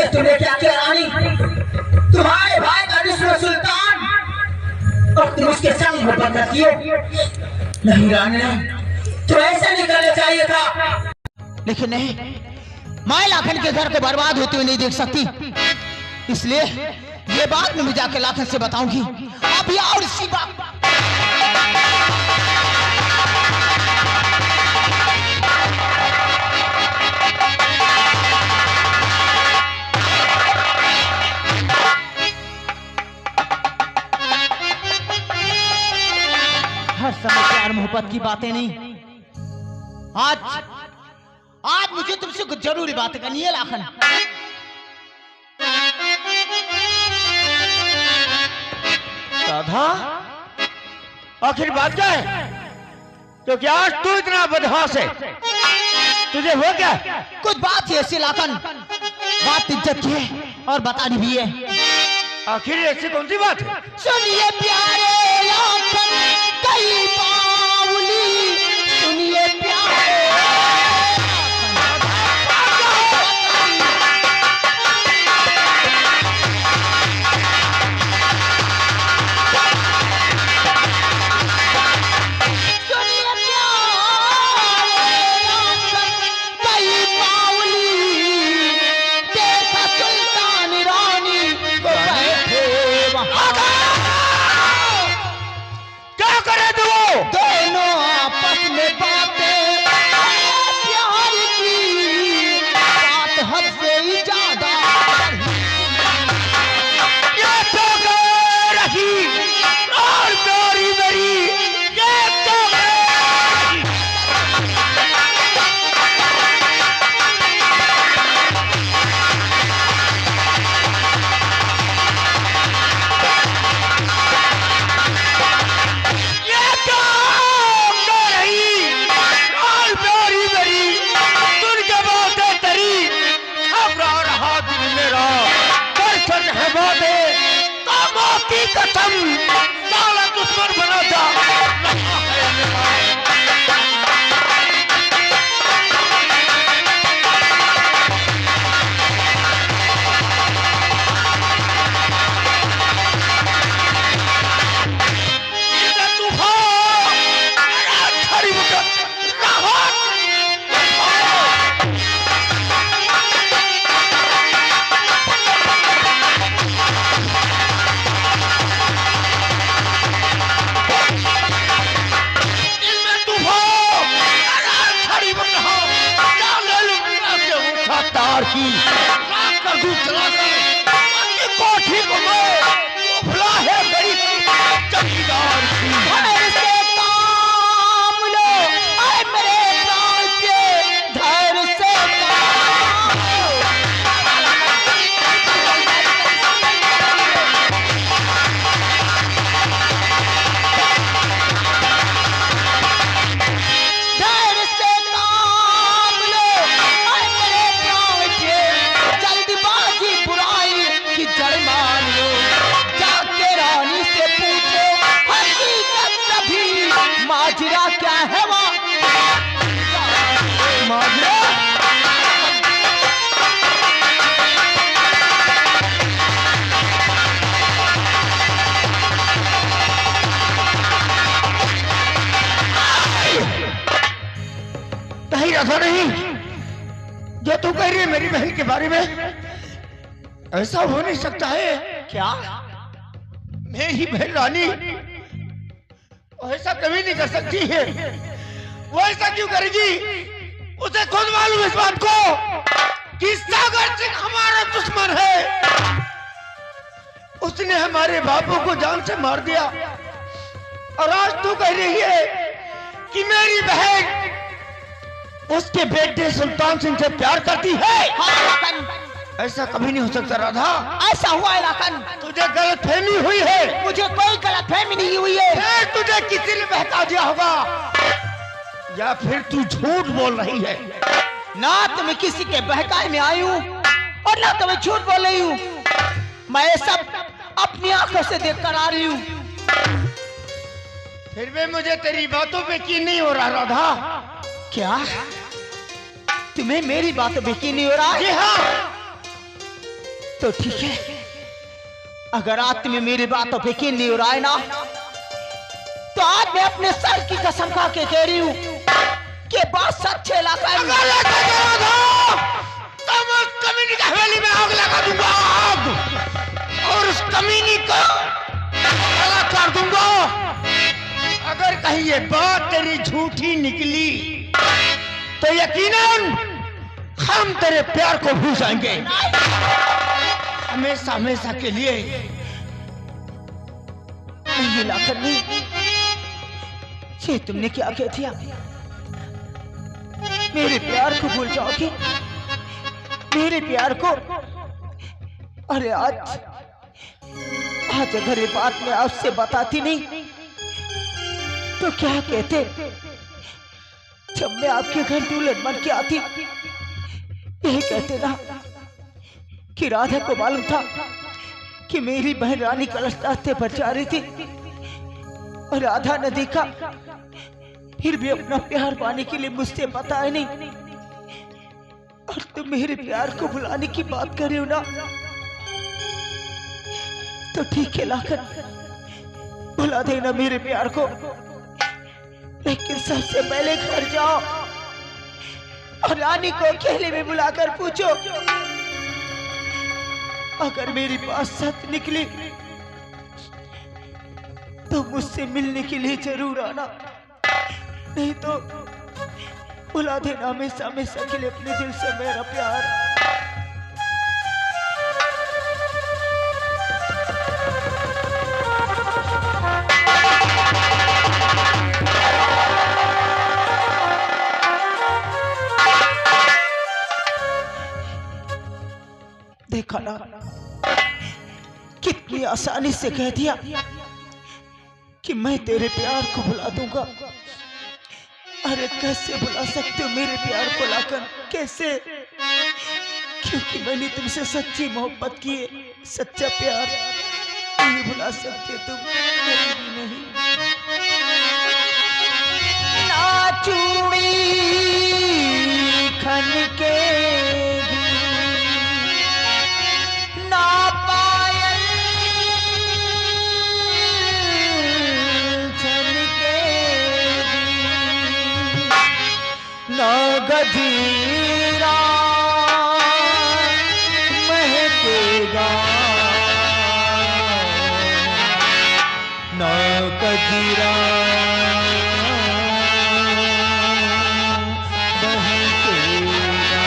तुम्हें क्या क्या रानी, तुम्हारे भाई का दुश्मन सुल्तान और तुम उसके संग मोहब्बत करती हो। नहीं रानी, तो ऐसा नहीं करना चाहिए था। लेकिन नहीं, मैं लाखन के घर को बर्बाद होते हुए नहीं देख सकती, इसलिए ये बात मैं जाके लाखन से बताऊंगी। अभी और इसी बात हर समय प्यार मोहब्बत की बातें नहीं, आज मुझे तुमसे कुछ जरूरी बातें करनी है लाखन। राधा, आखिर बात क्या है? तो क्या आज तू इतना बदमाश है? तुझे हो क्या? कुछ बात है ऐसी लाखन, बात इज्जत की है और बतानी भी है। आखिर ऐसी कौन सी बात है? सुनिए प्यारे लाखन कई बावली, सुनिए प्यारे कसम साला दुश्मन बना था। की कर दूं चलाकर कोठी को मैं भुला है गई चौकीदार की। से काम लो आए मेरे प्राण के धैर्य से माजरा क्या है वो माजरा? नहीं ऐसा नहीं जो तू कह रही है मेरी बहन के बारे में, ऐसा हो नहीं सकता है। क्या मेरी बहन रानी ऐसा कभी नहीं कर सकती है। वो ऐसा क्यों करेगी? उसे खुद मालूम इस बात को कि सागर सिंह हमारा दुश्मन है। उसने हमारे बापू को जान से मार दिया और आज तू कह रही है कि मेरी बहन उसके बेटे सुल्तान सिंह से प्यार करती है। हाँ, ऐसा कभी नहीं हो सकता राधा। ऐसा हुआ है लाखन। तुझे गलतफहमी हुई है। मुझे कोई गलतफहमी नहीं हुई है। फिर तुझे किसी ने बहका दिया होगा, या फिर तू झूठ बोल रही है। ना तो मैं किसी के बहकाए में आई हूँ और ना तो मैं झूठ बोल रही हूँ। मैं ये सब अपनी आंखों से देख कर आ रही हूँ। फिर भी मुझे तेरी बातों पे यकीन नहीं हो रहा राधा। क्या तुम्हें मेरी बातों पे यकीन नहीं हो रहा? जी हाँ। तो ठीक है, अगर आज तुम्हें मेरी बातों पे यकीन नहीं हो रहा है ना, तो आज मैं अपने सर की कसम खा के कह रही हूँ कि बात सच है लाखन। तुम उस कमीनी की हवेली में आग लगा दूंगा, आग, और उस कमीनी को अलग कर दूंगा। अगर कहीं ये बात तेरी झूठी निकली तो यकीनन हम तेरे प्यार को भूल जाएंगे हमेशा हमेशा के लिए। नहीं लाखन नहीं, ये तुमने क्या कह दिया? मेरे प्यार को भूल जाओगे? मेरे प्यार को? अरे आज अगर ये बात मैं आपसे बताती नहीं तो क्या कहते? जब मैं आपके घर दुल्हन बन के आती यही कहते ना कि राधा को मालूम था कि मेरी बहन रानी कलश रास्ते पर जा रही थी और राधा ने देखा, फिर भी अपना प्यार पाने के लिए मुझसे बताया नहीं। और तुम मेरे प्यार को भुलाने की बात कर रहे हो ना, तो ठीक है लाखन, भुला देना मेरे प्यार को। लेकिन सबसे पहले घर जाओ और रानी को अकेले में बुलाकर पूछो, अगर मेरी बात सच निकली तो मुझसे मिलने के लिए जरूर आना, नहीं तो भुला देना हमेशा हमेशा के लिए अपने दिल से मेरा प्यार। देखा ना कितनी आसानी से कह दिया कि मैं तेरे प्यार को भुला दूंगा। अरे कैसे भुला सकते हो मेरे प्यार को लाखन, कैसे? क्योंकि मैंने तुमसे सच्ची मोहब्बत की है, सच्चा प्यार नहीं भुला सकते तुम, कभी नहीं। ना चूड़ी खन के गजीरा महकेगा, ना गजीरा महकेगा,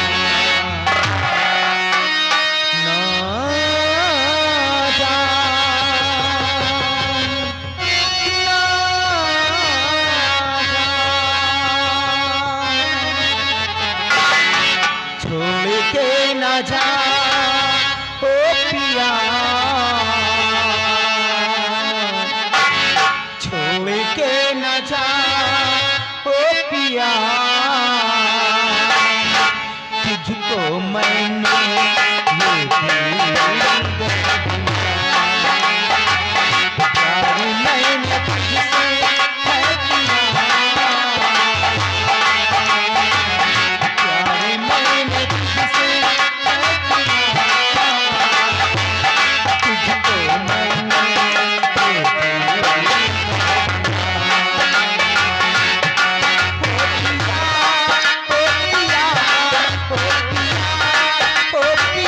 ना जा ओ पिया, छोड़ के न जा ओ पिया, तुझको मैंने ये प्यार मैंने तुझसे है किया, प्यार मैंने तुझसे Oh,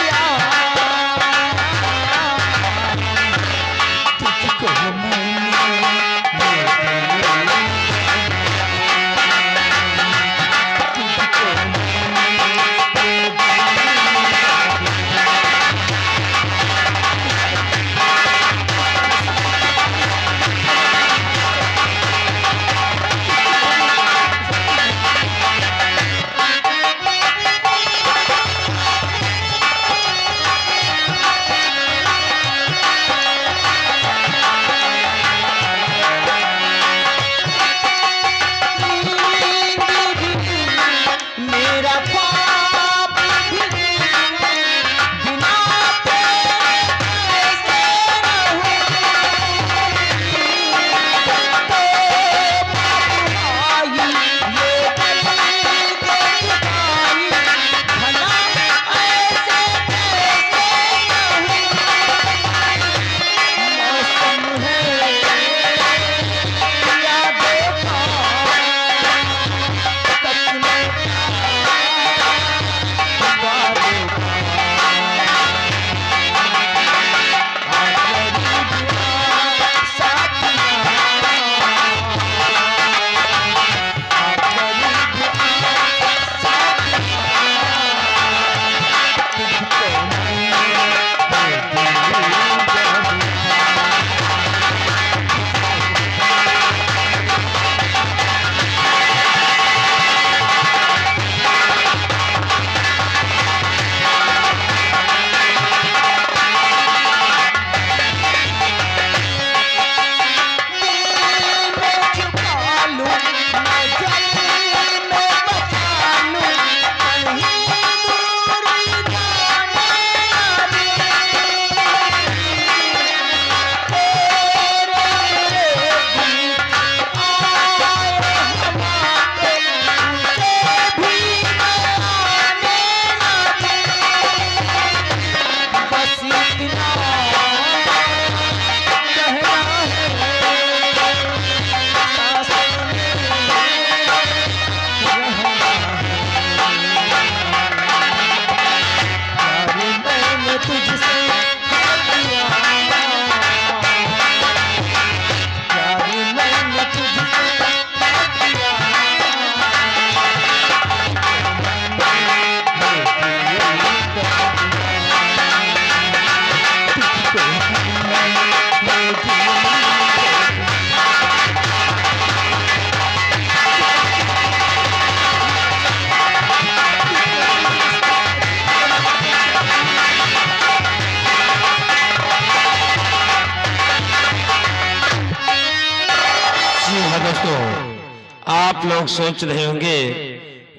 आप लोग सोच रहे होंगे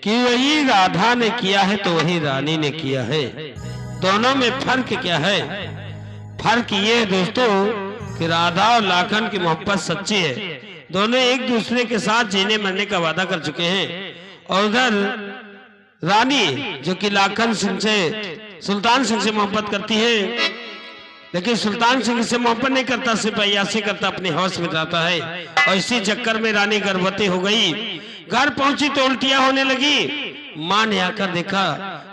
कि वही राधा ने किया है तो वही रानी ने किया है, दोनों में फर्क क्या है? फर्क ये है दोस्तों कि राधा और लाखन की मोहब्बत सच्ची है, दोनों एक दूसरे के साथ जीने मरने का वादा कर चुके हैं। और उधर रानी जो कि लाखन सिंह से, सुल्तान सिंह से मोहब्बत करती है, लेकिन सुल्तान सिंह से मोहब्बत नहीं करता, सिर्फ अय्यासी करता, अपने हौस में जाता है। और इसी चक्कर में रानी गर्भवती हो गई। घर पहुंची तो उल्टियां होने लगी। मां ने आकर देखा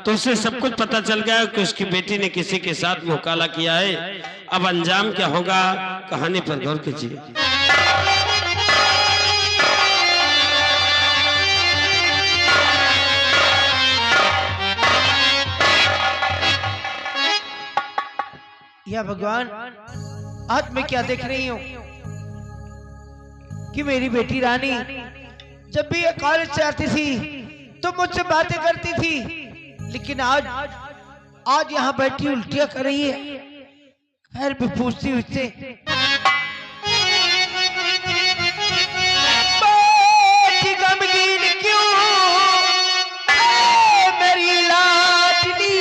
तो उसे सब कुछ पता चल गया कि उसकी बेटी ने किसी के साथ मुकाला किया है। अब अंजाम क्या होगा, कहानी पर गौर कीजिए। या भगवान, आज मैं क्या देख रही हूँ कि मेरी बेटी रानी जब भी ये कॉलेज से आती थी तो मुझसे बातें करती थी, लेकिन आज यहाँ बैठी उल्टियां कर रही है। खैर भी पूछती हूँ उससे, गमगीन क्यों मेरी लाडली,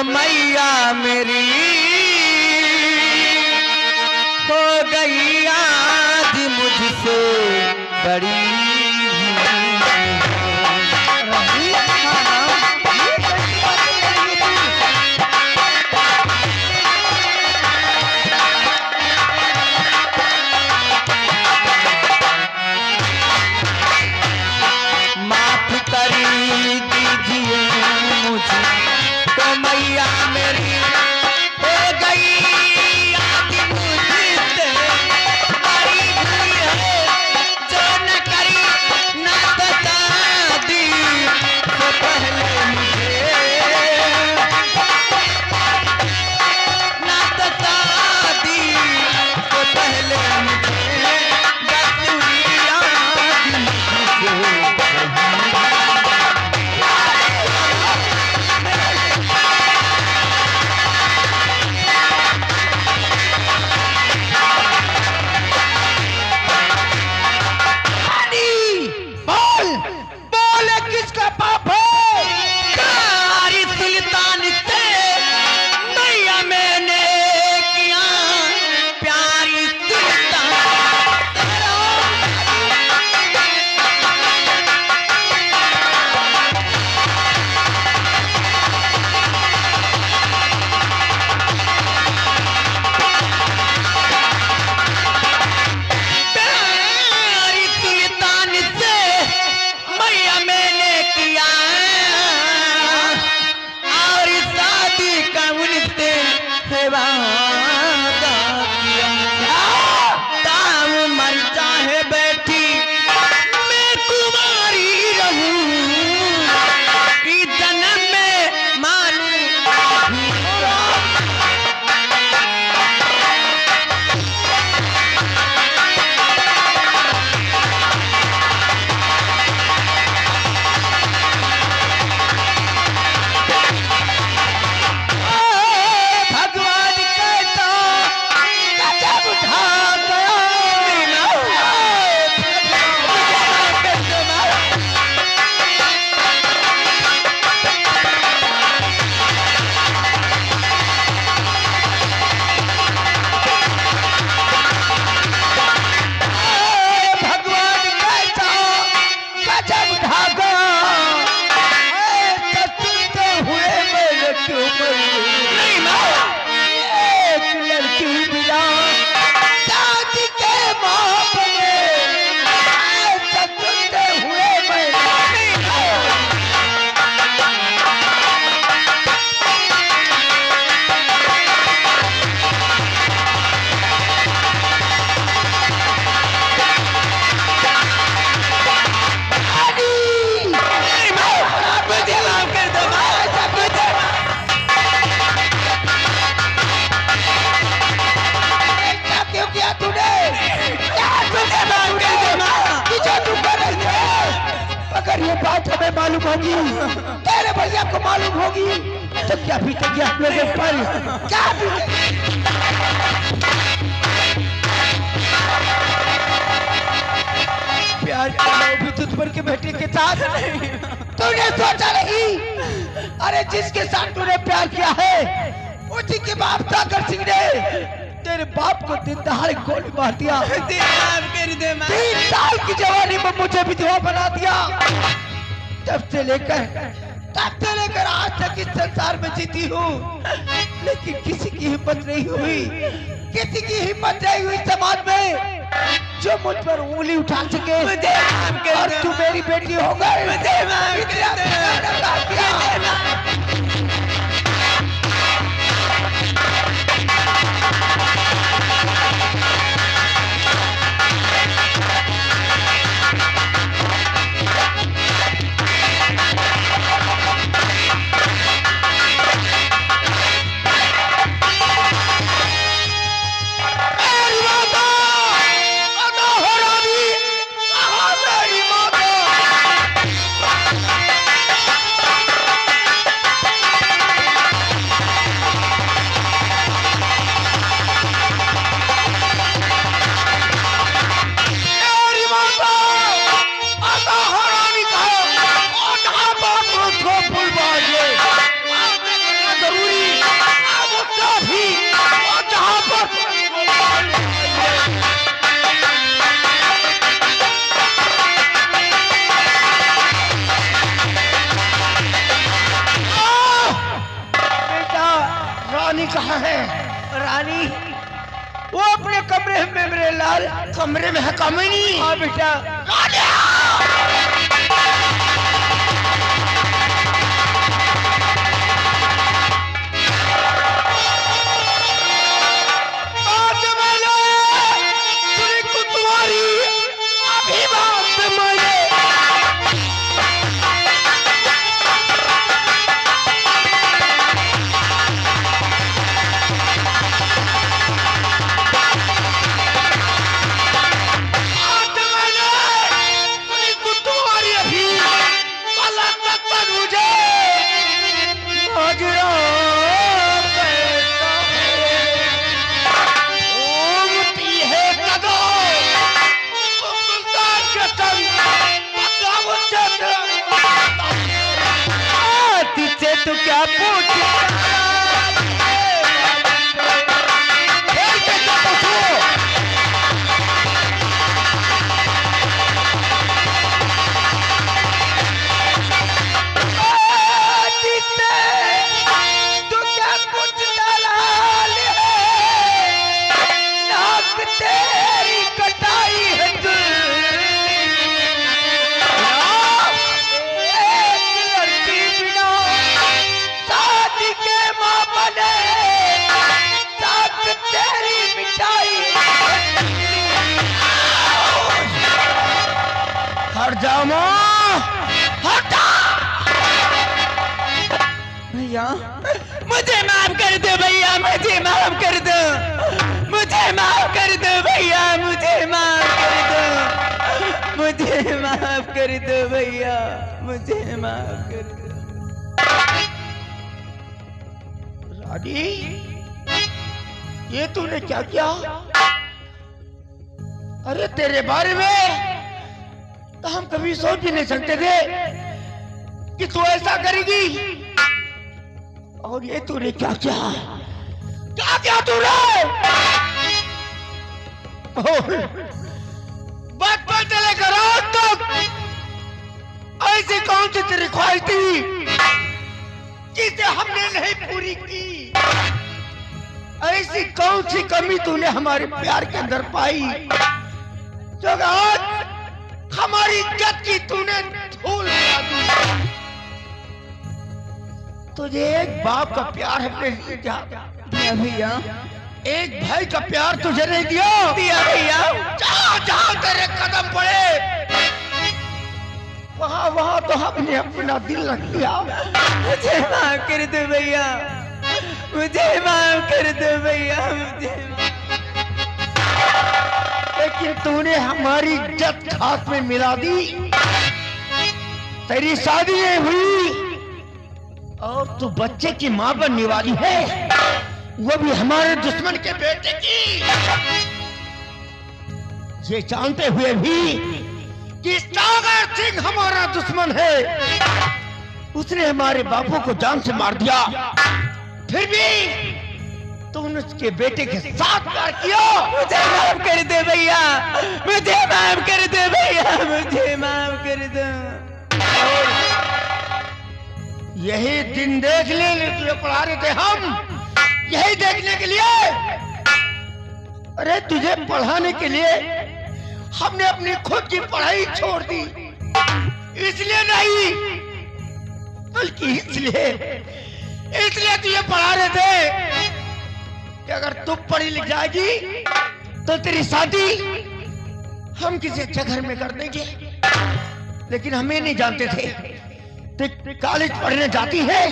मैया मेरी हो गई आज मुझसे बड़ी। माफ कर दीजिए मुझे तो मैया मेरी हो गई आज मुझसे बड़ी हुई है, जो न कर अगर ये बात हमें मालूम होगी, तेरे भैया को मालूम होगी, तो क्या बीतेगी हम लोगों पर? क्या बीतेगी? प्यार का भी तुझ पर के बेटे के साथ तूने सोचा नहीं? अरे जिसके साथ तूने प्यार किया है उसी के बाप सागर सिंह ने तेरे बाप को दिन दहाड़े गोली मार दिया। 3 साल की जवानी में मुझे विधवा बना दिया। तब से लेकर आज तक इस संसार में जीती हूँ, लेकिन किसी की हिम्मत नहीं हुई, किसी की हिम्मत नहीं हुई समाज में जो मुझ पर उंगली उठा सके। और तू मेरी बेटी हो गई। रानी कहाँ है? रानी वो अपने कमरे में, मेरे लाल कमरे में है। कामिनी। हाँ बेटा। तू क्या तेरी कटाई है जामा। हटा भैया, मुझे माफ कर दो भैया, मुझे माफ कर दो, मुझे माफ कर दो भैया, मुझे माफ कर दो, मुझे माफ कर दो भैया, मुझे माफ कर दो। रानी, ये तूने क्या किया? अरे तेरे बारे में तो हम कभी सोच भी नहीं सकते थे कि तू ऐसा करेगी। और ये तूने क्या किया? क्या किया तूने? बचपन से लेकर आज तक ऐसी कौन सी तेरी ख्वाहिश थी जिसे हमने नहीं पूरी की? ऐसी कौन सी कमी तूने हमारे प्यार के अंदर पाई जो आज हमारी इज्जत की तूने धूल मिला दी? तुझे एक बाप का प्यार हमने नहीं दिया भैया, एक भाई का प्यार तुझे नहीं दिया भैया। जहाँ जहाँ तेरे कदम पड़े वहाँ वहाँ तो हमने अपना दिल रख दिया। मुझे माफ कर दो भैया, मुझे माफ कर दो भैया, मुझे। लेकिन तूने हमारी इज्जत हाथ में मिला दी। तेरी शादी नहीं हुई और तू बच्चे की मां बनने वाली है, वो भी हमारे दुश्मन के बेटे की। ये जानते हुए भी कि सागर सिंह हमारा दुश्मन है, उसने हमारे बापू को जान से मार दिया, फिर भी तूने उसके बेटे के साथ प्यार किया। मुझे माफ कर दे भैया, मुझे माफ कर दे भैया, मुझे माफ कर दो। यही दिन देखने के लिए पढ़ा रहे थे हम, यही देखने के लिए। अरे तुझे पढ़ाने के लिए हमने अपनी खुद की पढ़ाई छोड़ दी, इसलिए नहीं बल्कि इसलिए तुझे पढ़ा रहे थे कि अगर तू पढ़ी लिख जाएगी तो तेरी शादी हम किसी अच्छे घर में कर देंगे। लेकिन हमें नहीं जानते थे तो कॉलेज पढ़ने जाती है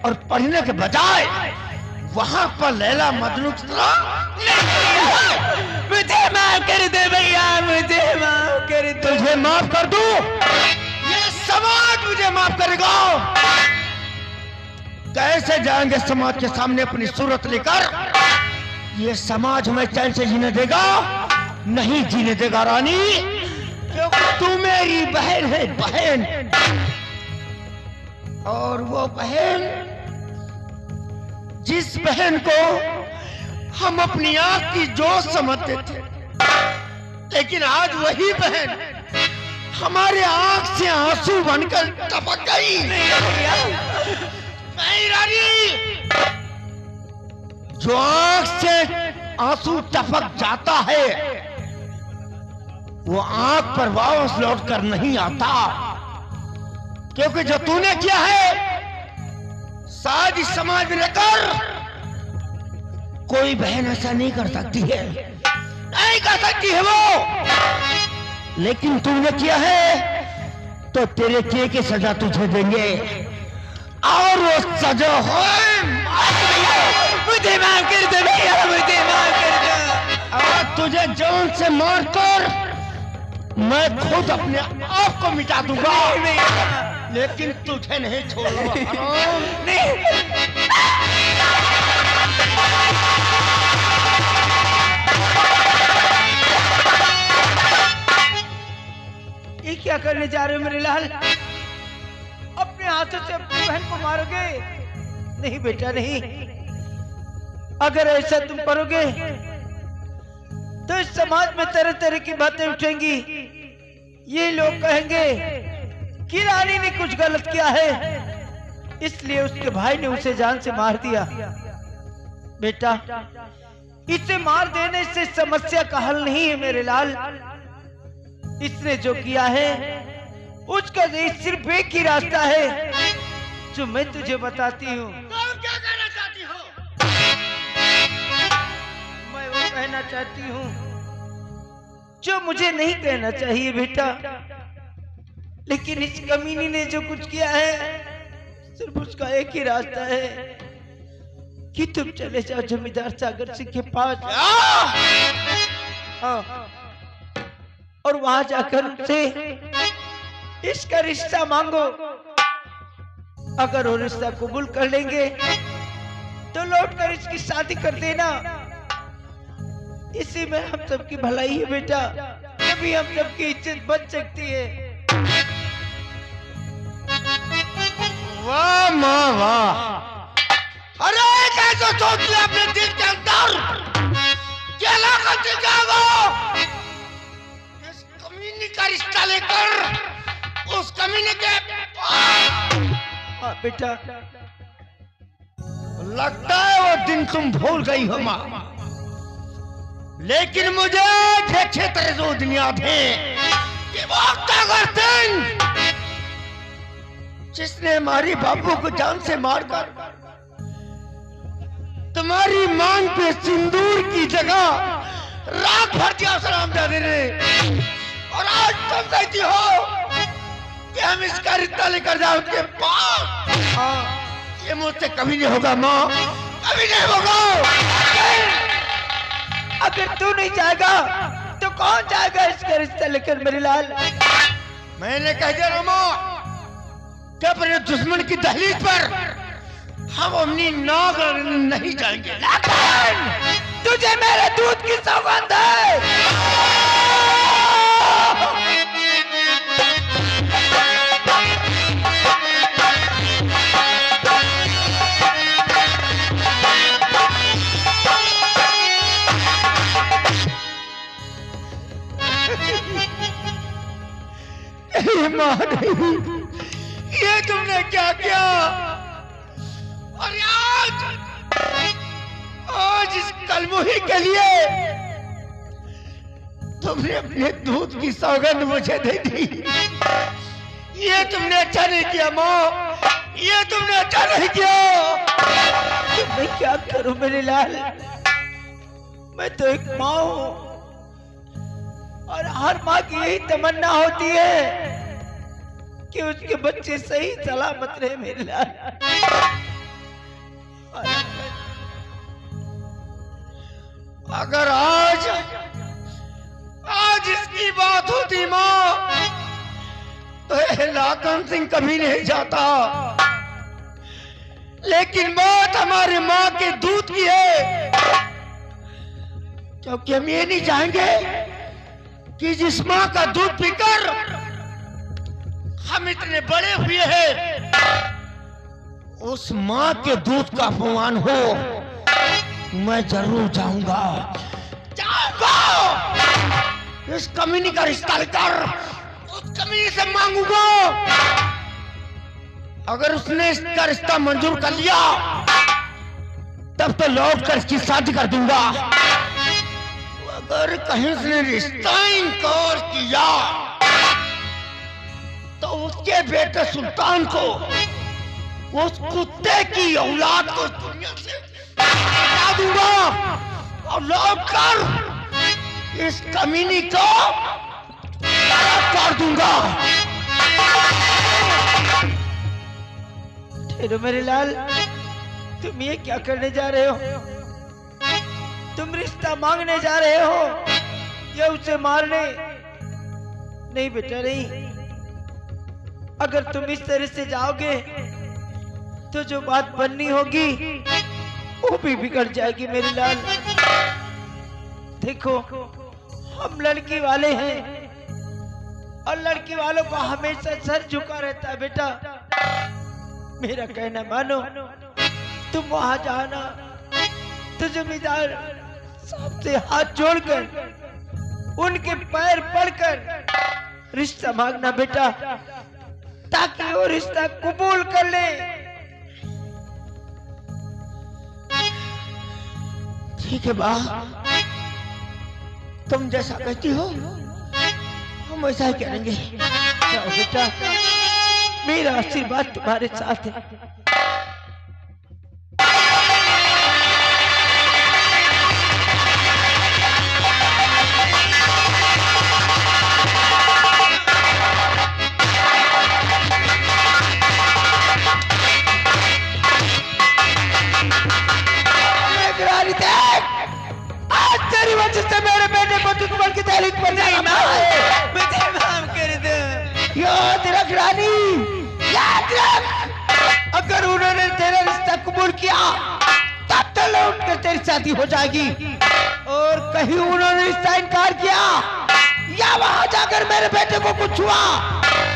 और पढ़ने के बजाय वहां पर लैला मजनू की तरह। मुझे माफ कर दे भैया, मुझे माफ कर दो। तुझे माफ कर दूं, ये समाज मुझे माफ करेगा। कैसे जाएंगे समाज के सामने अपनी सूरत लेकर? ये समाज हमें चैन से जीने देगा? नहीं जीने देगा रानी, क्योंकि तू मेरी बहन है, बहन। और वो बहन, जिस बहन को हम अपनी आंख की जोत समझते थे, लेकिन आज वही बहन हमारे आंख से आंसू बनकर टपक गई। नहीं रानी, जो आंख से आंसू टपक जाता है वो आंख पर वापस लौट कर नहीं आता, क्योंकि जो तूने किया है शायद इस समाज में रहकर कोई बहन ऐसा नहीं कर सकती है, नहीं कर सकती है वो। लेकिन तूने किया है तो तेरे किए की सजा तुझे देंगे, और वो सजा हो। मुझे माफ कर दो भैया, मुझे माफ कर दो। और तुझे जान से मारकर मैं खुद अपने आप को मिटा दूंगा, लेकिन तुझे नहीं छोड़ूंगा। ये क्या करने जा रहे हो मेरे लाल? अपने हाथों से अपनी बहन को मारोगे? नहीं बेटा नहीं, अगर ऐसा तुम करोगे तो इस समाज में तरह तरह की बातें उठेंगी। ये लोग कहेंगे कि रानी ने कुछ गलत किया है, इसलिए उसके भाई ने उसे जान से मार दिया। बेटा, इसे मार देने से समस्या का हल नहीं है मेरे लाल। इसने जो किया है उसका सिर्फ एक ही रास्ता है जो मैं तुझे बताती हूँ। क्या कहना चाहती हो? मैं वो कहना चाहती हूँ जो मुझे नहीं कहना चाहिए बेटा, लेकिन इस कमीनी ने जो कुछ किया है सिर्फ उसका एक ही रास्ता है कि तुम चले जाओ जमींदार सागर सिंह के पास। हाँ, और वहां जाकर उनसे इसका रिश्ता मांगो। अगर वो रिश्ता कबूल कर लेंगे तो लौट कर इसकी शादी कर देना। इसी में हम सबकी भलाई है बेटा, तभी हम सबकी इज्जत बच सकती है। वाह माँ वाह! अरे कैसे सोच ले अपने दिल के अंदर क्या लागत जाओ इस कमीनी का रिश्ता लेकर उस कमीने के हाँ बेटा, लगता है वो दिन तुम भूल गई हो माँ, लेकिन मुझे अच्छे तरह से वो दिन याद है कि वो सागर सिंह जिसने हमारी बाबू को जान से मारकर तुम्हारी मांग पे सिंदूर की जगह राख भर दिया सलामजादे ने, और आज तुम कहती हो कि हम इसका रिश्ता लेकर जाओ उसके पास। ये मुझसे कभी नहीं होगा माँ, कभी नहीं होगा। अगर तू नहीं जाएगा तो कौन जाएगा इसका रिश्ता लेकर मेरे लाल? मैंने कह दिया ना माँ, कि अपने दुश्मन की दहलीज पर हम अपनी नाक नहीं जाएंगे। लेकिन तुझे मेरे दूध की सौगंध है। मां नहीं, ये तुमने क्या किया? और आज इस कलमुही के लिए तुमने अपने दूध की सौगंध मुझे दे दी। ये तुमने अच्छा नहीं किया माँ, ये तुमने अच्छा नहीं किया। मैं क्या करूं मेरे लाल, मैं तो एक माँ हूं और हर माँ की यही तमन्ना होती है कि उसके बच्चे सही सलामत रहे मेरे लाल। अगर आज इसकी बात होती माँ तो लाखन सिंह कभी नहीं जाता, लेकिन बात हमारी माँ के दूध की है, क्योंकि हम ये नहीं चाहेंगे कि जिस माँ का दूध पीकर हम इतने बड़े हुए हैं उस माँ के दूध का अपमान हो। मैं जरूर जाऊंगा, इस कमीनी का रिश्ता लेकर उस कमीनी से मांगूंगा। अगर उसने इसका रिश्ता मंजूर कर लिया तब तो लौट कर इसकी शादी कर दूंगा। अगर कहीं उसने रिश्ता इनकार किया तो उसके बेटे सुल्तान को, उस कुत्ते की औलाद को दुनिया से हटा दूंगा और लौट कर इस कमीनी को कर दूंगा। ठहरो मेरे लाल, तुम ये क्या करने जा रहे हो? तुम रिश्ता मांगने जा रहे हो या उसे मारने? नहीं बेटा नहीं, अगर तुम इस तरह से जाओगे तो जो बात बननी होगी वो भी बिगड़ जाएगी मेरे लाल। देखो हम लड़की वाले हैं और लड़की वालों को हमेशा सर झुका रहता है बेटा। मेरा कहना मानो, तुम वहां जाना तो जमींदार साहब से हाथ जोड़कर उनके पैर पड़कर रिश्ता मांगना बेटा, ताकि वो रिश्ता कबूल कर ले। ठीक है बा, तुम जैसा कहती हो हम ऐसा ही करेंगे। जाओ बेटा, मेरा आशीर्वाद तुम्हारे साथ है। आज तेरी वजह से मेरे बेटे को दुश्मन की दहलीज पर जाना है। मुझे माफ कर दो। याद रख रानी, याद रख, अगर उन्होंने तेरा रिश्ता कबूल किया तब तो लौट कर तेरी शादी हो जाएगी, और कहीं उन्होंने रिश्ता इनकार किया या वहां जाकर मेरे बेटे को कुछ हुआ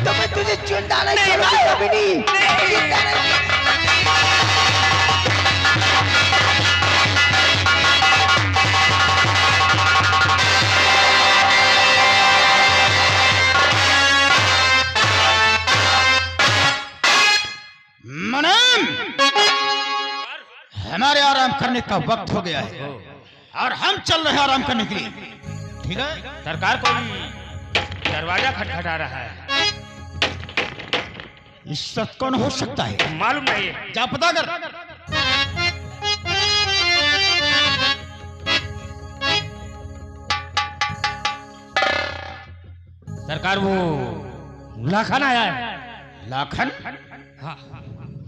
तो मैं तुझे जिंदा नहीं छोड़ूंगा कभी नहीं, जिंदा नहीं। हमारे आराम करने का वक्त हो गया है और हम चल रहे हैं आराम करने के लिए। ठीक है सरकार, कोई दरवाजा खटखटा रहा है। इस वक्त कौन हो सकता है? मालूम नहीं है, जा पता कर। सरकार वो लाखन आया है। लाखन? हाँ,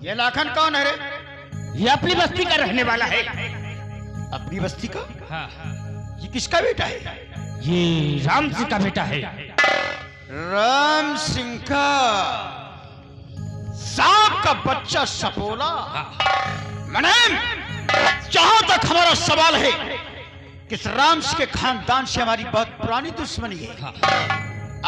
ये लाखन कौन है रे? ये अपनी बस्ती का रहने वाला है। अपनी बस्ती का? हाँ, ये किसका बेटा है? ये राम सिंह का बेटा है। राम सिंह का? आपका बच्चा सपोला। मैडम, जहां तक हमारा सवाल है कि इस रामस के खानदान से हमारी बहुत पुरानी दुश्मनी है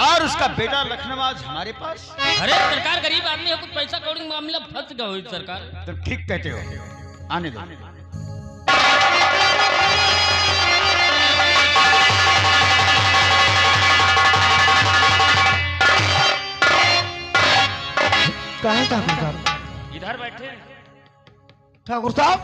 और उसका बेटा लखनवाज हमारे पास। अरे सरकार गरीब आदमी है, कुछ पैसा कौड़ी मामला फंस गया हो सरकार। तो ठीक कहते हो, आने दो। कहाँ ठाकुर साहब? इधर बैठे ठाकुर साहब,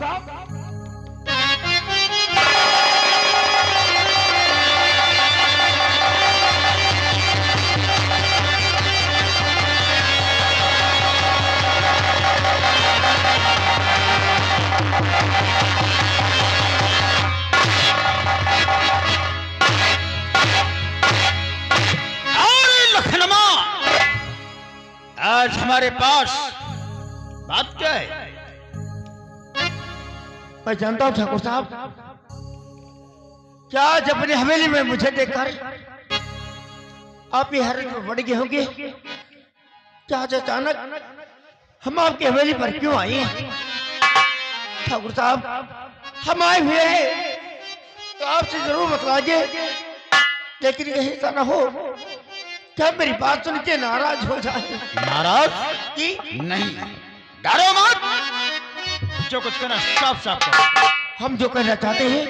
आज हमारे पास बात क्या है? मैं जानता हूँ ठाकुर साहब, क्या आज अपनी हवेली में मुझे देखकर आप ये हैरत में बढ़ गए होंगे? क्या आज अचानक हम आपकी हवेली पर क्यों आए हैं? ठाकुर साहब, हम आए हुए हैं तो आपसे जरूर बतलाइए, लेकिन कहीं ऐसा ना हो क्या मेरी बात सुन के नाराज हो जाए। नाराज की नहीं, डरो मत, जो कुछ करना साफ साफ करो। हम जो कहना चाहते हैं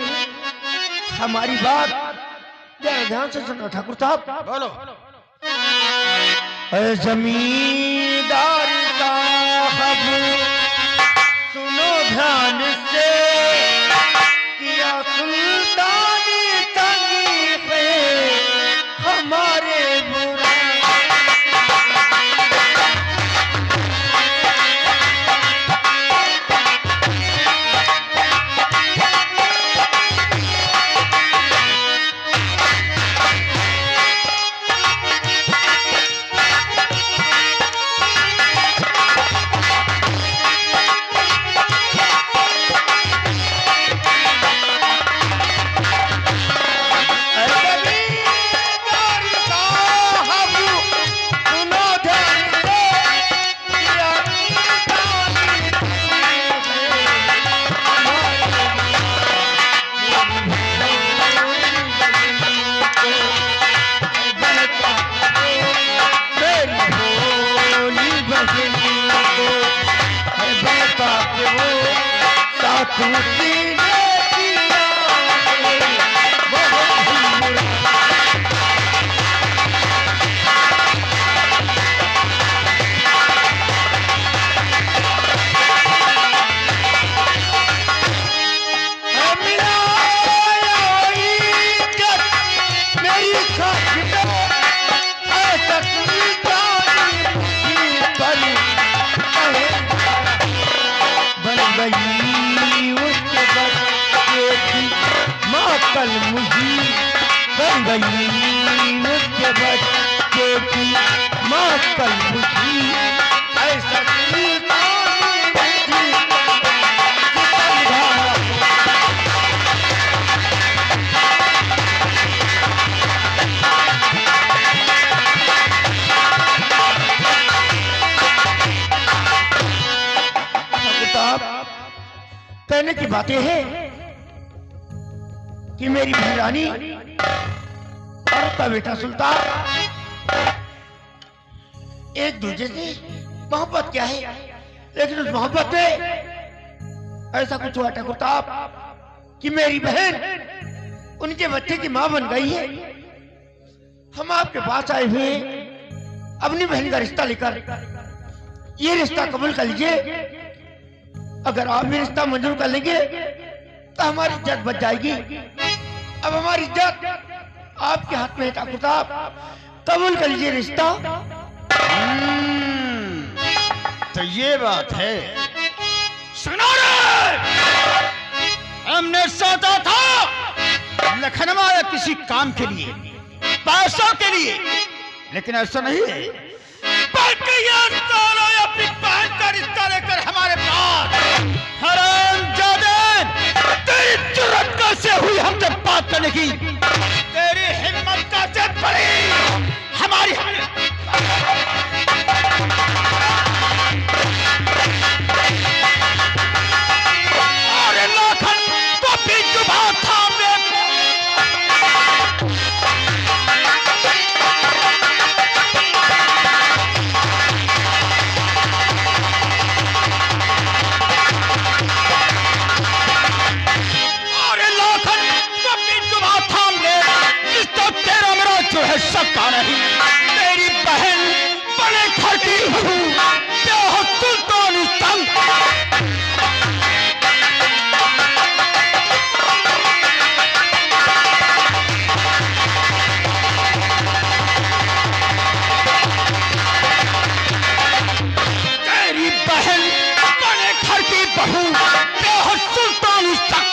हमारी बात जरा ध्यान से सुनो ठाकुर साहब। बोलो। जमींदार साहब सुनो ध्यान से, किया सुल्तानी तंगी है हमारे बुरा। कल मुझी बन गई उसके बच्चे की माँ, कल मुझी ऐसा कहने की बातें हैं कि मेरी बहन रानी और उसका बेटा सुल्तान एक दूसरे से मोहब्बत क्या है, लेकिन उस मोहब्बत में ऐसा कुछ हुआ ठाकुर साहब कि मेरी बहन उनके बच्चे की मां बन गई है। हम आपके पास आए हुए अपनी बहन का रिश्ता लेकर, ये रिश्ता कबूल कर लीजिए। अगर आप भी रिश्ता मंजूर कर लेंगे तो हमारी इज्जत बच जाएगी। अब हमारी इज्जत आपके हाथ में है ठाकुर साहब, कबूल कर लीजिए रिश्ता। तो ये बात है। सुनो रे, हमने सोचा था लखनऊ या किसी काम के लिए, पैसों के लिए, लेकिन ऐसा नहीं है, बल्कि ये सालों अपनी बहन का रिश्ता लेकर हमारे पास। हरामजादे, तेरी जुर्रत कैसे हुई हमसे बात करने की? तेरी हिम्मत कैसे पड़ी हमारी? सकता नहीं। तेरी बहन बड़े घर की बहू, क्या हो सुल्तान संग। तेरी बहन बड़े घर की बहू, क्या हो सुल्तान संग।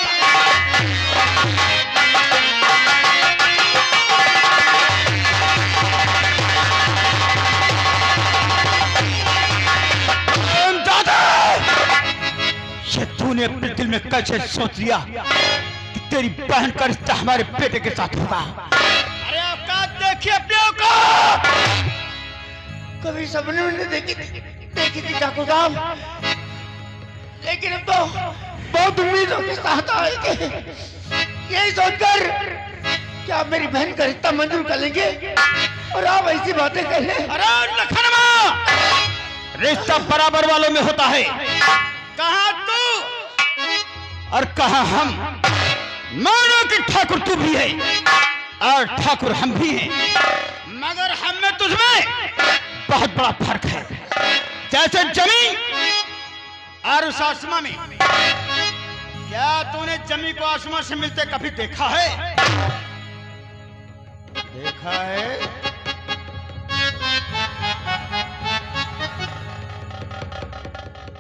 तूने अपने दिल में कैसे सोच लिया कि तेरी बहन का रिश्ता हमारे बेटे के साथ होगा? अरे औकात देखिए अपने औकात। कभी सपने में नहीं देखी थी ठाकुर साहब, लेकिन अब तो बहुत उम्मीदों के साथ आएंगे। यही सोचकर कि आप मेरी बहन का रिश्ता मंजूर कर लेंगे और आप ऐसी बातें कर ले। अरे लखनमा, रिश्ता बराबर वालों में होता है। कहा तू और कहा हम। मानो कि ठाकुर तू भी है और ठाकुर हम भी हैं, मगर हम में तुझमें बहुत बड़ा फर्क है। जैसे जमीन और उस आसमां में। क्या तूने जमीन को आसमां से मिलते कभी देखा है? देखा है?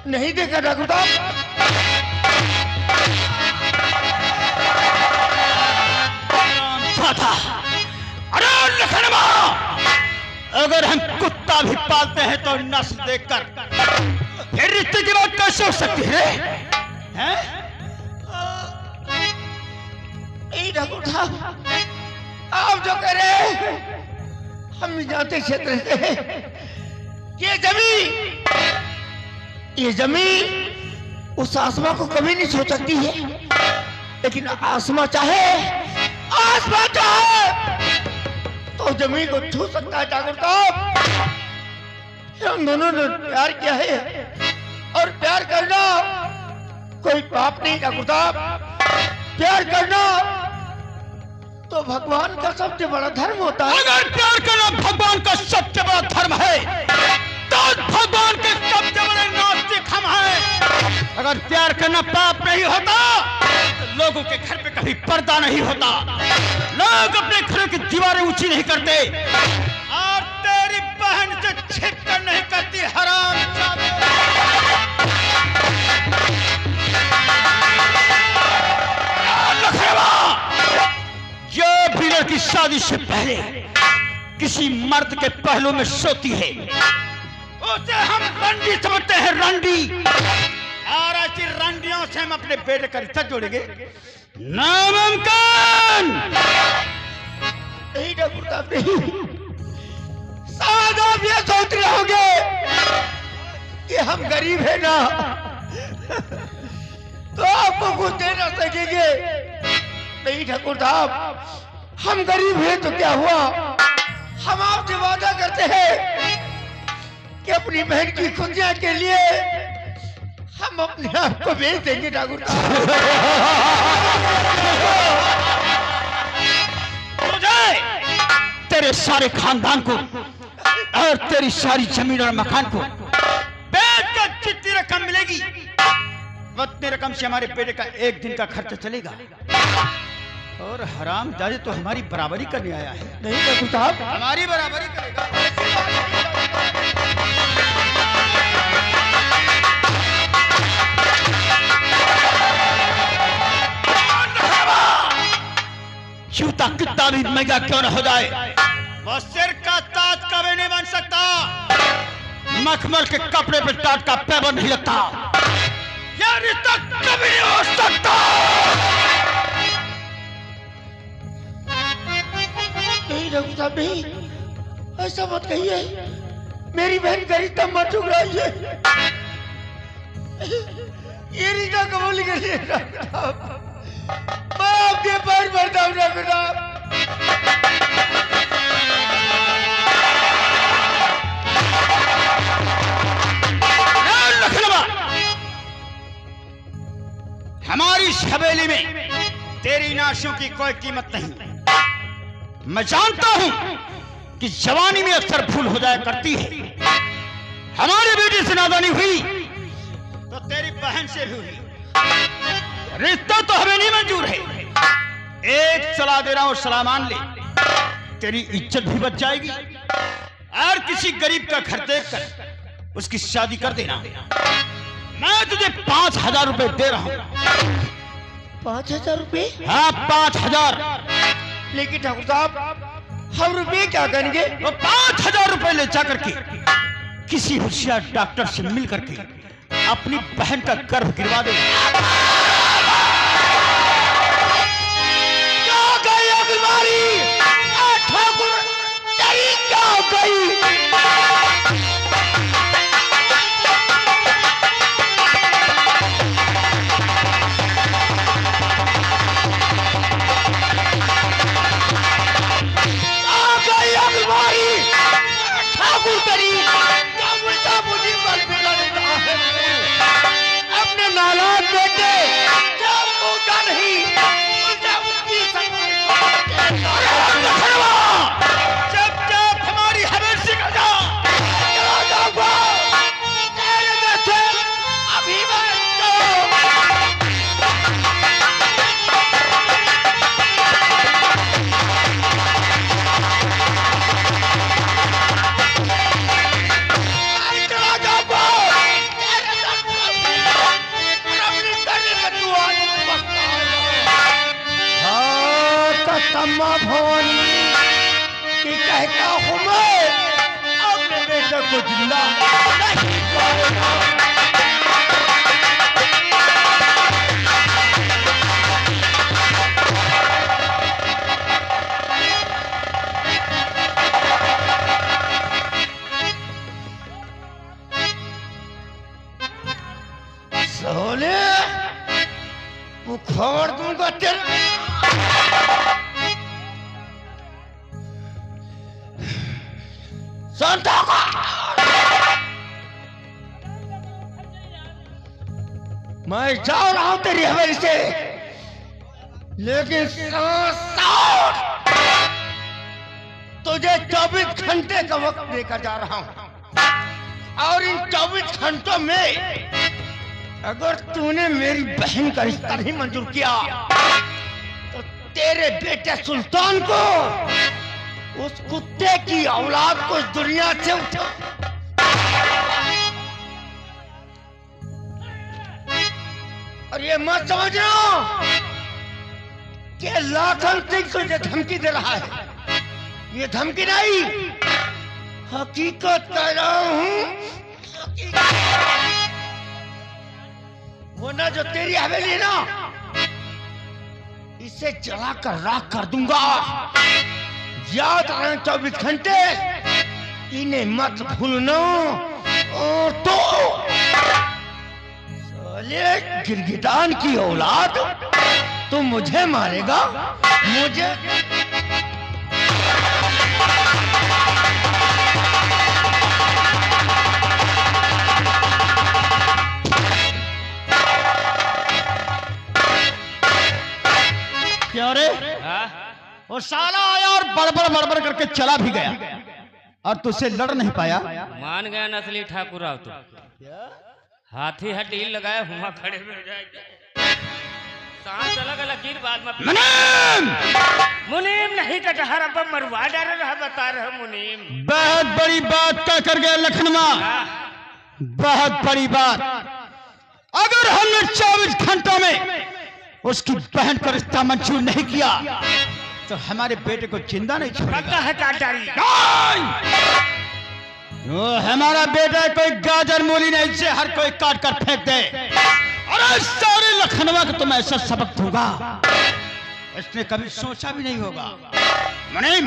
नहीं देखा ठाकुर साहब। अरे लखनमा, अगर हम कुत्ता भी पालते हैं तो नस्ल देखकर फिर रिश्ते की बात कैसे हो सकती है? हैं? ठाकुर साहब, आप जो कह रहे हैं हम भी जानते क्षेत्र से। ये जमीन उस आसमां को कभी नहीं छू सकती है, लेकिन आसमां चाहे तो जमीन को छू सकता है। ठाकुर साहब, हम दोनों ने प्यार किया है और प्यार करना कोई पाप नहीं। ठाकुर साहब, प्यार करना तो भगवान का सबसे बड़ा धर्म होता है। अगर प्यार करना भगवान का सबसे बड़ा धर्म है तो भगवान के सबसे बड़े नास्तिक हम हैं। अगर प्यार करना पाप नहीं होता तो लोगों के घर पे कभी पर्दा नहीं होता, लोग अपने घरों की दीवारें ऊंची नहीं करते और तेरी बहन से छिप कर नहीं करती। हराम जो भी लड़की शादी से पहले किसी मर्द के पहलू में सोती है उसे हम रंडी समझते हैं। रंडी, और ऐसी रंडियों से हम अपने बेटे का रिश्ता जोड़ेंगे? नामुमकिन। नहीं ठाकुर साहब, नहीं। शायद आप ये सोच रहे होंगे कि हम गरीब है ना तो आपको कुछ दे ना सकेंगे। नहीं ठाकुर साहब, हम गरीब हैं तो क्या हुआ, हम आपसे वादा करते हैं कि अपनी बहन की खुशियां के लिए हम अपने आप को बेच देंगे। ठाकुर साहब, मुझे तेरे सारे खानदान को और तेरी सारी जमीन और मकान को बेचकर जितनी रकम मिलेगी उतनी रकम से हमारे बेटे का एक दिन का खर्चा चलेगा। और हराम जादे तो हमारी बराबरी करने आया है। नहीं ठाकुर साहब, हमारी बराबरी करेगा। जूता कितना भी महंगा क्यों न हो जाए, वो सिर का ताज कभी नहीं बन सकता। मखमल के कपड़े पे टाट का पैबंद नहीं लगता। यह रिश्ता कभी नहीं हो सकता। नहीं ठाकुर साहब, नहीं, ऐसा मत कहिए। मेरी बहन का रिश्ता मत ठुकराइए। ये रिश्ता कबूल करिए ठाकुर साहब, मैं आपके पैर पड़ता हूँ ठाकुर साहब। हमारी इस हवेली में तेरी नाशों की कोई कीमत नहीं। मैं जानता हूं कि जवानी में अक्सर भूल हो जाया करती है। हमारे बेटे से नादानी हुई तो तेरी बहन से भी हुई। रिश्ता तो हमें नहीं मंजूर है। एक सलाह दे रहा हूं, सलाह मान ले, तेरी इज्जत भी बच जाएगी और किसी गरीब का घर देखकर उसकी शादी कर देना। मैं तुझे 5,000 रुपए दे रहा हूं। 5,000 रुपए? हाँ 5,000। लेकिन ठाकुर साहब, हम रुपए क्या करेंगे? वो 5,000 रुपए ले जाकर के किसी होशियार डॉक्टर से मिल करके अपनी बहन का गर्भ गिरवा दे। क्या गई अगलवारी? ठाकुर तेरी क्या गई? ठाकुर तेरी अपने नालायक बेटे नहीं जब हमारी हवेली का जा अभी अम्मा भवानी की कहता हूं मैं अपने बेटे को जिंदा नहीं पाऊंगा। सोले उखाड़ दूंगा तेरे। मैं जा रहा हूं तेरी हवेली से, लेकिन तुझे 24 घंटे का वक्त देकर जा रहा हूं और इन 24 घंटों में अगर तूने मेरी बहन का रिश्ता नहीं मंजूर किया तो तेरे बेटे सुल्तान को, उस कुत्ते की औलाद को इस दुनिया से उठा। और ये मत समझना कि लाखन सिंह तुझे धमकी दे रहा है। ये धमकी नहीं, हकीकत कह रहा हूं। वो ना जो तेरी हवेली है ना, इसे जलाकर राख कर दूंगा। याद रखना 24 घंटे, इन्हें मत भूलना। और तो साले गिरगिटान की औलाद, तू मुझे मारेगा? मुझे क्या रे? वो साला आया और बड़बड़ बड़बड़ करके चला भी गया और तुझसे लड़ नहीं पाया। मान गया नस्ली ठाकुर राव तो हाथी हटील लगाए हुआ खड़े में सांस अलग अलग गिर बाद में मुनीम नहीं कटहर अब मरवा डाल रहा, बता रहा मुनीम। बहुत बड़ी बात कह कर गया लखनवा, बहुत बड़ी बात। अगर हमने 24 घंटों में उसकी बहन का रिश्ता मंजूर नहीं किया तो हमारे बेटे को जिंदा नहीं छोड़ेगा। है काटारी वो हमारा बेटा कोई गाजर मूली नहीं, इसे हर कोई काट कर फेंक दे। और सारे लखनवा को तो मैं ऐसा सबक दूंगा इसने कभी सोचा भी नहीं होगा। मुनीम,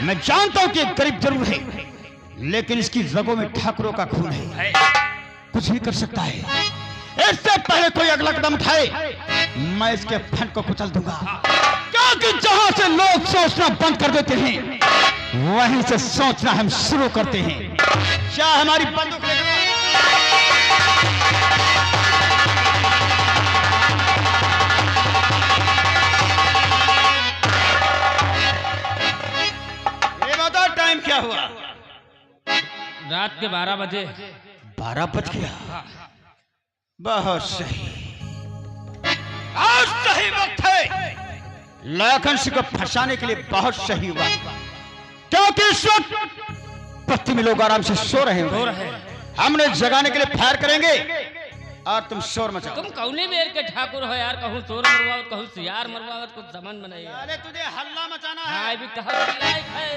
मैं जानता हूं कि गरीब जरूर है, लेकिन इसकी रगों में ठाकुरों का खून है, कुछ भी कर सकता है। इससे पहले कोई अगला कदम उठाए मैं इसके फन को कुचल दूंगा। क्योंकि जहां से लोग सोचना बंद कर देते हैं, वहीं से सोचना हम शुरू करते हैं। क्या हमारी बंदूक ये बता टाइम रात के 12 बजे। 12 बज गया। बहुत सही, आज सही वक्त है। लाखन सिंह को फंसाने के लिए बहुत सही हुआ, क्योंकि इस वक्त बस्ती में लोग आराम से सो रहे हैं। हमने जगाने के लिए फायर करेंगे और तुम शोर मचाओ। तुम कौने बेर के ठाकुर हो यार, कहूँ शोर मरवावत, कहूँ सियार मरवावत, कुछ समझ में नहीं। अरे तुझे हल्ला मचाना है। हाँ भी कहा लायक है।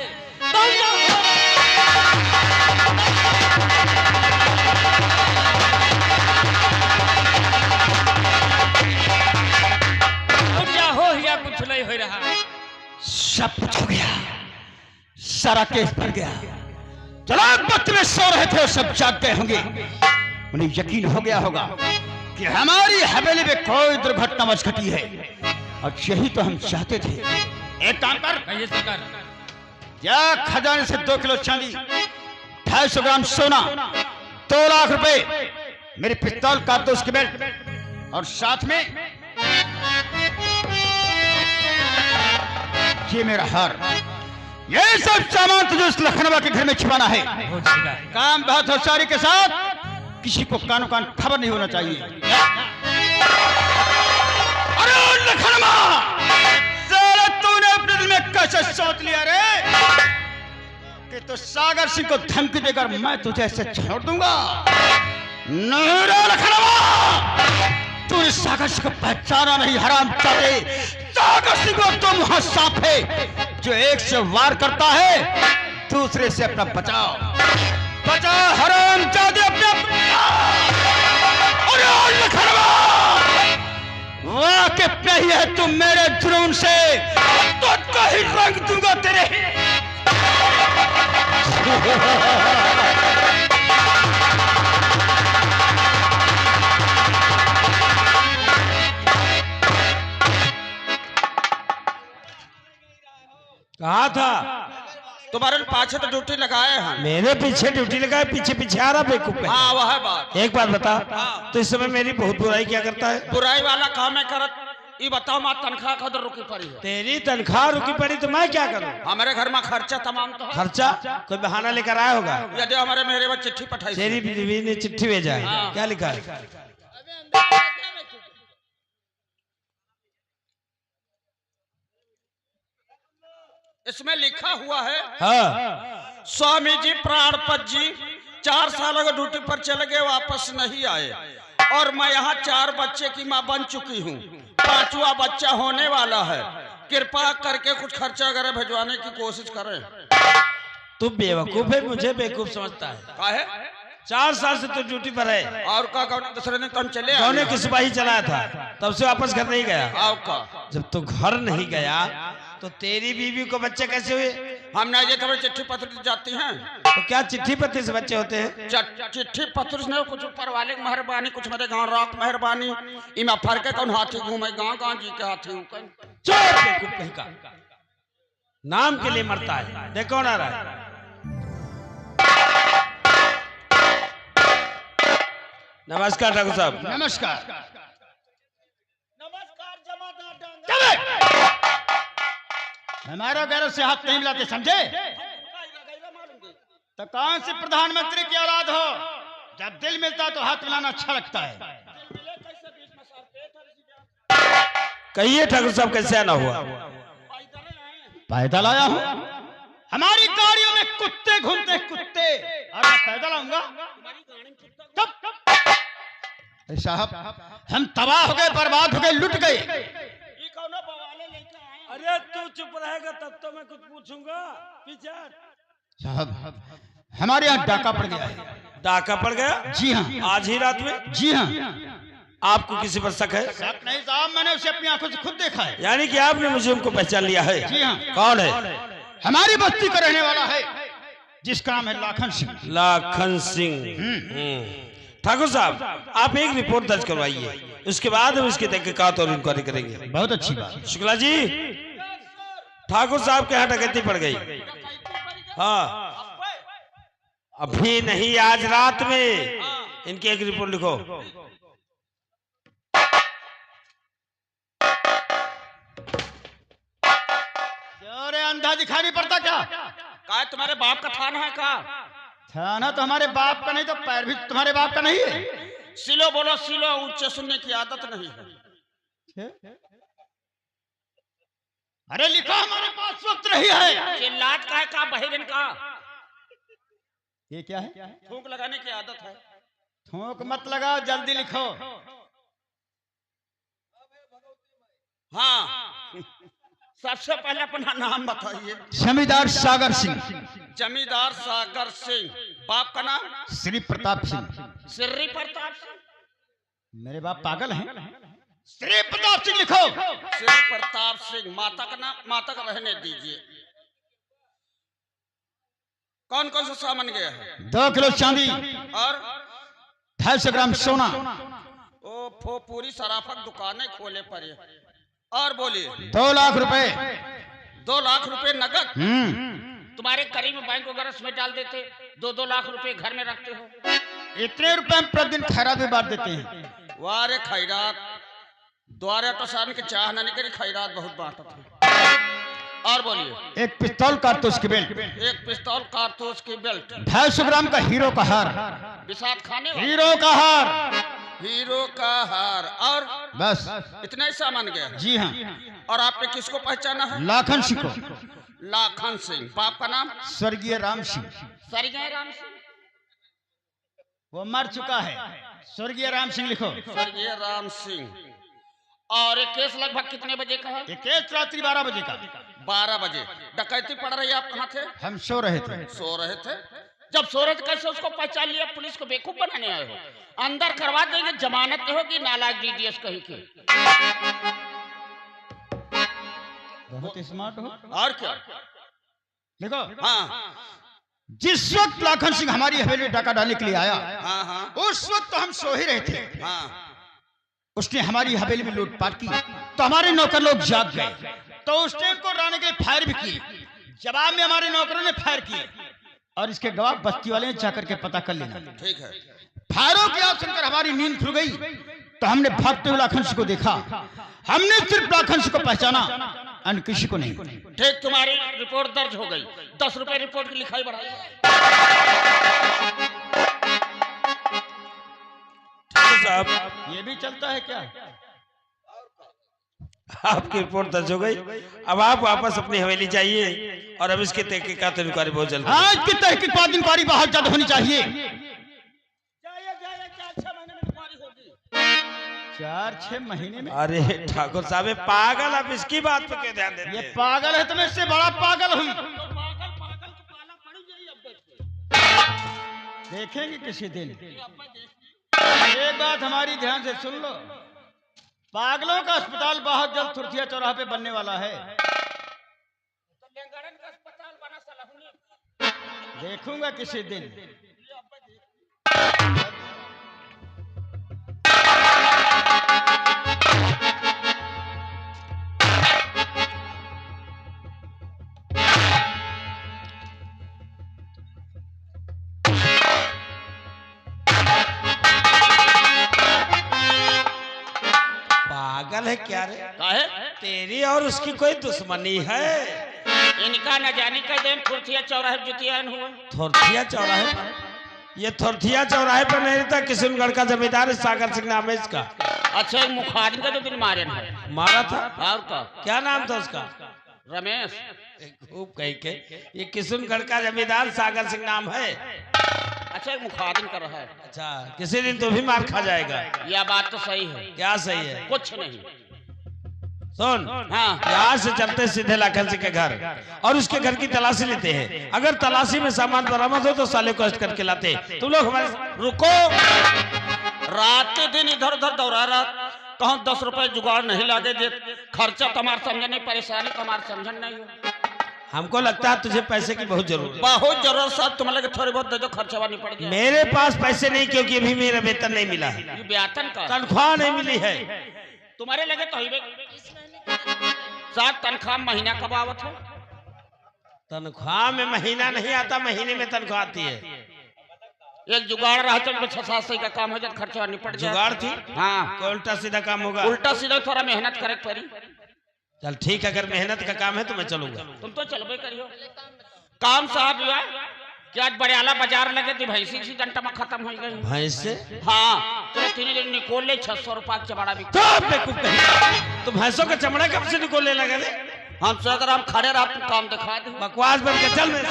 हो या कुछ नहीं हो रहा। सब कुछ हो गया, सारा केस भर गया। जलाल वक्त में सो रहे थे, सब जाग गए होंगे। उन्हें यकीन हो गया होगा कि हमारी हवेली में कोई दुर्घटना मच घटी है, और यही तो हम चाहते थे। एक काम कर, या खजाने से 2 किलो चांदी, 250 ग्राम सोना, 2 लाख रुपए, मेरे पिस्तौल कारतूस की बेल्ट, और साथ में ये मेरा हार, ये सब सामान तुझे उस लखनवा के घर में छिपाना है। काम बहुत होशियारी के साथ, किसी को कानो कान खबर नहीं होना चाहिए। अरे लखनवा, साला तूने अपने दिल में कैसे सोच लिया रे कि तो सागर सिंह को धमकी देकर मैं तुझे ऐसे छोड़ दूंगा? नहीं रे लखनवा, तूने सागर सिंह को पहचाना नहीं, हराम चाहते। सागर सिंह को तुम वहां सांप है जो एक से वार करता है, दूसरे से अपना बचाओ। बचा हराम चाहते अपने। अरे लखनवा, वाकिफ नहीं है तुम मेरे जुनून से, तो कहीं रंग दूंगा तेरे। कहा था तुम्हारे पाछे तो ड्यूटी लगाए हैं। मेरे पीछे ड्यूटी लगाए, पीछे पीछे आ रहा बेवकूफ है। हाँ वह है बात। एक बात बता, तो इस समय मेरी बहुत बुराई क्या करता है? बुराई वाला काम है करत। ये बताओ, माँ तनख्वाह कदर रुकी पड़ी है? तेरी तनख्वाह रुकी पड़ी तो मैं क्या करूं? हमारे घर में खर्चा तमाम तो है। खर्चा कोई बहाना लेकर आया होगा। यदि हमारे मेरे में चिट्ठी पठाई, तेरी बीवी ने चिट्ठी भेजा है, क्या लिखा है? इसमें लिखा हुआ है, हाँ, स्वामी जी प्राणपत जी 4 साल के ड्यूटी पर चले गए, वापस नहीं आए, और मैं यहाँ 4 बच्चे की माँ बन चुकी हूँ, 5वां बच्चा होने वाला है। कृपा करके कुछ खर्चा वगैरह भिजवाने की कोशिश करें। तू बेवकूफ है, मुझे बेवकूफ समझता है। काहे? 4 साल से तो ड्यूटी पर है। और का दूसरे दिन तुम चले कौन की सिपाही चलाया था, तब से वापस घर नहीं गया। आओ का जब तू घर नहीं गया तो तेरी बीवी को बच्चे कैसे हुए? हम ना ये तुम्हें चिट्ठी पत्र जाती हैं, तो क्या चिट्ठी पत्री से बच्चे होते हैं? चिट्ठी पत्र ने कुछ ऊपर वाले की मेहरबानी, कुछ मेरे गांव रात मेहरबानी, इमा फर्क है कौन हाथी घूमे गांव जी के हाथी ऊपर। चुप बेवकूफ कहीं का, नाम के लिए मरता है। देख कौन आ रहा है? नमस्कार ठाकुर साहब। नमस्कार। हमारा गैर से हाथ नहीं मिलाते, समझे? तो कौन से प्रधानमंत्री की औलाद हो, जब दिल मिलता तो हाथ मिलाना अच्छा लगता है। कहिए ठाकुर साहब, कैसे आना हुआ? पैदल आया हूँ। हमारी गाड़ियों में कुत्ते घूमते, कुत्ते, और मैं पैदल आऊंगा तब? साहब, हम तबाह हो गए, बर्बाद हो गए, लुट गए। अरे तू चुप रहेगा तब तो मैं कुछ पूछूंगा। पीछे साहब, हमारे यहाँ डाका पड़ गया है। डाका पड़ गया? जी हाँ। आज ही रात में? जी हाँ। आपको किसी पर शक है? शक नहीं साहब, मैंने उसे अपनी आंखों से खुद देखा है। यानी कि आपने मुझे उनको पहचान लिया है? जी हाँ। कौन है? हमारी बस्ती का रहने वाला है, जिसका नाम है लाखन सिंह। लाखन सिंह। ठाकुर साहब, आप एक रिपोर्ट दर्ज करवाइए, उसके बाद हम इसकी तहकीकात और इंक्वायरी करेंगे। बहुत अच्छी बात। शुक्ला जी, ठाकुर साहब के यहाँ डकैती पड़ गई। हाँ, अभी नहीं, आज रात में। इनकी एक रिपोर्ट लिखो। अरे अंधा दिखाई नहीं पड़ता क्या? तुम्हारे बाप का थाना है का? थाना तो हमारे बाप का नहीं तो पैर भी तुम्हारे बाप का नहीं है। सिलो बोलो सिलो, ऊंचे सुनने की आदत नहीं है। अरे लिखो, हमारे पास वक्त नहीं है। चिल्लात का है का बहिरन का? ये क्या है? थूक लगाने की आदत है। थूक मत लगाओ, जल्दी लिखो। हाँ, सबसे पहले अपना नाम बताइए। जमींदार सागर सिंह। जमींदार सागर सिंह। बाप का नाम? श्री प्रताप सिंह। श्री प्रताप सिंह। मेरे बाप पागल हैं? श्री प्रताप सिंह लिखो। श्री प्रताप सिंह। माता का नाम? माता का रहने दीजिए। कौन कौन सा सामान गया है? 2 किलो चांदी और 250 ग्राम सोना। ओ पूरी सराफत दुकानें खोले पर है। और बोलिए। 2 लाख रुपए। 2 लाख रुपए नगद? तुम्हारे करीब बैंक वगैरह में डाल देते, 2-2 लाख रुपए घर में रखते हो। इतने रुपए हम प्रतिदिन खैरात में बांट देते हैं। वारे खैरात द्वारे तो शान के चाह नहीं करी, खैरात बहुत बांटत है। और बोलिए। 1 पिस्तौल कारतूस की बेल्ट। 1 पिस्तौल कारतूस की बेल्ट। 250 ग्राम का हीरो का हार। बिसात खाने वाला? हीरो का हार। हीरो का हार। और बस इतना ही सामान गया है? जी हाँ। और आपने किसको पहचाना है? लाखन सिंह को। लाखन सिंह। बाप का नाम? स्वर्गीय राम सिंह। स्वर्गीय राम सिंह। वो मर चुका है। स्वर्गीय राम सिंह लिखो। स्वर्गीय राम सिंह। और ये केस लगभग कितने बजे का है? ये केस रात्रि 12 बजे का। 12 बजे। डकैती पड़ रही है, आप कहाँ थे? हम सो रहे थे। सो रहे थे? जब सो रहे थे कैसे उसको पहचान लिया? पुलिस को बेवकूफ बनाने आए हो? अंदर करवा देंगे, जमानत नहीं होगी, नालायक डीडीएस कहीं के। बहुत स्मार्ट हो। और क्या? देखो। हाँ जिस वक्त लाखन सिंह हमारी हवेली में डाका डालने के लिए आया, हाँ हाँ उस वक्त तो हम सो ही रहे थे। हाँ। उसने हमारी हवेली में लूटपाट की तो हमारे नौकर लोग जाग गए, तो उसने उनको डराने के लिए फायर भी किए। जवाब में हमारे नौकरों ने फायर किए और इसके गवाह बस्ती वाले जाकर के पता कर लेना। ठीक है। फायरों की आवाज सुनकर हमारी नींद खुल गई तो हमने भागते हुए लाखन सिंह को देखा। हमने सिर्फ लाखन सिंह को पहचाना, अन्य किसी को नहीं। ठीक, तुम्हारी रिपोर्ट दर्ज हो गई। 10 रुपए रिपोर्ट की लिखाई बढ़ाई। साहब, ये भी चलता है क्या? आपकी रिपोर्ट दर्ज हो गई। अब आप वापस अपनी हवेली जाइए और अब इसकी तहकीकात इंक्वायरी बहुत जल्द। आज की तहकीकात इंक्वायरी बहुत ज्यादा होनी चाहिए। 4-6 महीने में? अरे ठाकुर साहब पागल, आप इसकी बात पे क्यों ध्यान देते ये हैं? पागल है तो मैं इससे बड़ा पागल हूँ। देखेंगे किसी दिन। एक बात हमारी ध्यान से सुन लो, पागलों का अस्पताल बहुत जल्द तुर्थिया चौराहे पे बनने वाला है। देखूंगा किसी दिन। पागल है क्या रे? काहे? तेरी और उसकी कोई दुश्मनी है? इनका न जाने का दिन खुर्थिया चौराहे जुतियान हुआ। थोरथिया चौराहे पर? ये थोरथिया चौराहे पर नहीं था, किशनगढ़ का जमींदार सागर सिंह नाम है इसका। अच्छा, एक मुखादिम का जो दिन मारे है। मारा था? और का क्या नाम था उसका? रमेश। खूब कही के। ये किशनगढ़ का जमींदार सागर सिंह नाम है। अच्छा, एक मुखादिम कर रहा है। अच्छा, किसी दिन तो भी मार खा जाएगा। यह बात तो सही है। क्या सही है? कुछ नहीं। सुन, हाँ। यहाँ से चलते सीधे लाखन सिंह के घर और उसके घर की तलाशी लेते हैं। अगर तलाशी में सामान बरामद हो तो साले को अरेस्ट करके लाते। तुम लोग हमारे रुको। रात दिन इधर उधर दौड़ा रहा, कहूँ 10 रुपए जुगाड़ नहीं लागे दे। खर्चा तुम्हारे समझ नहीं, परेशानी तुम्हारे समझ नहीं। हमको लगता है तुझे पैसे की बहुत जरूरत है। बहुत जरूरत साहब, तुम लगे थोड़े बहुत दे दो, खर्चा नहीं पड़ गया। मेरे पास पैसे नहीं, क्योंकि अभी मेरा वेतन नहीं मिला है। ये वेतन का तनख्वाह नहीं मिली है। तुम्हारे लगे तो सात तनख्वाह महीना कब आवत है? तनख्वाह में महीना नहीं आता, महीने में तनख्वाह आती है। एक जुगाड़ रहा तो 6-7 का काम हो जाए, खर्चा निपट जाए। जुगाड़ थी? हाँ। कोई उल्टा सीधा काम होगा? उल्टा सीधा थोड़ा मेहनत करे पड़ी। चल ठीक है, अगर मेहनत का काम है तो मैं चलूंगा। तुम तो चलबे करियो। काम साहब हुआ कि आज बड़ियाला बाजार लगे थी भैंसी की डंटा में खत्म हो गई। भैंस से हाँ तो तीन दिन निकोल ले 600 रुपया चबड़ा भी। तो भैंसों का चमड़ा कब से निकोलने लगे थे? हम से अगर हम खड़े रहा तो काम दिखा दे। बकवास बन के चल मेरे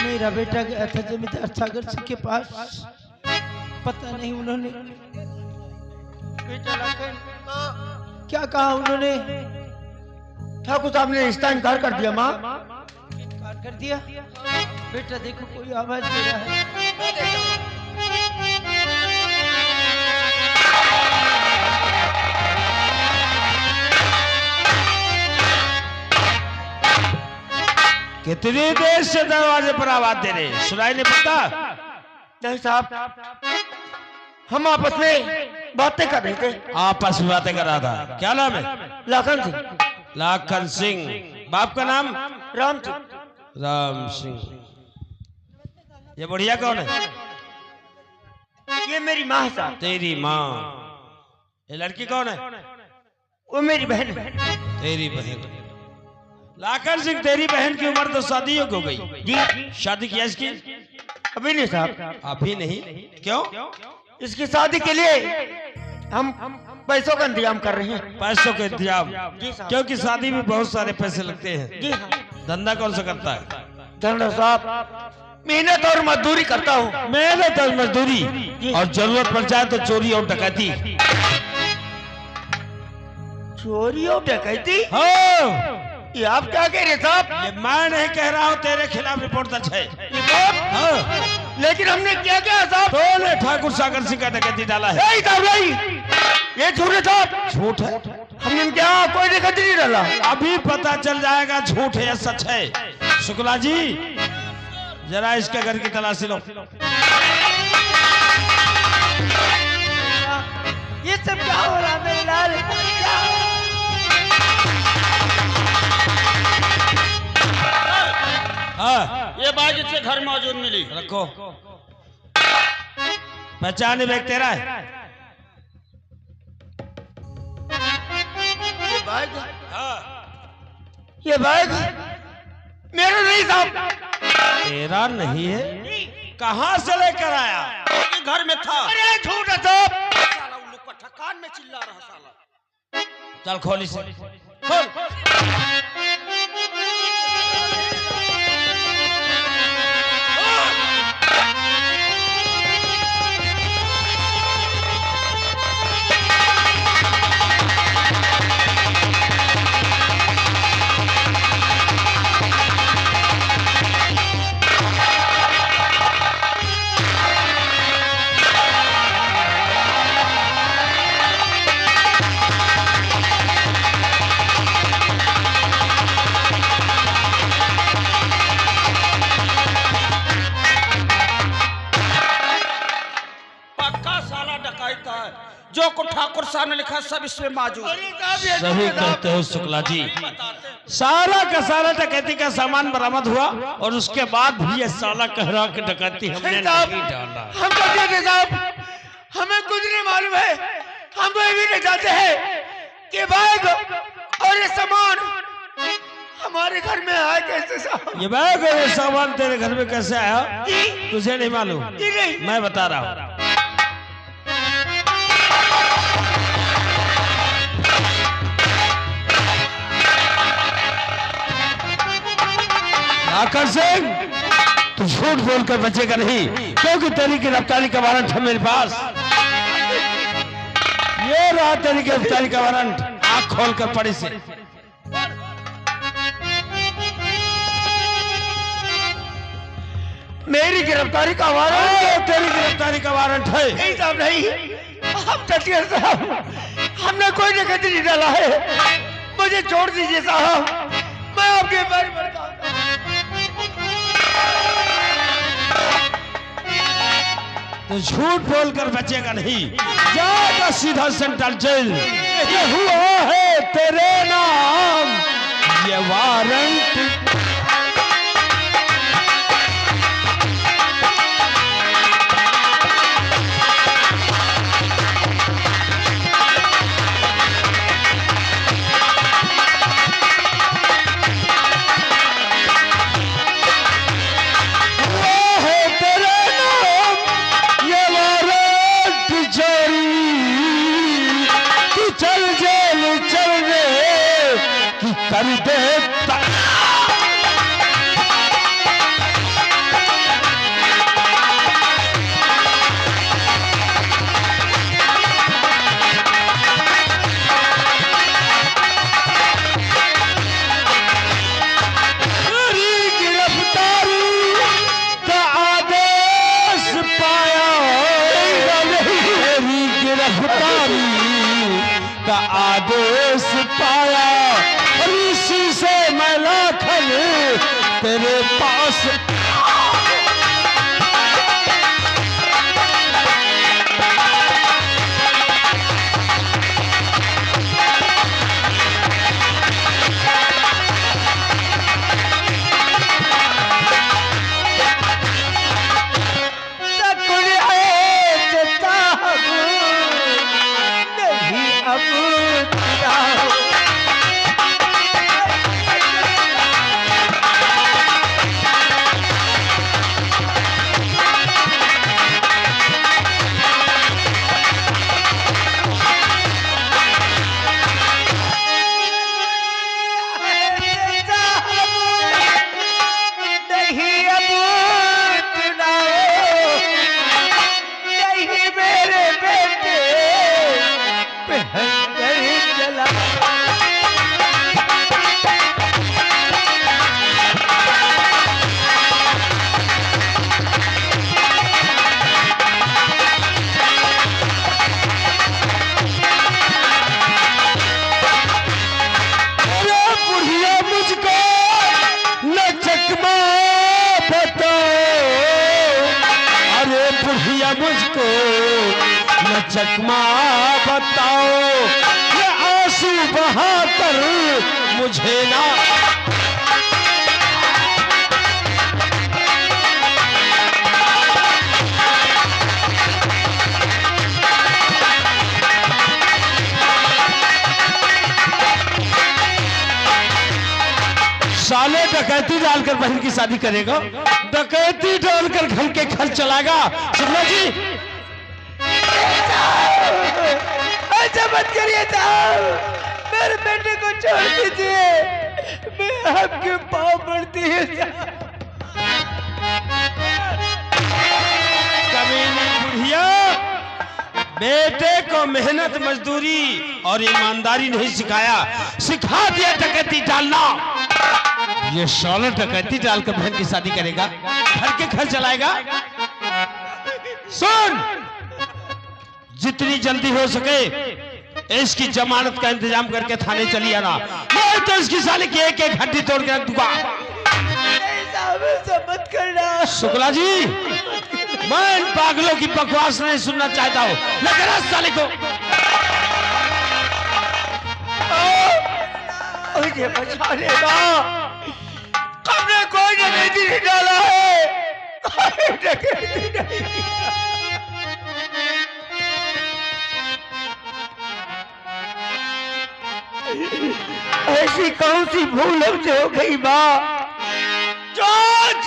मेरा बेटा गया था जमींदार सागर सिंह के पास, पता नहीं उन्होंने बेटा लाकर क्या कहा उन्होंने। ठाकुर साहब ने रिश्ता इनकार कर दिया माँ। इनकार कर दिया। बेटा देखो कोई आवाज दे रहा है। कितनी देर से दरवाजे पर आवाज दे रहे, सुनाई नहीं पड़ता? नहीं साहब, हम आपस में बातें कर रहे थे। आपस में बातें कर रहा था। क्या नाम है? लाखन सिंह। लाखन सिंह। बाप का नाम? राम सिंह। राम सिंह। ये बुढ़िया कौन है? ये मेरी माँ है साहब। तेरी माँ। ये लड़की कौन है? वो मेरी बहन है। तेरी बहन। लाखन सिंह, तेरी बहन की उम्र तो शादी हो गई जी। शादी किया इसकी? अभी नहीं साहब। अभी नहीं? क्यों? इसकी शादी के लिए हम पैसों का इंतजाम कर रहे हैं। पैसों का इंतजाम? जी साहब। क्योंकि शादी में बहुत सारे पैसे लगते हैं। जी हाँ। धंधा कौन सा करता है? धंधा साहब मेहनत और मजदूरी करता हूँ। मेहनत और मजदूरी, और जरूरत पड़ जाए तो चोरी और डकैती। चोरी और डकैती? हाँ। ये आप क्या कह रहे साहब? ये मैं नहीं कह रहा हूँ, तेरे खिलाफ रिपोर्ट दर्ज है। रिपोर्ट? हाँ। लेकिन हमने क्या किया साहब? तूने ठाकुर सागर सिंह का डकैती डाला है। नहीं साहब नहीं, ये झूठ है साहब। झूठ है? हमने क्या कोई डकैती नहीं डाला। अभी पता चल जाएगा झूठ है या सच है। शुक्ला जी जरा इसके घर की तलाशी लो। ये सब क्या हो रहा है मेरे लाल? हाँ ये बाइक इसके घर मौजूद मिली। रखो। पहचान बैग तेरा है? ये बैग? हाँ। ये बैग मेरा नहीं साहब। तेरा नहीं है? कहाँ से लेकर आया? ये घर में था। अरे झूठ है साहब। साला उल्लू पट्टा कान में चिल्ला रहा साला। चल खोल इसे, खोल। जो को ठाकुर साहब ने लिखा सब इसमें मौजूद। सही कहते हो शुक्ला जी। सारा का सारा डकैती का सामान बरामद हुआ और उसके बाद भी ये साला कह रहा कि डकैती हमने नहीं डाला। हम तो कहते साहब हमें कुछ नहीं मालूम है। हम तो ये भी नहीं चाहते हैं कि बैग और ये सामान हमारे घर में आया कैसे साहब। ये बैग और ये सामान तेरे घर में कैसे आया जी तुझे नहीं मालूम? जी नहीं। मैं बता रहा हूँ। लाखन सिंह तू झूठ बोलकर बचेगा नहीं, क्योंकि तेरी गिरफ्तारी का वारंट है मेरे पास। ये रहा तेरी गिरफ्तारी का वारंट। आँख खोलकर पड़ी से। मेरी गिरफ्तारी का वारंट? तेरी गिरफ्तारी का वारंट है। नहीं साहब नहीं। हम सत्य साहब हमने कोई डकैती नहीं डाला है। मुझे छोड़ दीजिए साहब, मैं आपके पैर पड़ता हूं। तो झूठ बोलकर बचेगा नहीं, जाएगा सीधा सेंट्रल जेल। ये हुआ है तेरे नाम ये वारंट। मुझको न चकमा बताओ, ये आंसू बहाकर मुझे ना साले डकैती डालकर बहन की शादी करेगा, डकैती डालकर घर के खर्च चलाएगा। शुक्ला जी ऐसा मत करिए साहब, मेरे बेटे को छोड़ दीजिए, मैं आपके पाँव पड़ती है। कमीनी बुढ़िया, बेटे को मेहनत मजदूरी और ईमानदारी नहीं सिखाया, सिखा दिया डकैती डालना। ये साला डकैती डालकर बहन की शादी करेगा, घर के घर चलाएगा। सुन, जितनी जल्दी हो सके इसकी जमानत का इंतजाम करके थाने चली आना, नहीं तो इसकी साले की एक एक हड्डी तोड़ के रख दूंगा। मत करना शुक्ला जी, मैं इन पागलों की बकवास नहीं सुनना चाहता हूँ, लेकिन इस साले को मुझे बचा लेगा। हमने कोई डकैती नहीं डाला है, डकैती नहीं। ऐसी कौन सी भूल हमसे हो गई माँ? आज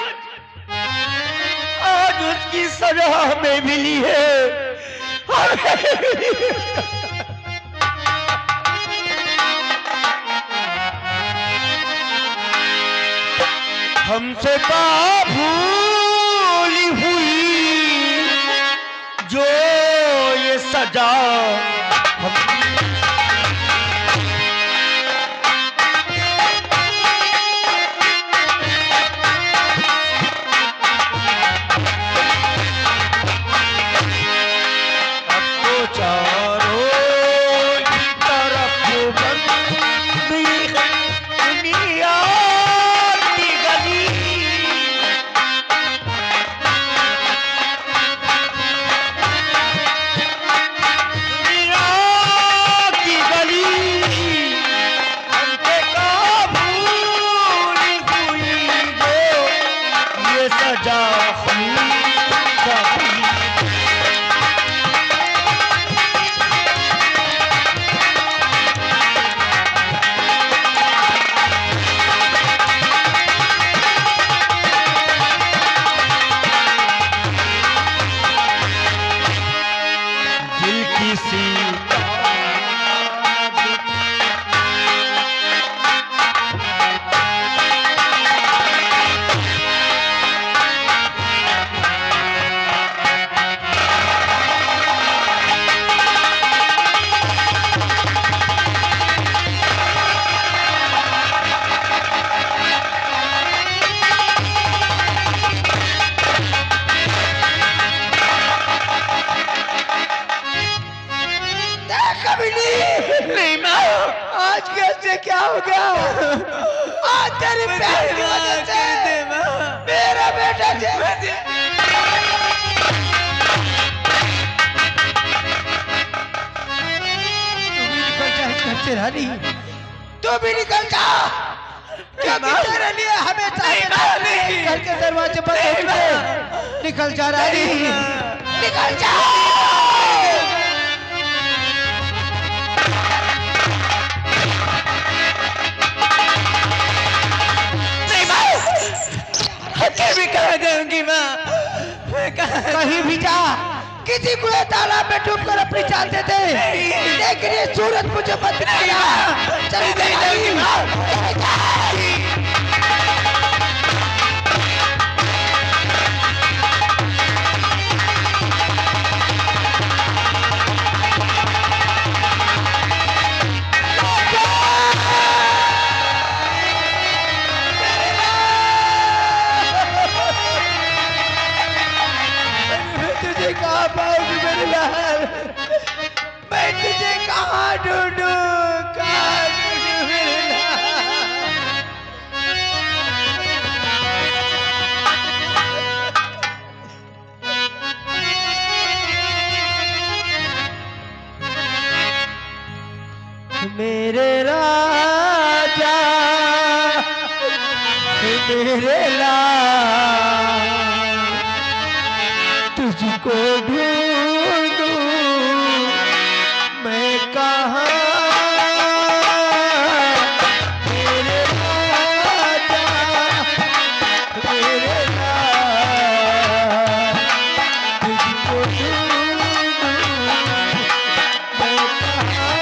आज उसकी सजा हमें मिली है, हमसे भूली हुई जो ये सजा क्या हो गया? आज तेरी प्यार की वजह से मेरा बेटा तू भी निकल जा, क्योंकि तेरे लिए हमें चाहिए। घर के दरवाजे बंद, निकल जा रानी, निकल जा। भी कह दूंगी मैं कहीं भी जा, किसी को तालाब में डूब कर अपनी जान दे दे, लेकिन ये सूरत मुझे मत दिखाना। चली जाऊंगी कहाँ पाऊंगी मेरी लाल, मैं तुझे कहाँ ढूंढूं, कहाँ ढूंढूं मेरी लाल। मेरे लाल तुझको ढूंढूं मैं कहाँ मेरे राजा मेरे लाल तुझको ढूंढूं मैं कहाँ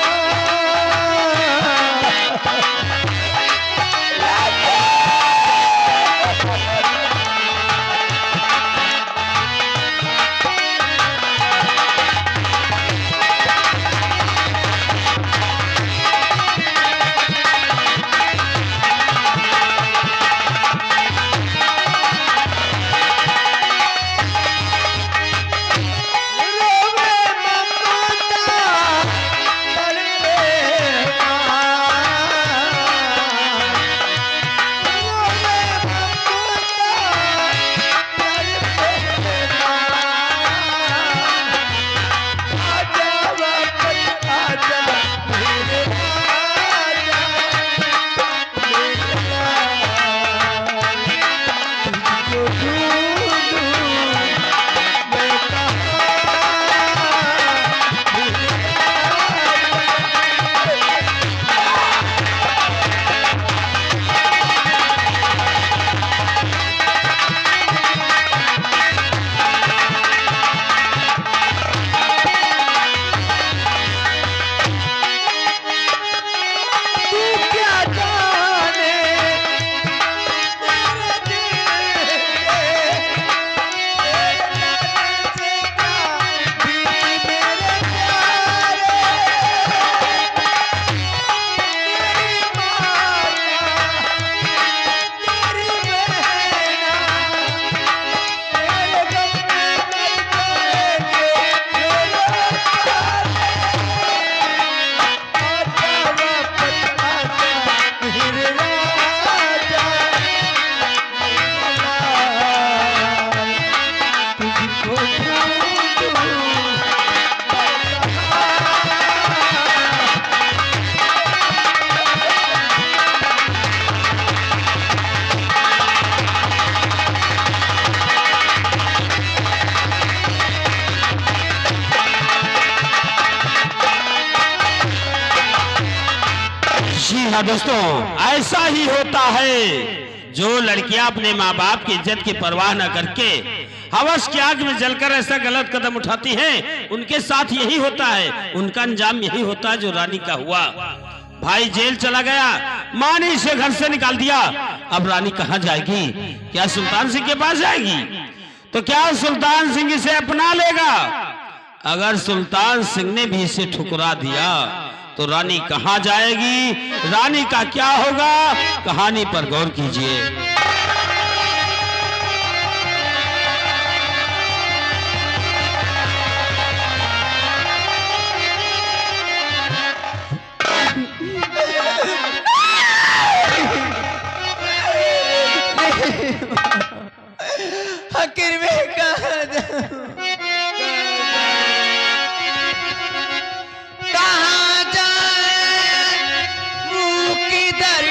हाँ दोस्तों, ऐसा ही होता है। जो लड़कियां अपने माँ बाप की इज्जत की परवाह न करके हवस की आग में जलकर ऐसा गलत कदम उठाती हैं, उनके साथ यही होता है। उनका अंजाम यही होता है जो रानी का हुआ। भाई जेल चला गया, माँ ने इसे घर से निकाल दिया। अब रानी कहाँ जाएगी? क्या सुल्तान सिंह के पास जाएगी? तो क्या सुल्तान सिंह इसे अपना लेगा? अगर सुल्तान सिंह ने भी इसे ठुकरा दिया तो रानी कहाँ जाएगी? रानी का क्या होगा? कहानी पर गौर कीजिए। आखिर में कहाँ जाऊं? कहाँ जाऊं? मुँह किधर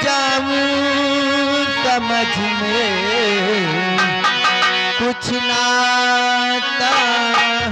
जाऊं? समझ में कुछ ना आता है।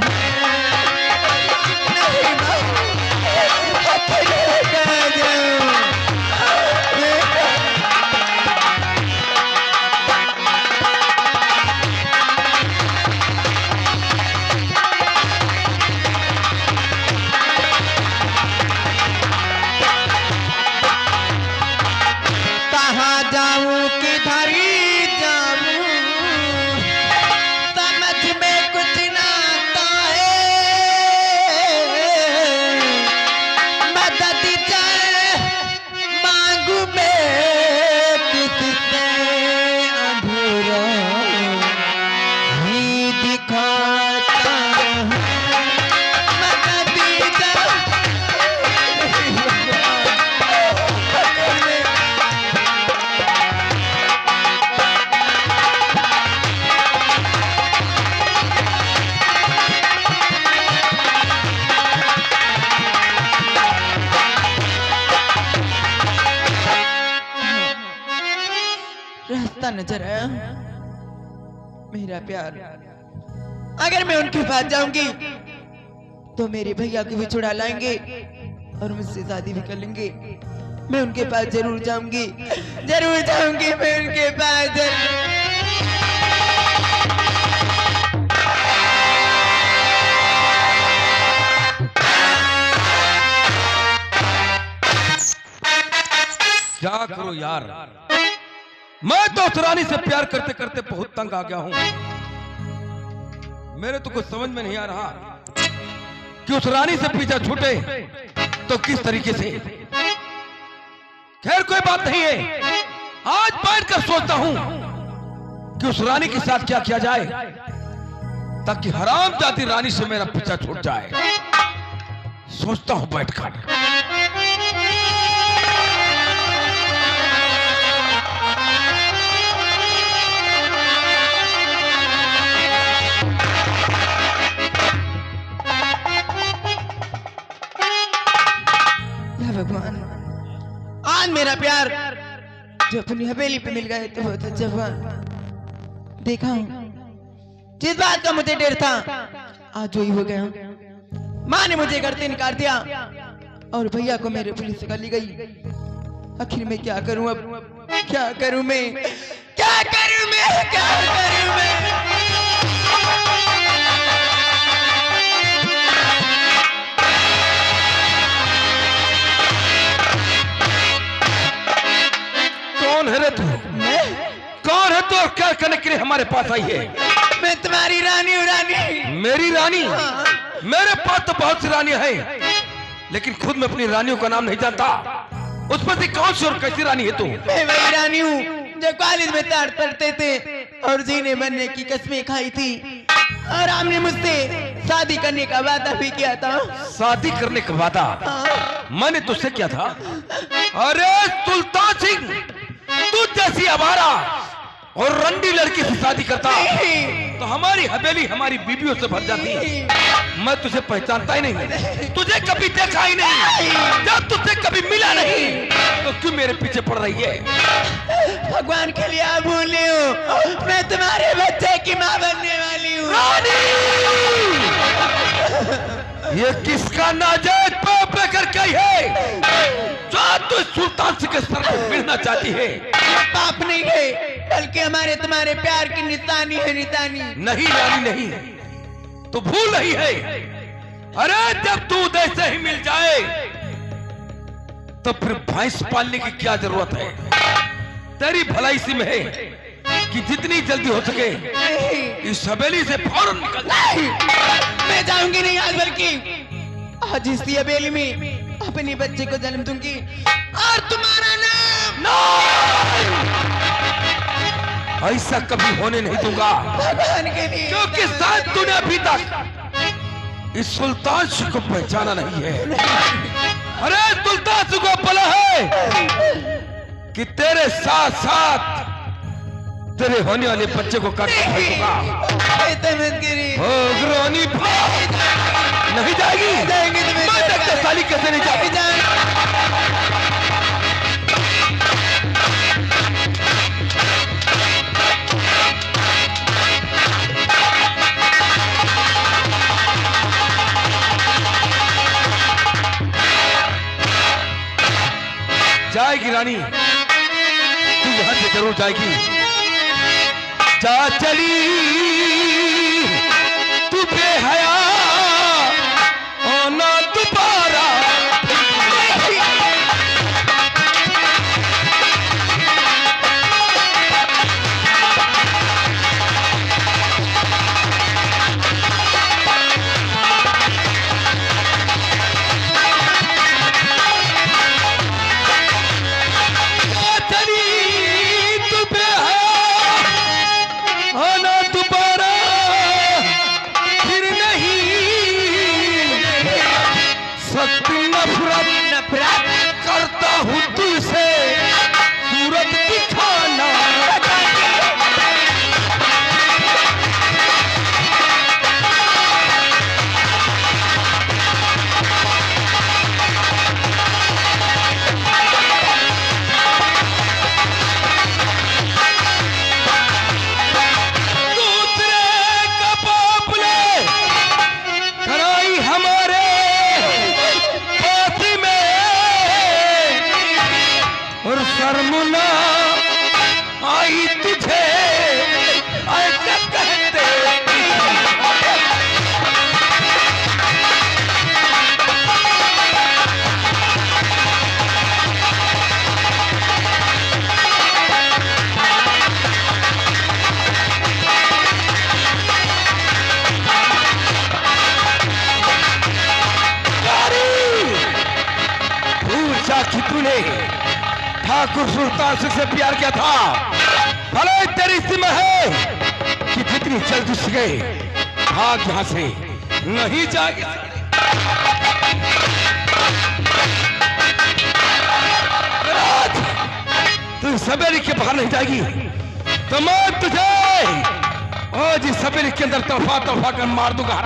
नजर आया मेरा प्यार। अगर मैं उनके पास जाऊंगी तो मेरे भैया को भी छुड़ा लाएंगे और मुझसे शादी भी कर लेंगे। मैं उनके पास जरूर जाऊंगी मैं उनके पास क्या करो यार, मैं तो उस रानी से प्यार करते करते बहुत तंग आ गया हूं। मेरे तो कुछ समझ में नहीं आ रहा कि उस रानी से पीछा छूटे तो किस तरीके से। खैर कोई बात नहीं है, आज बैठकर सोचता हूं कि उस रानी के साथ क्या किया जाए ताकि हराम जाती रानी से मेरा पीछा छूट जाए। सोचता हूं बैठकर। भगवान, आज मेरा प्यार जो अपनी हवेली पे मिल गए तो बहुत अच्छा हुआ। देखा जिस बात का मुझे डर था आज वही हो गया। माँ ने मुझे घर से निकाल दिया और भैया को मेरे पुलिस से गाली गई। आखिर मैं क्या करूं अब, क्या करूं मैं, क्या करूं मैं, क्या करूं मैं। कौन है रे तू? कौन है तू और क्या करने के लिए हमारे पास आई है? मैं तुम्हारी रानी हूँ। रानी? मेरी रानी? मेरे पास तो बहुत सी रानियां हैं, लेकिन खुद मैं अपनी रानियों का नाम नहीं जानता। उस पर से कौन सी और कैसी रानी है तू? मैं वही रानी हूँ जो कॉलेज में ताड़ पढ़ते थे और जीने बनने की कसमें खाई थी और आपने मुझसे शादी करने का वादा भी किया था। शादी करने का वादा मैंने तुझसे किया था? अरे सुल्तान सिंह, तू जैसी आवारा और रंडी लड़की से शादी करता तो हमारी हवेली हमारी बीबियों से भर जाती। मैं तुझे पहचानता ही नहीं, तुझे कभी देखा ही नहीं, जब तुझसे कभी मिला नहीं तो क्यों मेरे पीछे पड़ रही है? भगवान के लिए आप भूले हो, मैं तुम्हारे बच्चे की माँ बनने वाली हूँ। ये किसका नाजायज पाप लेकर गई है जो तू सुल्तान सिंह के सर पर मिलना चाहती है? पाप नहीं है, बल्कि हमारे तुम्हारे प्यार की निशानी है। निशानी नहीं रानी नहीं, तो भूल रही है। अरे जब तू उदय से ही मिल जाए तो फिर भैंस पालने की क्या जरूरत है? तेरी भलाई सी में है कि जितनी जल्दी हो सके इस हवेली से फौरन निकल। मैं जाऊंगी नहीं आज, बल्कि आज इस हवेली में अपने बच्चे को जन्म दूंगी और तुम्हारा नाम ऐसा कभी होने नहीं दूंगा, भगवान के लिए, क्योंकि शायद तूने अभी तक इस सुल्तान सिंह को पहचाना नहीं है। अरे सुल्तान सिंह को पता है कि तेरे साथ साथ तेरे होने वाले बच्चे को काट दूंगा। रानी नहीं जाएगी, मैं देखता साली कैसे नहीं जाएगी। जाएगी रानी, तू यहां से जरूर जाएगी। जा चली तू बेहया ना दोबारा। ठाकुर सुल्तान सिंह से प्यार किया था, भले तेरी सीमा है कि जितनी जल्दी सके भाग यहां से, नहीं जाएगी। तू सवेरे के बाहर नहीं जाएगी तो मैं तुझे आज इस सवेरे के अंदर तोहफा तोहफा कर मार दूंगा।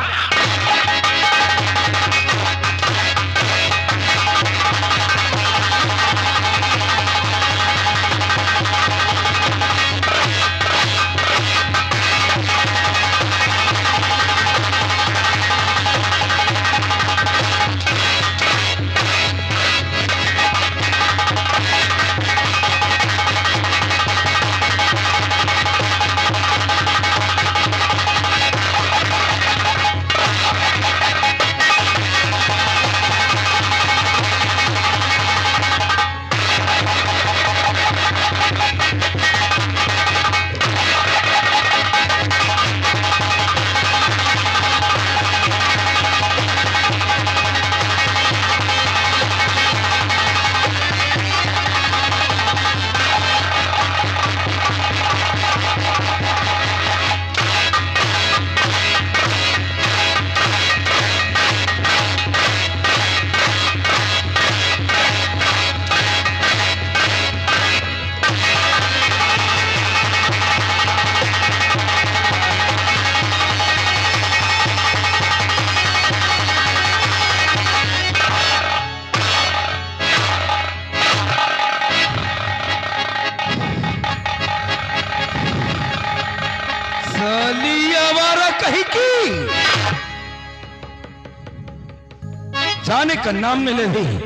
जाने का नाम नहीं ले रही,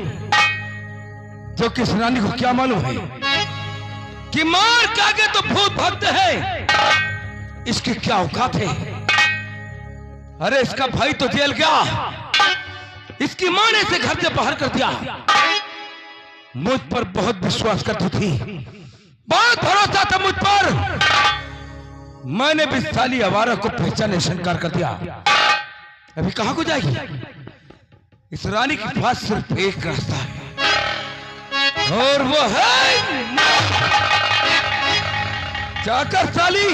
जो किस रानी को क्या मालूम है कि मार के आगे तो भूत भागते हैं, इसकी क्या औकात है। अरे इसका भाई तो जेल गया, इसकी मां ने इसे घर से बाहर कर दिया। मुझ पर बहुत विश्वास करती थी, बहुत भरोसा था मुझ पर, मैंने भी साली आवारा को पहचानने से इनकार कर दिया। अभी कहां को जाएगी? इस रानी के पास सिर्फ एक रास्ता है और वो है जाकर साली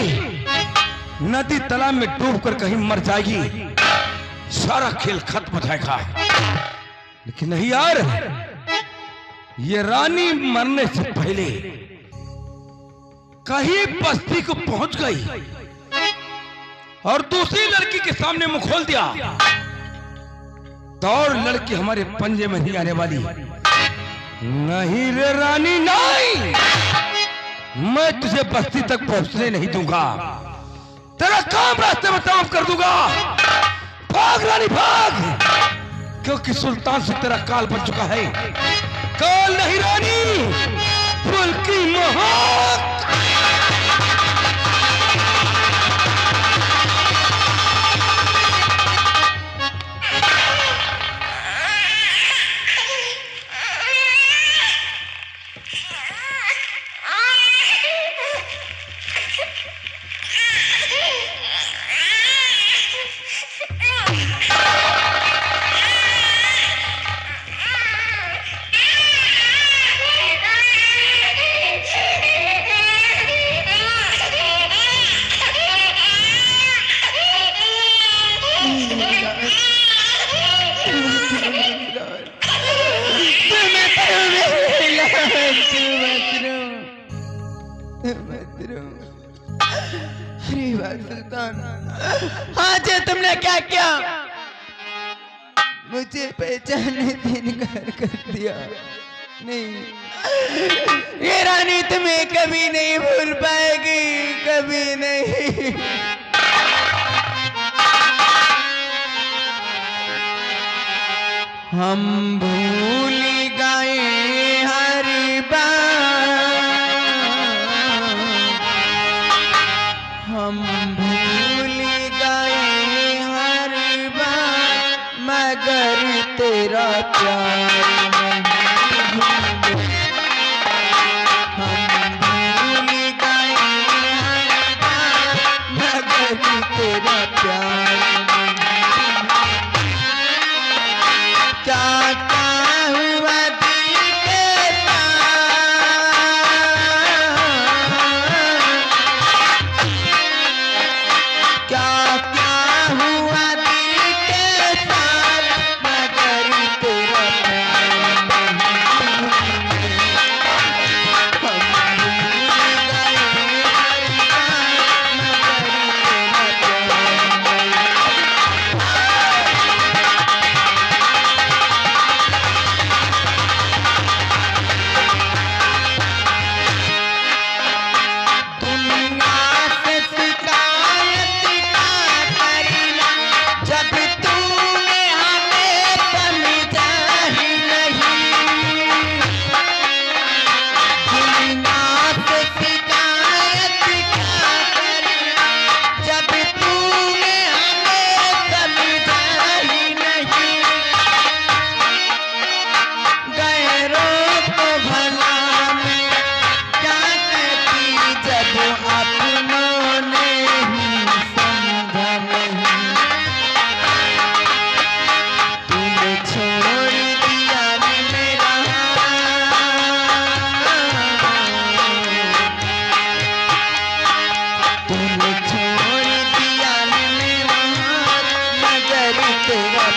नदी तालाब में डूबकर कहीं मर जाएगी, सारा खेल खत्म हो जाएगा। लेकिन नहीं यार, ये रानी मरने से पहले कहीं बस्ती को पहुंच गई और दूसरी लड़की के सामने मुंह खोल दिया तो और लड़की हमारे पंजे में नहीं आने वाली। नहीं रे रानी, नहीं, मैं तुझे बस्ती तक पहुंचने नहीं दूंगा, तेरा काम रास्ते में तमाम कर दूंगा। भाग रानी भाग, क्योंकि सुल्तान से तेरा काल बन चुका है। काल नहीं रानी, बल्कि मोहक। आज तुमने क्या किया? मुझे पहचानने से इनकार कर दिया। नहीं, ये रानी तुम्हें कभी नहीं भूल पाएगी, कभी नहीं। हम भूल गए हर बार, हम भूल गए हर बार, मगर तेरा प्यार नहीं भूले। हम भूल गए हर बार, मगर तेरा प्यार नहीं। क्या हुआ दिल के साथ,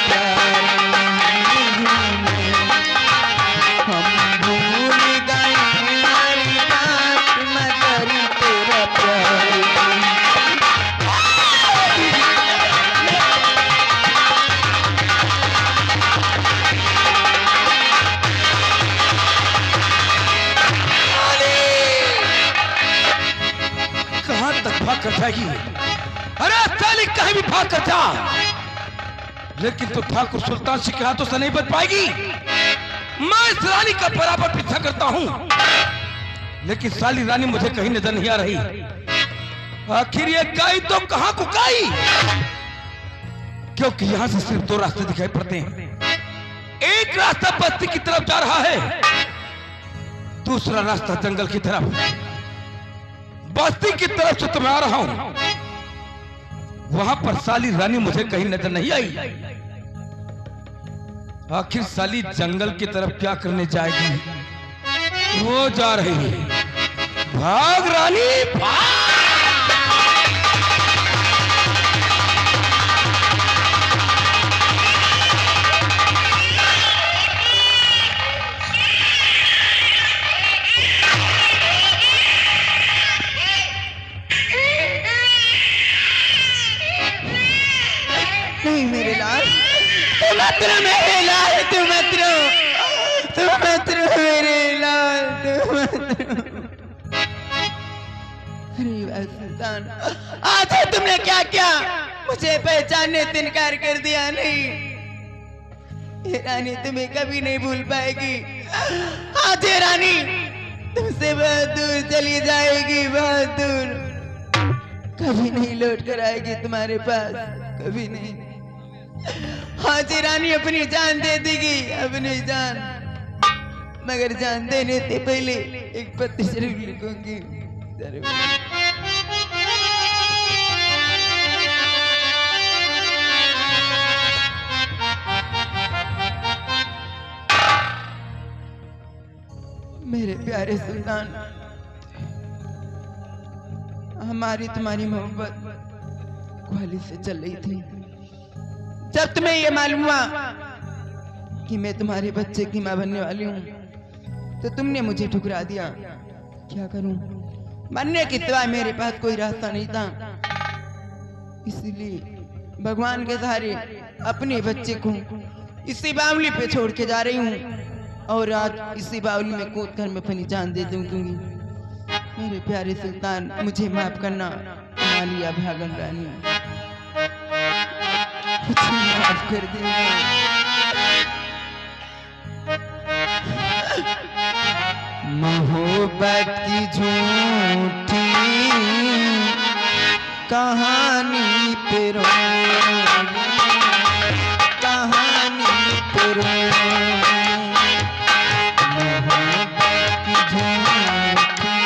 प्यार हम भूल गए हमारी बात मगर तेरा प्यार कहां तक भाग कर जाएगी? अरे साली कहीं भी भाग कर जा, लेकिन तो ठाकुर सुल्तान सिंह के हाथों से नहीं बच पाएगी। मैं इस रानी का बराबर पीछा करता हूं, लेकिन साली रानी मुझे कहीं नजर नहीं आ रही। आखिर ये गाय तो कहां को गाई? क्योंकि यहां से सिर्फ दो रास्ते दिखाई पड़ते हैं। एक रास्ता बस्ती की तरफ जा रहा है, दूसरा रास्ता जंगल की तरफ। बस्ती की तरफ से तो मैं आ रहा हूं, वहां पर साली रानी मुझे कहीं नजर नहीं आई। आखिर साली जंगल की तरफ क्या करने जाएगी? वो जा रही है। भाग रानी भाग। नहीं मेरे लाल, तुम मत रो मेरे लाल, तुम मत रो, तुम मत रो मेरे लाल, तुम मत रो। अरे वाह सुल्तान, आज तुमने क्या किया? मुझे पहचानने से इनकार कर दिया। नहीं ये रानी तुम्हें कभी नहीं भूल पाएगी। आज ये रानी तुमसे बहुत दूर चली जाएगी, बहुत दूर, कभी नहीं लौट कर आएगी तुम्हारे पास, कभी नहीं। आज रानी अपनी जान दे देगी, अपनी जान, मगर जान देने से पहले एक पत्र जरूर लिखूंगी, जरूर। मेरे प्यारे सुल्तान, हमारी तुम्हारी मोहब्बत ग्वाली से चल रही थी। जब तुम्हें ये मालूम हुआ कि मैं तुम्हारे बच्चे की मां बनने वाली हूँ, तो तुमने मुझे ठुकरा दिया। क्या करूं? मरने के सिवा मेरे पास कोई रास्ता नहीं था। इसलिए भगवान के सहारे अपने बच्चे को इसी बावली पे छोड़ के जा रही हूँ, और आज इसी बावली में कूद कर मैं अपनी जान दे दूंगी। मेरे प्यारे सुल्तान, मुझे माफ करना, मालिया भागन रानी, मुझे माफ कर देना। मोहब्बत की झूठी कहानी पे रो, कहानी पे रो, मोहब्बत की झूठी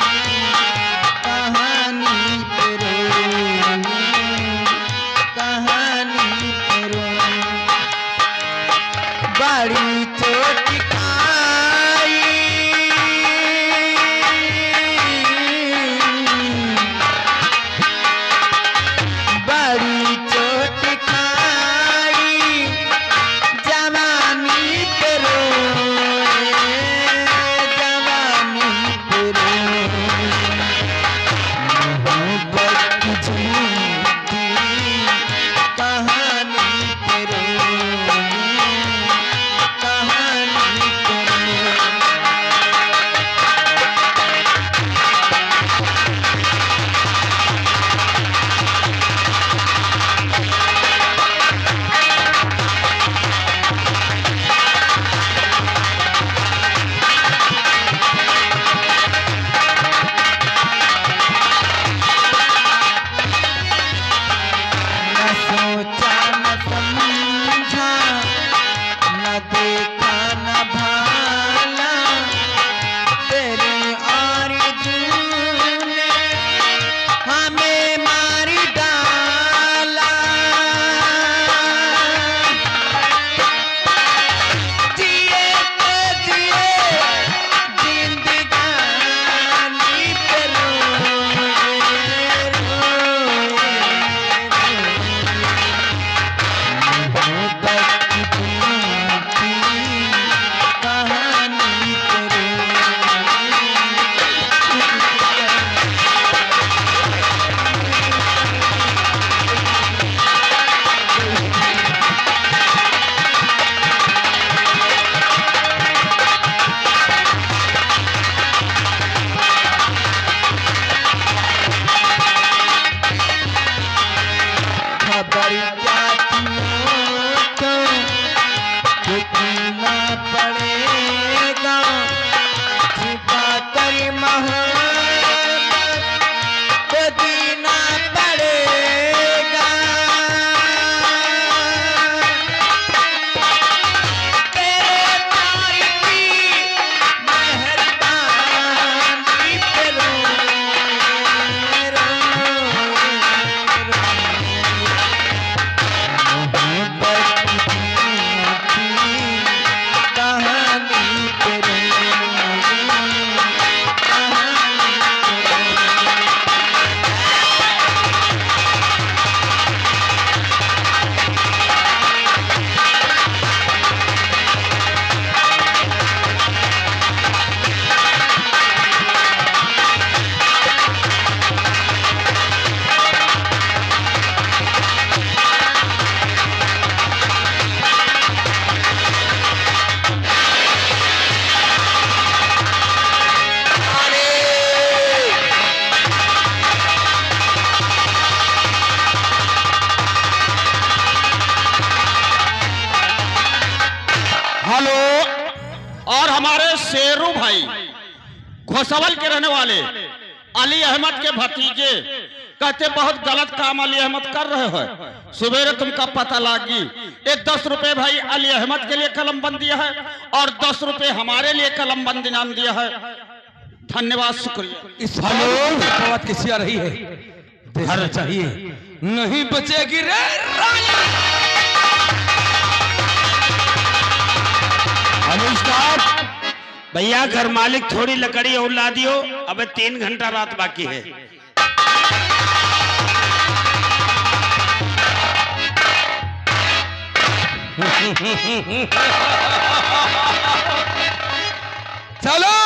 कहानी पे रो, कहानी पे रो। बड़ी चोट खाई, बड़ी चोट शेरू भाई घोसवल के रहने वाले अली अहमद के भतीजे कहते बहुत गलत काम अली अहमद कर रहे हो। सवेरे तुमका पता लगी। एक 10 रुपए भाई अली अहमद के लिए कलम बंद दिया है और 10 रुपए हमारे लिए कलम बंद इनाम दिया है। धन्यवाद, शुक्रिया। इस बात किसी आ रही है, देखना चाहिए, नहीं बचेगी रे रानी। नमस्कार भैया, घर मालिक थोड़ी लकड़ी और ला दियो, अबे 3 घंटा रात बाकी है। चलो,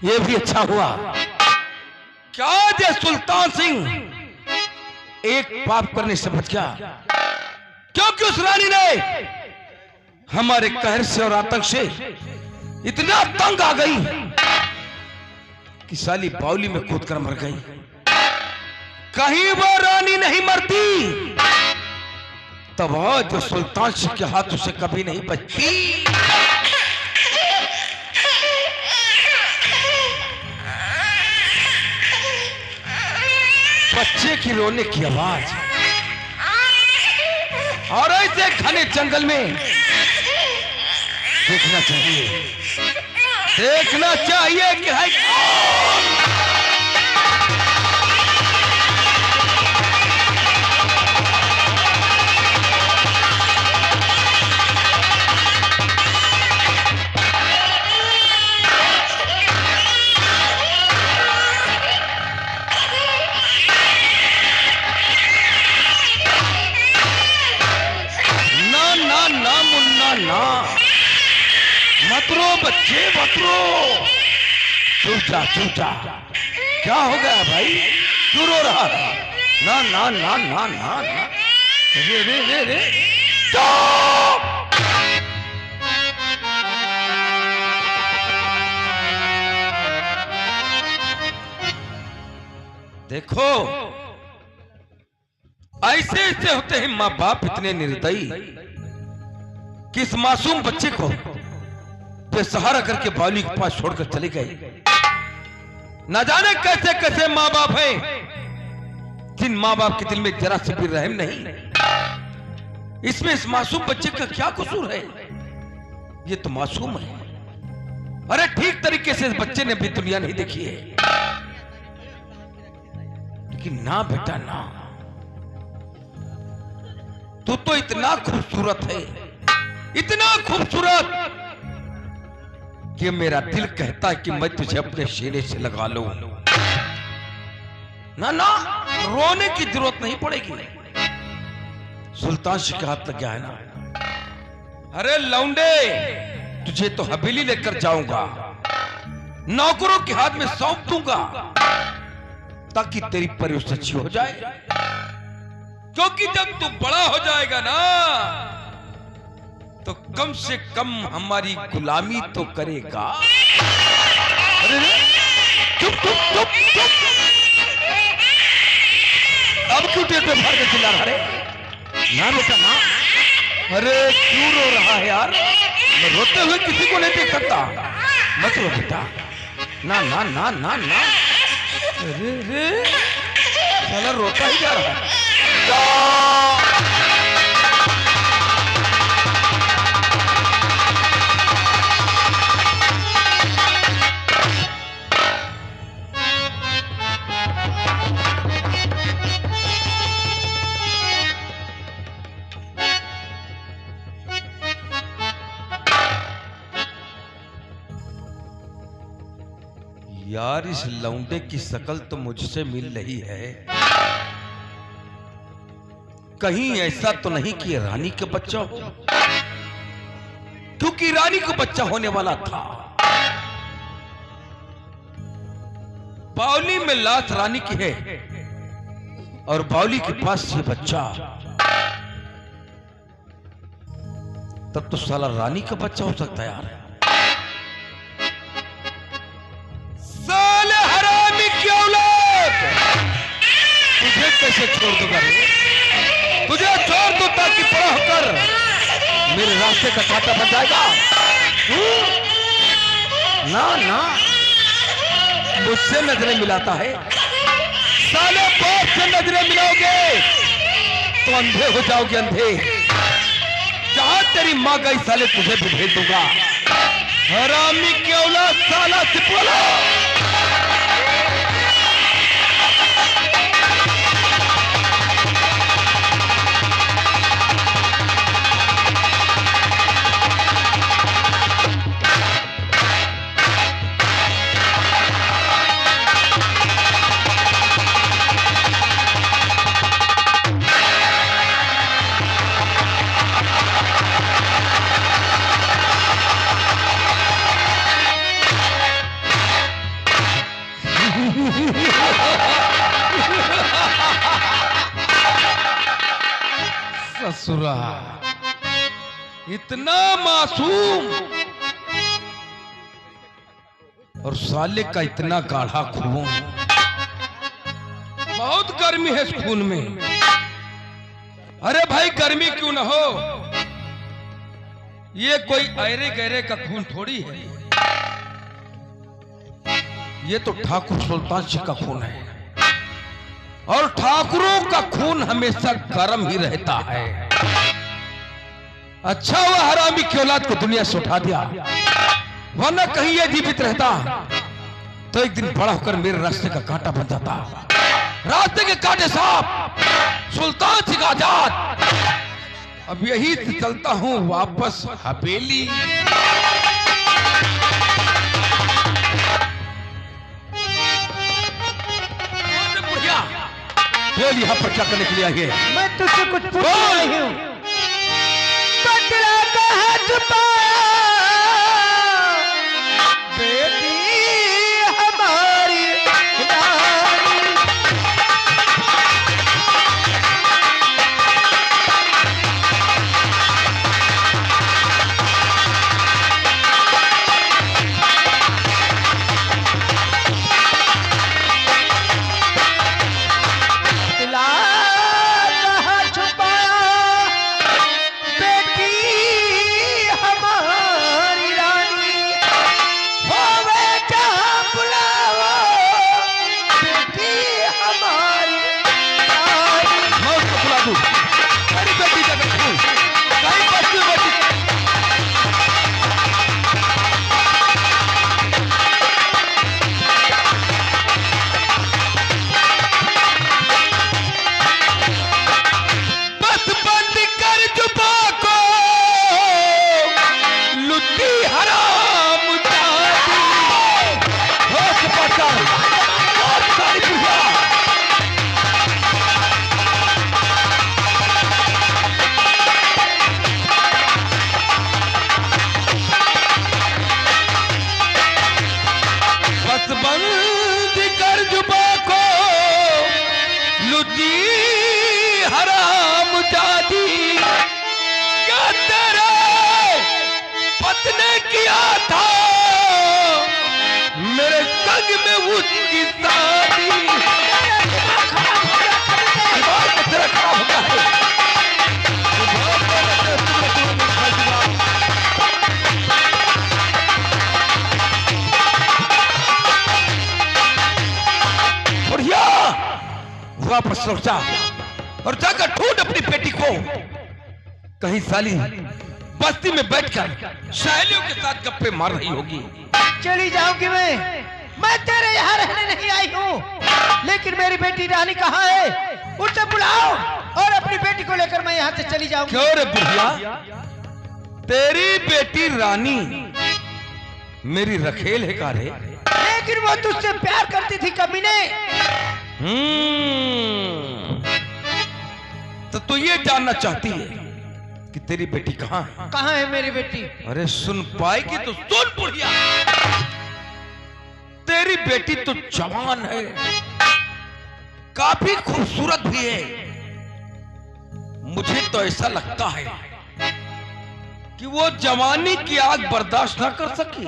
ये भी अच्छा हुआ। क्या ये सुल्तान सिंह एक पाप करने से बच गया, क्योंकि उस रानी ने हमारे कहर से और आतंक से इतना तंग आ गई कि साली बावली में कूदकर मर गई। कहीं वो रानी नहीं मरती तब आज जो सुल्तान सिंह के हाथों से कभी नहीं बचती। बच्चे की रोने की आवाज और ऐसे घने जंगल में देखना चाहिए, देखना चाहिए कि है ना। मत रो बच्चे, मत रो, चुप जा, चुप जा। क्या हो गया भाई, क्यों रो रहा है? ना ना ना ना ना ना, रे रे रे रे, देखो ऐसे ऐसे होते हैं माँ बाप इतने निर्दयी कि इस मासूम बच्चे को बेसहारा करके बावली के पास छोड़कर चले गए। न जाने कैसे कैसे माँ बाप हैं जिन माँ बाप के दिल में जरा से भी रहम नहीं। इसमें इस मासूम बच्चे का क्या कसूर है? ये तो मासूम है। अरे ठीक तरीके से इस बच्चे ने भी दुनिया नहीं देखी है। लेकिन ना बेटा ना, तू तो इतना खूबसूरत है, इतना खूबसूरत कि मेरा दिल कहता है कि मैं तुझे अपने सीने से लगा लूं। ना ना, रोने की जरूरत नहीं पड़ेगी। सुल्तान सिंह के हाथ लग गया है ना। अरे लौंडे, तुझे तो हवेली लेकर जाऊंगा, नौकरों के हाथ में सौंप दूंगा ताकि तेरी परवरिश अच्छी हो जाए। क्योंकि जब तू बड़ा हो जाएगा ना तो कम से कम हमारी गुलामी तो करेगा। अरे चुप चुप चुप चुप, अब क्यों टेट पे भर के चिल्ला रहा है? ना बेटा ना। अरे क्यों रो रहा है यार? मैं रोते हुए किसी को नहीं देख सकता। मत रो बेटा, ना ना ना ना ना। अरे रे, साला रोता ही जा रहा है। यार इस लौंडे की शकल तो मुझसे मिल रही है। कहीं ऐसा तो नहीं कि रानी के बच्चा हो, क्योंकि रानी को बच्चा होने वाला था। बावली में लाश रानी की है और बावली के पास ये बच्चा, तब तो साला रानी का बच्चा हो सकता है यार। साले हरामी की औलाद, तुझे कैसे छोड़ दूंगा रे? तुझे छोड़ दूं ताकि बड़ा होकर मेरे रास्ते का कांटा बन जाएगा। ना ना, मुझसे नजरें मिलाता है। साले बाप से नजरें मिलाओगे तो अंधे हो जाओगे, अंधे। जहां तेरी मां गई साले तुझे भी भेज दूंगा। हरामी की औलाद, साला सिपोला। ससुरा, इतना मासूम और साले का इतना गाढ़ा खून। बहुत गर्मी है इस खून में। अरे भाई गर्मी क्यों ना हो, ये कोई ऐरे गहरे का खून थोड़ी है, ये तो ठाकुर सुल्तान जी का खून है। और ठाकुरों का खून हमेशा गर्म ही रहता है। अच्छा हुआ हरामी की औलाद को दुनिया से उठा दिया, वरना कहीं ये जीवित रहता तो एक दिन बड़ा होकर मेरे रास्ते का कांटा बन जाता। रास्ते के कांटे साहब, सुल्तान सिंह आजाद। अब यही से चलता हूं वापस हवेली। बोल यहाँ पर क्या करने के लिए आई है? मैं तुझसे कुछ पूछने आई हूँ। बदला कहाँ छुपा बेटी हमारी रानी। वापस लौट जा और जाकर ढूंढ अपनी बेटी को। कहीं साली बस्ती में बैठकर सहेलियों के साथ गप्पे मार रही होगी। चली जाऊंगी मैं तेरे यहाँ रहने नहीं आई हूँ। लेकिन मेरी बेटी रानी कहाँ है? उसे बुलाओ और अपनी बेटी को लेकर मैं यहाँ से चली जाऊंगी। क्यों रे बुढ़िया, तेरी बेटी रानी मेरी रखेल है का रे? लेकिन वो तुझसे प्यार करती थी कमीने। तो तू ये जानना चाहती है कि तेरी बेटी कहाँ है? कहाँ है मेरी बेटी? अरे सुन पाएगी तो सुन बुढ़िया, तेरी बेटी तो जवान है, काफी खूबसूरत भी है। मुझे तो ऐसा लगता है कि वो जवानी की आग बर्दाश्त ना कर सकी।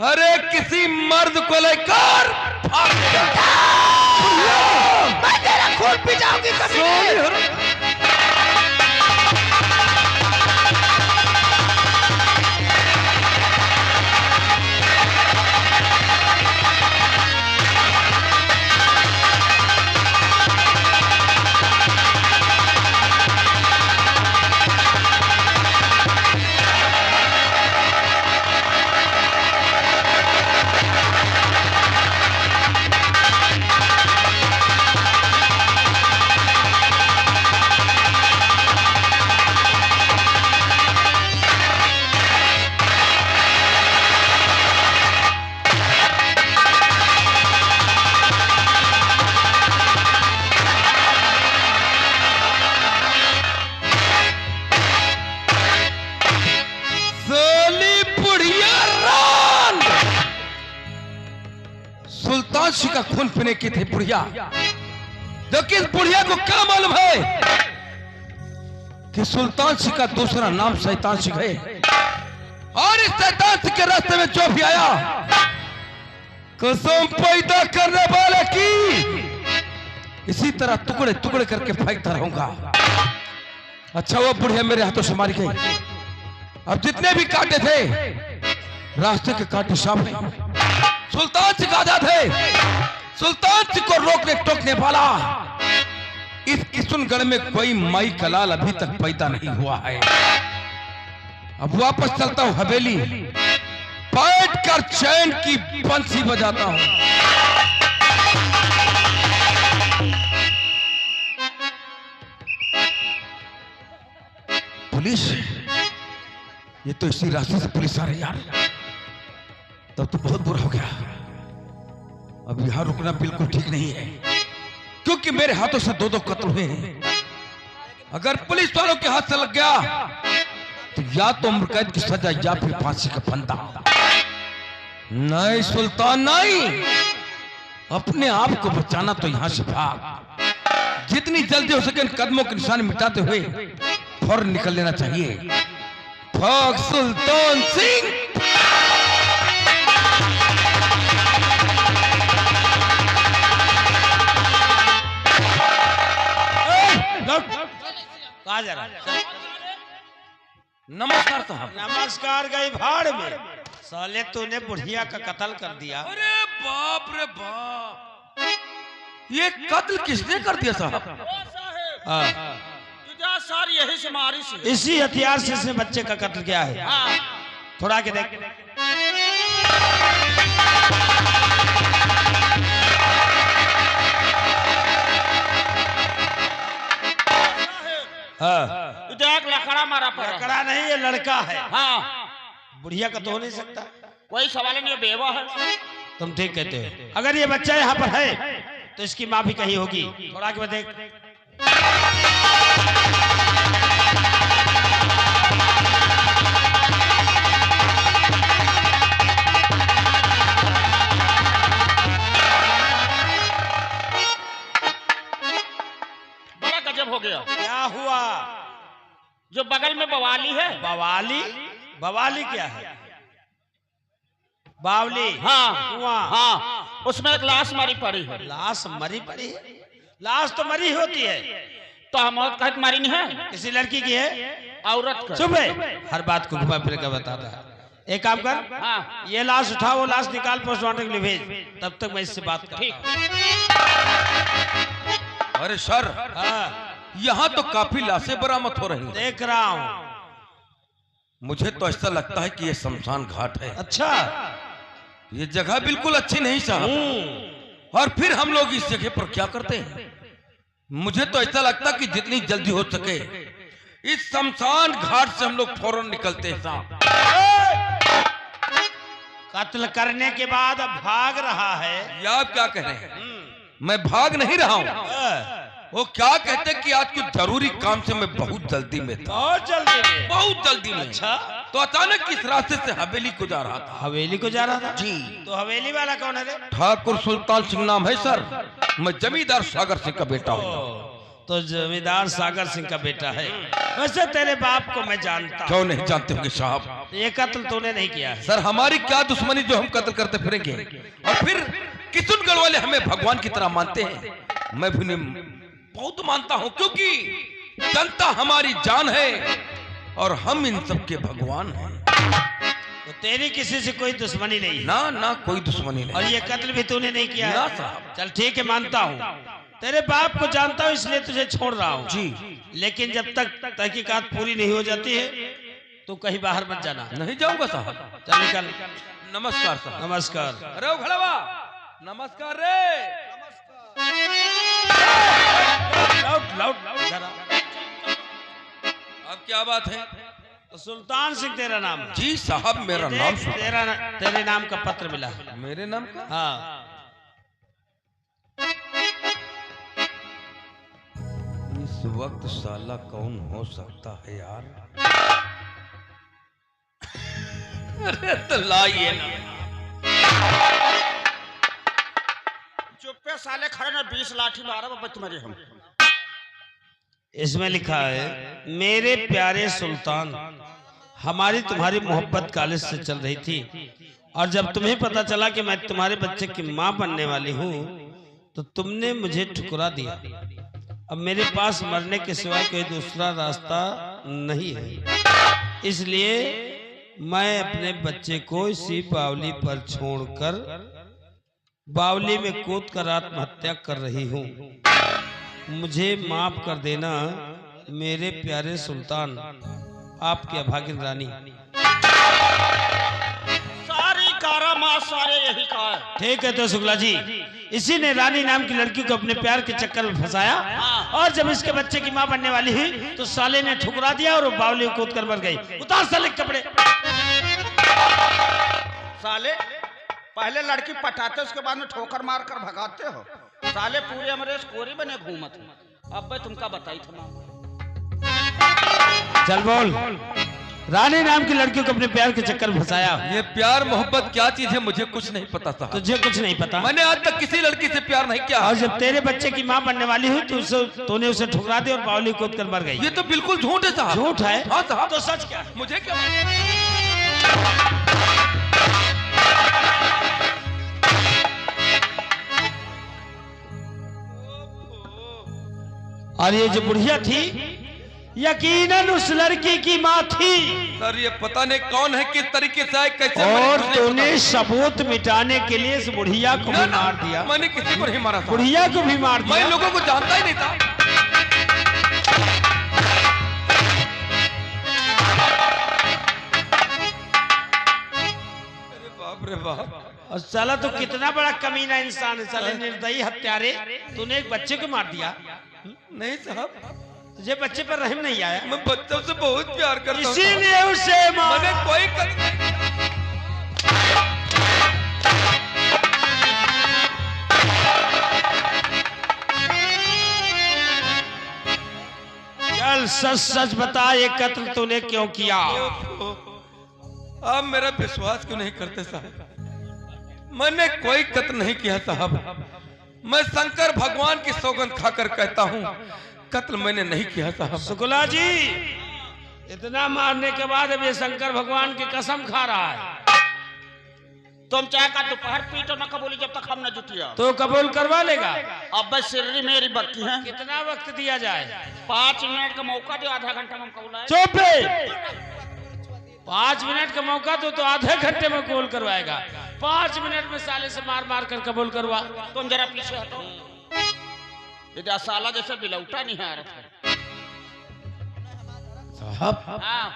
अरे किसी मर्द को लेकर भाग गया। मैं तेरा खून पी जाऊंगी कमीने। सिंह का खून पीने की थी बुढ़िया, लेकिन इस बुढ़िया को क्या मालूम है कि सुल्तान सिंह का दूसरा नाम शैतान सिंह है, और इस शैतान सिंह के रास्ते में जो भी आया कसम पैदा करने वाले की इसी तरह टुकड़े टुकड़े करके फेंकता रहूंगा। अच्छा वो बुढ़िया मेरे हाथों से मारी गई। अब जितने भी कांटे थे रास्ते के कांटे सामने सुल्तान सिंह आजाद है। सुल्तान सिंह को रोकने टोकने वाला इस किशुनगढ़ में कोई माई कलाल अभी तक पैदा नहीं हुआ है। अब वापस चलता हूं हवेली, बैठ कर चैन की बंसी बजाता हूं। पुलिस, ये तो इसी रास्ते से पुलिस आ रही यार, तब तो बहुत बुरा हो गया। अब यहां रुकना बिल्कुल ठीक नहीं है, क्योंकि मेरे हाथों से दो कत्ल हुए हैं। अगर पुलिस वालों के हाथ से लग गया तो या तो उम्र कैद की सजा या फिर फांसी का फंदा। नहीं सुल्तान नहीं, अपने आप को बचाना तो यहां से भाग। जितनी जल्दी हो सके इन कदमों के निशान मिटाते हुए फौरन निकल लेना चाहिए। भाग सुल्तान सिंह। कहा जा रहा है? नमस्कार साहब। नमस्कार गई भाड़ में, साले तूने बुढ़िया का कत्ल कर दिया। अरे बाप रे बाप, ये कत्ल किसने कर दिया साहब? सार यही से मारी से। इसी हथियार से इसने बच्चे का कत्ल किया है। थोड़ा के देख। देख लकड़ा मारा पड़ा। लकड़ा नहीं, ये लड़का है। हाँ, बुढ़िया का तो हो नहीं सकता। कोई सवाल नहीं, बेवा है। तुम ठीक कहते हो। अगर ये बच्चा यहाँ पर है तो इसकी माँ भी कहीं होगी। थोड़ा के देख। बड़ा गजब हो गया। क्या हुआ? जो बगल में बवाली है। बवाली? बवाली क्या है? बावली? हाँ कुआं? हाँ, उसमें एक लाश मरी पड़ी है। लाश मरी पड़ी है? लाश तो मरी होती है। तो हम और कहत मारी नहीं है, किसी लड़की की है? औरत का। चुप है, हर बात को घुमा फिर के बताता है। एक काम कर, हाँ, ये लाश उठा, वो लाश निकाल पोस्टमार्टम के लिए भेज, तब तक मैं इससे बात कर। ठीक। अरे सर, हाँ, यहाँ तो काफी लाशें बरामद हो रही हैं। देख रहा हूँ। मुझे तो ऐसा लगता है कि ये शमशान घाट है। अच्छा, ये जगह बिल्कुल अच्छी नहीं साहब। और फिर हम लोग इस जगह पर क्या करते हैं? मुझे तो ऐसा लगता कि जितनी जल्दी हो सके इस शमशान घाट से हम लोग फौरन निकलते हैं साहब। कत्ल करने के बाद अब भाग रहा है। ये आप क्या कह रहे हैं? मैं भाग नहीं रहा हूँ। वो क्या कहते कि आज कुछ जरूरी काम से मैं बहुत जल्दी में था। बहुत जल्दी में? बहुत जल्दी में। अच्छा, तो अचानक इस रास्ते से हवेली को जा रहा था। हवेली को जा रहा था? जी। तो हवेली वाला कौन है रे? ठाकुर सुल्तान सिंह नाम है सर। मैं जमींदार सागर सिंह का बेटा हूँ। तो जमींदार सागर सिंह का बेटा है। वैसे तेरे बाप को मैं जानता हूँ। क्यों नहीं जानते होंगे साहब? ये कत्ल तूने नहीं किया है। सर हमारी क्या दुश्मनी जो हम कत्ल करते फिरेंगे? और फिर किशुनगढ़ वाले हमें भगवान की तरह मानते हैं। मैं भी नहीं बहुत मानता हूँ, क्योंकि जनता हमारी जान है और हम इन सब के भगवान हैं। तो तेरी किसी से कोई दुश्मनी नहीं है? ना ना, कोई दुश्मनी और नहीं। ये कत्ल भी तूने नहीं किया ना है? साहब। चल ठीक है, मानता हूँ। तेरे बाप को जानता हूँ, इसलिए तुझे छोड़ रहा हूँ। जी। लेकिन जब तक तहकीकात पूरी नहीं हो जाती है तो कहीं बाहर मत जाना। नहीं जाऊंगा साहब। चल निकल। नमस्कार साहब। नमस्कार। अरे घड़वा, नमस्कार रे। लाउड लाउड जरा। अब क्या बात है? तो सुल्तान सिंह तेरा नाम है? जी साहब, मेरा नाम देख, तेरे नाम का पत्र मिला। मेरे नाम का? हाँ। इस वक्त साला कौन हो सकता है यार? अरे तो लाइए ना। साले खड़े ना 20 लाठी मारा बाबा तुम्हारे हम। इसमें लिखा है, मेरे प्यारे सुल्तान, हमारी तुम्हारी मोहब्बत कॉलेज से चल रही थी और जब तुम्हें पता चला कि मैं तुम्हारे बच्चे की माँ बनने वाली हूँ तो तुमने मुझे ठुकरा दिया। अब मेरे पास मरने के सिवा कोई दूसरा रास्ता नहीं है, इसलिए मैं अपने बच्चे को इसी बावली पर छोड़कर बावली में कूद कर आत्महत्या कर रही हूँ। मुझे माफ कर देना मेरे प्यारे सुल्तान, आपकी अभागिन रानी। सारी कारामा सारे यही का है। ठीक है तो शुक्ला जी, इसी ने रानी नाम की लड़की को अपने प्यार के चक्कर में फंसाया और जब इसके बच्चे की मां बनने वाली हुई तो साले ने ठुकरा दिया और वो बावली में कूद कर मर गई। उतार साले के कपड़े। साले पहले लड़की पटाते उसके बाद में ठोकर मार कर भगाते हो। साले पूरे हमारे स्कोरी बने घूमत। अब मैं तुमका बताई था। चल बोल, रानी नाम की लड़की को अपने प्यार के चक्कर में फंसाया। ये प्यार मोहब्बत क्या चीज है मुझे कुछ नहीं पता था। तुझे कुछ नहीं पता? मैंने आज तक किसी लड़की से प्यार नहीं किया। और जब तेरे बच्चे की मां बनने वाली हुई तो तूने उसे ठुकरा दिया और बावली कूद कर मर गई। ये तो बिल्कुल झूठ है साहब। झूठ है? हाँ साहब। तो सच क्या है? मुझे क्या और ये जो बुढ़िया थी यकीनन उस लड़की की माँ थी। सर ये पता नहीं कौन है, किस तरीके से आए, कैसे और मुझे तूने पता सबूत मिटाने के लिए इस बुढ़िया को भी मार दिया। मैंने किसी को नहीं मारा था। बुढ़िया को भी मार मैं दिया। लोगों को जानता ही नहीं था। अरे बाप रे बाप। और साला तो कितना बड़ा कमीना इंसान है, साले निर्दयी हत्यारे। तूने एक बच्चे को मार दिया। नहीं साहब, तुझे बच्चे पर रहम नहीं आया? मैं बच्चों से बहुत प्यार करता हूं। इसीलिए उसे मारा। मैंने कोई चल सच सच बता, ये कत्ल तूने क्यों किया? आप मेरा विश्वास क्यों नहीं करते साहब? मैंने कोई कत्ल नहीं किया साहब। मैं शंकर भगवान की सौगंध खाकर कहता हूँ कत्ल मैंने नहीं किया साहब। शुक्ला जी, इतना मारने के बाद अब ये शंकर भगवान की कसम खा रहा है। तुम चाहे का दोपहर पीटो न कबूली जब तक हम न जुटिया। तो कबूल करवा लेगा? अब बस सिर्री मेरी बक्की है। कितना वक्त दिया जाए? 5 मिनट का मौका दो, आधा घंटा में कबूल है। चुप है। 5 मिनट का मौका दो तो आधे घंटे में कबूल करवाएगा। 5 मिनट में साले से मार मार कर कबूल करवा। तुम जरा पीछे हटो। ये साला जैसे बिलौटा नहीं आ रहा था। साहब हाँ,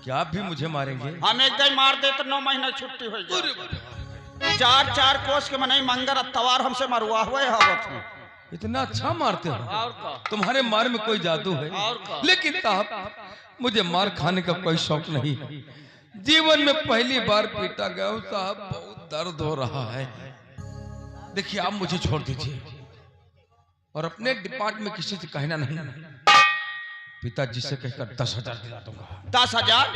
क्या आप भी मुझे मारेंगे? हम एक दिन मार दे तो 9 महीना छुट्टी हो जाए। 4 कोस के मनाई मंगर तवार हमसे मरुआ हुआ है हावत में। इतना अच्छा मारते हो? और का तुम्हारे मार में कोई जादू है? और का? लेकिन साहब मुझे मार खाने का कोई शौक नहीं है। जीवन में पहली बार पीटा गया हूँ साहब, बहुत दर्द हो रहा है। देखिए आप मुझे छोड़ दीजिए और अपने डिपार्टमेंट में किसी से कहना नहीं। पिताजी से कहकर 10,000 दिला दूंगा। 10,000?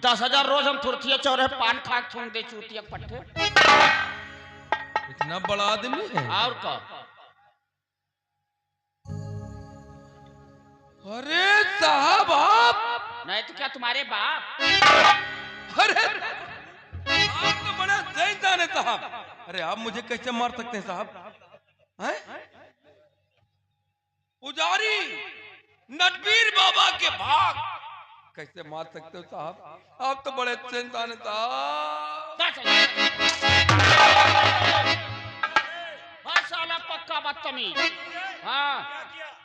10,000 रोज हम तुरथिया चौरे पान खा छोड़ दे चूतिया पट्टे। इतना बड़ा आदमी है? और का? अरे साहब आप नहीं तो क्या तुम्हारे बाप? अरे आप तो बड़ा सैतान है साहब। अरे आप मुझे कैसे मार सकते हैं साहब? हैं? पुजारी नटवीर बाबा के भाग कैसे मार सकते हो साहब? आप तो बड़े सैतान है साहब। 10,000। हाँ साला पक्का बदतमीज। हाँ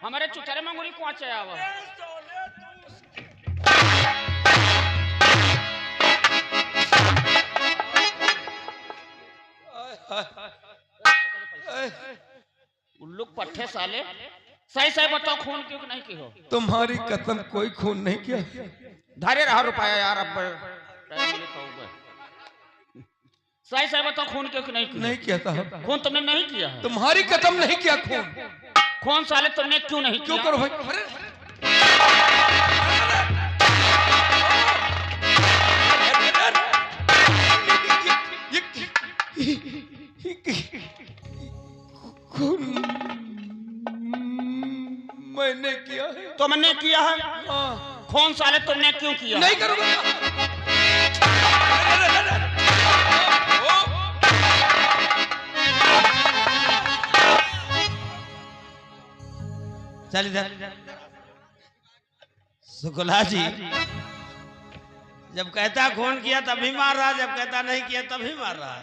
हमारे चुचरे मंगुरी कौन से आवा? उल्लू पट्टे साले, सही सही बताओ खून क्यों नहीं की हो? तुम्हारी कसम कोई खून नहीं किया। धारे रहा रुपया यार। अब सही सही बताओ खून क्यों नहीं की? नहीं किया साहब। खून तुमने नहीं किया है। तुम्हारी कसम नहीं किया खून। खून साले तुमने क्यों नहीं क्यों किया? करो भाई? अरे मैंने किया है। तुमने किया है? हाँ। खून साले तुमने क्यों किया? नहीं करूंगा। चल इधर। शुक्ला जी जब कहता खून किया तभी मार रहा, जब कहता नहीं किया तभी मार रहा।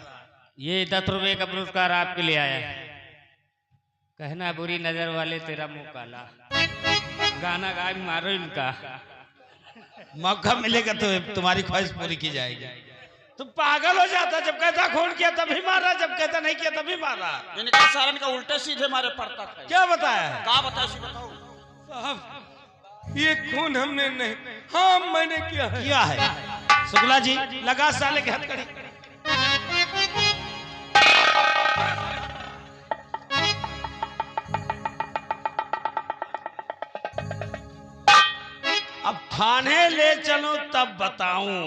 ये 10 रुपए का पुरस्कार आपके लिए आया है। कहना बुरी नजर वाले तेरा मुंह काला। गाना गा मारो इनका। मौका मिलेगा तो तुम्हारी ख्वाहिश पूरी की जाएगी। तुम पागल हो जाता, जब कहता खून किया तभी मार रहा, जब कहता नहीं किया तभी मार रहा। इनका सालन का उल्टे सीधे मारे पड़ता था। क्या बताया? क्या बताया बताओ। साहब ये खून हमने नहीं, हाँ मैंने किया है। किया है। शुक्ला जी लगा साले के हथकड़ी। अब थाने ले चलो तब बताऊं।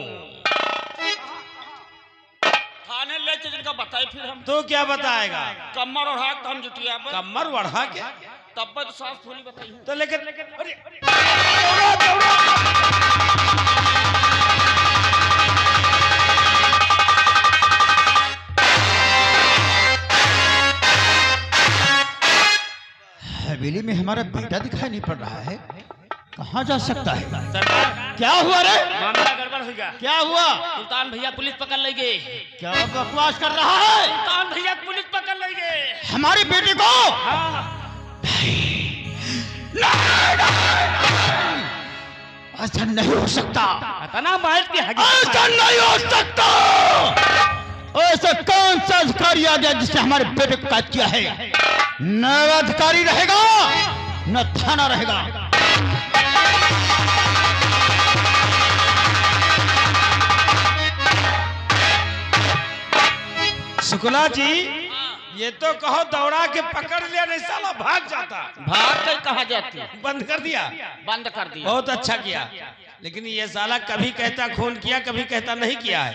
थाने ले चल जिनका बताए फिर हम तो क्या बताएगा? कमर और हाथ हम जुटिया कमर बढ़ा के तब तो सांस फूली बताई तो लेकिन हवेली में हमारा बेटा दिखाई नहीं पड़ रहा है, कहाँ जा सकता है? सरदार क्या हुआ रे? मामला गड़बड़ हो गया। क्या हुआ? सुल्तान भैया पुलिस पकड़ ले गए। क्या बकवास कर रहा है? सुल्तान भैया पुलिस पकड़ ले गए। हमारी बेटी को? ऐसा नहीं हो सकता। इतना बात की ऐसा नहीं हो सकता। ऐसा कौन सा अधिकारी आ गया जिसने हमारे बेटे को कैद किया है? न अधिकारी रहेगा न थाना रहेगा। शुक्ला जी ये तो कहो दौड़ा के पकड़ लिया, नहीं साला भाग जाता। भाग कर कहा जाती है? बंद कर दिया। बंद कर दिया। बहुत अच्छा किया। लेकिन ये साला कभी कहता खून किया, कभी कहता नहीं किया है।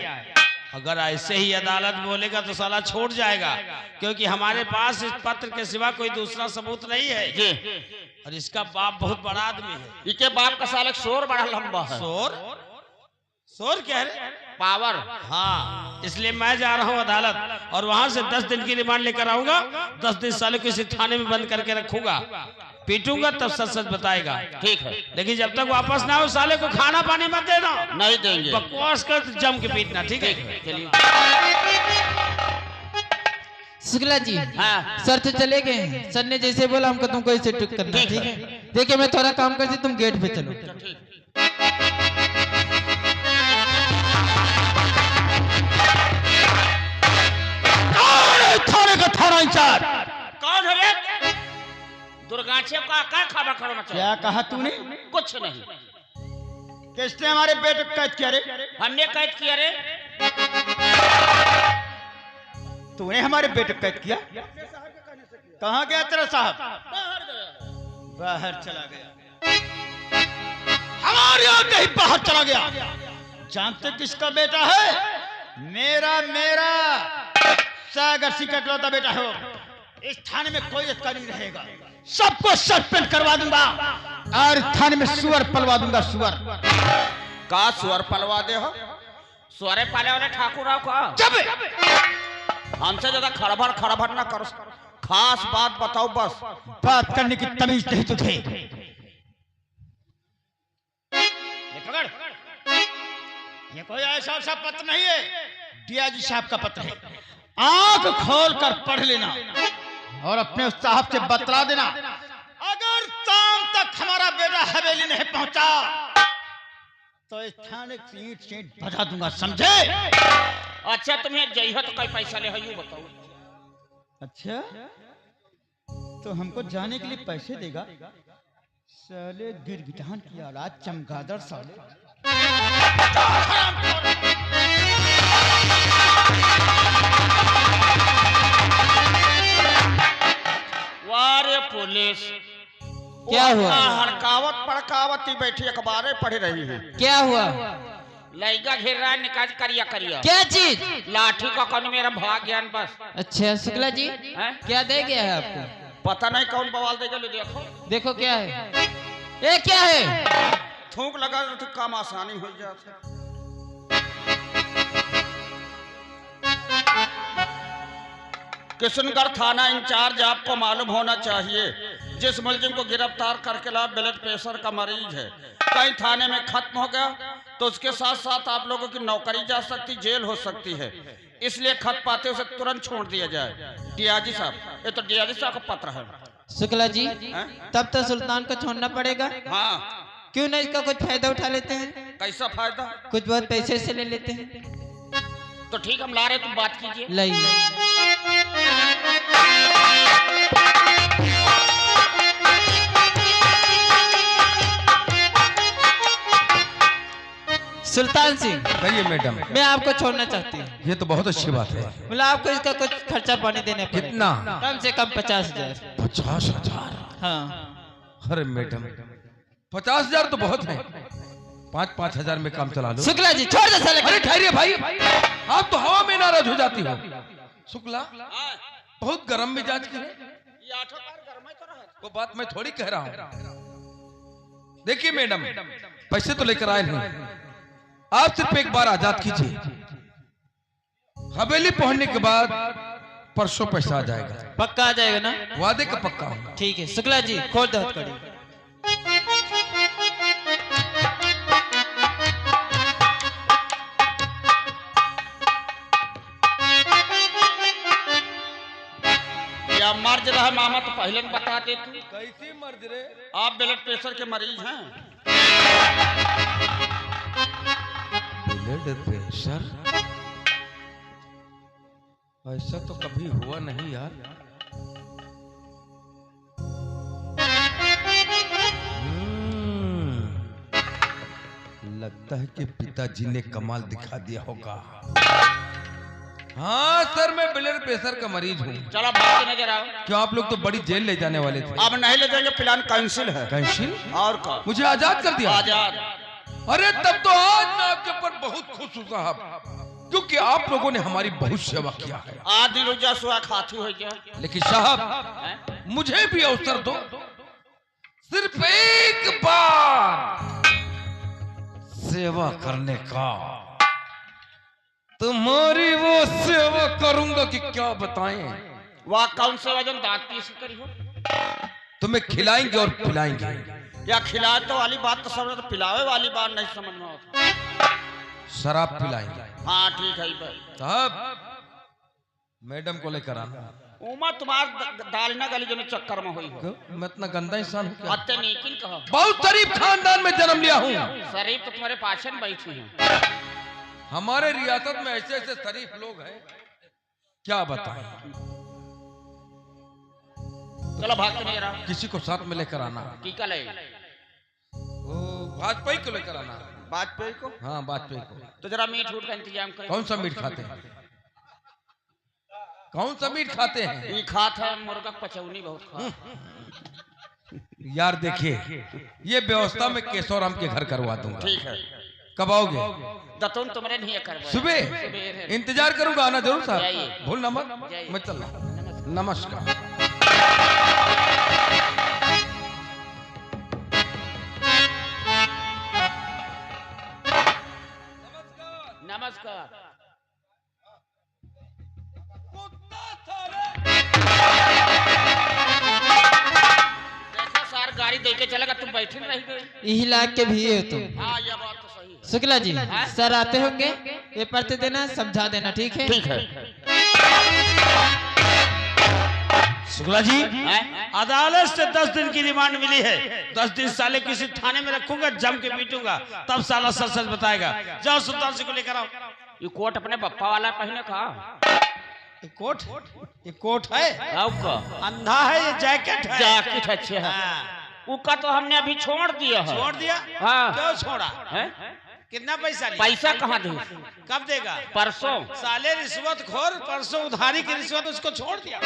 अगर ऐसे ही अदालत बोलेगा तो साला छोड़ जाएगा, क्योंकि हमारे पास इस पत्र के सिवा कोई दूसरा सबूत नहीं है जी। और इसका बाप बहुत बड़ा आदमी है। इनके बाप का साले शोर बड़ा लंबा है। शोर? शोर क्या है? पावर। हाँ, इसलिए मैं जा रहा हूँ अदालत और वहां से 10 दिन की रिमांड लेकर आऊंगा। 10 दिन साले को इसी थाने में बंद करके रखूंगा, पीटूंगा तब सच सच बताएगा। ठीक है। लेकिन जब तक वापस ना हो साले को खाना पानी मत देना। नहीं देंगे। बकवास कर तो जम के पीटना। ठीक है? चलिए। शुक्ला जी हाँ। सर तो चले गए हैं। सर ने जैसे बोला हमको तुमको इसे टुक करना। ठीक ठीक है। है, देखिए मैं थोड़ा काम करती, तुम गेट पे चलो। थाने का थाना इंचार्ज कौन है रे? दुर्गाचे का क्या खबर करो मचा? क्या कहा तूने? कुछ नहीं। किसने हमारे बेटे को कैद किया रे? हमने कैद किया रे। तूने हमारे बेटे को कैद किया? कहाँ गया तेरा साहब? बाहर चला गया। हमारे यहाँ नहीं, बाहर चला गया। जानते किसका बेटा है? मेरा सागर सिंह का इकलौता बेटा हो। इस थाने में कोई अधिकारी नहीं रहेगा, सबको सस्पेंड करवा दूंगा और थाने में सुअर पलवा दूंगा। सुअर का सुअर पलवा दे हो? सुअरे पाले वाले ठाकुर राव का? जब हमसे ज्यादा खड़बड़ ना करो। खास बात बताओ बस। बात करने की तमीज नहीं तुझे। ये पकड़। ये कोई ऐसा पत्र नहीं है, डीआईजी साहब का पत्र है। आंख खोल कर पढ़ लेना और अपने उस साहब से बतला देना, अगर शाम तक हमारा बेटा हवेली नहीं पहुंचा तो इस थाने की ईंट सींट बजा दूंगा, समझे? अच्छा तुम्हें जइहो तो कोई पैसा ले हो यूं बताओ। अच्छा तो हमको जाने के लिए पैसे देगा? साले गिरगिटान की औलाद, चमगादड़ साले। वारे पुलिस क्या हुआ? हड़कावत पड़कावत ही बैठी अखबारें पढ़ रही है। क्या हुआ? लड़का घेर रहा है, निकाल करिया करिया। क्या चीज? लाठी का कौन मेरा भाग ज्ञान बस। अच्छा शुक्ला जी हैं? क्या दे गया है आपको? पता नहीं कौन बवाल देगा, ले देखो। देखो क्या है, ये क्या है? थूक लगा तो काम आसानी हो जाता। किशनगढ़ थाना इंचार्ज, आपको मालूम होना चाहिए जिस मुलजिम को गिरफ्तार करके लाया ब्लड प्रेशर का मरीज है, कहीं थाने में खत्म हो गया तो उसके साथ साथ आप लोगों की नौकरी जा सकती, जेल हो सकती है। इसलिए खत पाते उसे तुरंत छोड़ दिया जाए। डीआईजी साहब, ये तो डीआईजी साहब का पत्र है। शुक्ला जी, हैं? तब तो सुल्तान को छोड़ना पड़ेगा। हाँ, क्यों ना इसका कुछ फायदा उठा लेते हैं, कैसा फायदा? कुछ बहुत पैसे से ले लेते हैं। तो ठीक, हम ला रहे, तुम बात कीजिए। लाइए। सुल्तान सिंह, कहिए मैडम। मैं आपको छोड़ना चाहती हूँ। ये तो बहुत अच्छी बात है। बोला आपको इसका कुछ खर्चा पानी देने पड़ेगा। कितना? कम से कम 50,000। 50,000? हाँ। अरे मैडम, 50,000 तो बहुत है, 5,000 में काम चला लो। शुक्ला जी छोड़ दे साले। अरे ठहरिए भाई, आप तो हवा में नाराज हो जाती हो। शुक्ला बहुत गर्म मिजाज की है, वो बात मैं थोड़ी कह रहा हूँ। देखिए मैडम, पैसे तो लेकर आए नहीं, आप सिर्फ एक बार आजाद कीजिए। हवेली पहुंचने के बाद परसों पैसा आ जाएगा। पक्का आ जाएगा ना? वादे का पक्का हूँ। ठीक है शुक्ला जी, खोल दो हथकड़ी। या मर्ज रहा मामा तो पहले में बता दे तू। कैसी मर्ज रे? आप ब्लड प्रेशर के मरीज हैं। Blood pressure? ऐसा तो कभी हुआ नहीं यार। लगता है कि पिताजी ने कमाल दिखा दिया होगा। हाँ सर, मैं ब्लड प्रेशर का मरीज हूँ। चलो भाग के नजर आओ। क्यों, आप लोग तो बड़ी जेल ले जाने वाले थे। अब नहीं ले जाएंगे, प्लान कैंसिल है। कैंसिल? और का मुझे आजाद कर दिया। आजाद। अरे तब तो आज मैं आपके ऊपर बहुत खुश हूँ साहब, क्योंकि आप लोगों ने हमारी बहुत सेवा किया है। आज दिन रुजा सुहा खाती हो गया। लेकिन साहब, मुझे भी अवसर दो, सिर्फ एक बार सेवा करने का। तुम्हारी वो सेवा करूंगा कि क्या बताएं। वह कौन सा वजन दांत पीस करी हो? तुम्हें खिलाएंगे और पिलाएंगे। या खिलाए तो वाली बात तो समझ, तो पिलावे वाली बात नहीं समझ में आता। शराब पिलाएंगे। हाँ ठीक है भाई साहब, मैडम को लेकर आना। उमा तुम्हार डालना गली जो चक्कर में हुई हो। क्यों? मैं इतना गंदा इंसान हूँ क्या? अत्ते नीकिन कहो। बहुत शरीफ खानदान में जन्म लिया हूँ। शरीफ तो तुम्हारे पास में बैठी है। हमारे रियासत में ऐसे ऐसे शरीफ लोग हैं, क्या बताएं। चलो भाग के नहीं रहा। किसी को साथ में लेकर आना। की कल है? वो वाजपेयी को लेकर आना। वाजपेयी को? हाँ वाजपेयी को। तो जरा मीट उठ का इंतजाम करें। कौन सा मीट खाते हैं? कौन सा मीट खाते हैं? ये खाता है मुर्गा पचौनी बहुत खाता। यार देखिए, ये व्यवस्था में केशवराम के घर करवा दूंगा। ठीक है। कब आओगे? दतुन तुम्हारे नहीं करवा। सुबह इंतजार करूंगा, आना जरूर साहब। जाइए। भूल ना मत, मैं चल रहा हूं। नमस्कार। नमस्कार। देखो सार गाड़ी देके चलेगा, तुम बैठे नहीं रह गए। यही लाख के भी हो तुम। हाँ ये बात तो सही है। शुक्ला जी, सर आते होंगे, ये पढ़ते देना, समझा देना, ठीक है? ठीक है। शुक्ला जी, हैं? अदालत से 10 दिन की रिमांड मिली है। 10 दिन साले किसी थाने में रखूंगा, जम के पीटूंगा, तब साला सच सच बताएगा। जाओ सुल्तान सिंह को लेकर आओ। ये कोट अपने बप्पा वाला पहने का? ये कोट? ये कोट है? आओ का? अंधा है, ये जैकेट है। जैकेट अच्छे है। उसका तो हमने अभी छोड़ दिया है। छोड़ दिया? हाँ। क्यों छोड़ा? हैं? कितना पैसा लिया? पैसा कहाँ दे? कब देगा? परसों। साले रिश्वत खोर, परसों उधारी की रिश्वत उसको छोड़ दिया।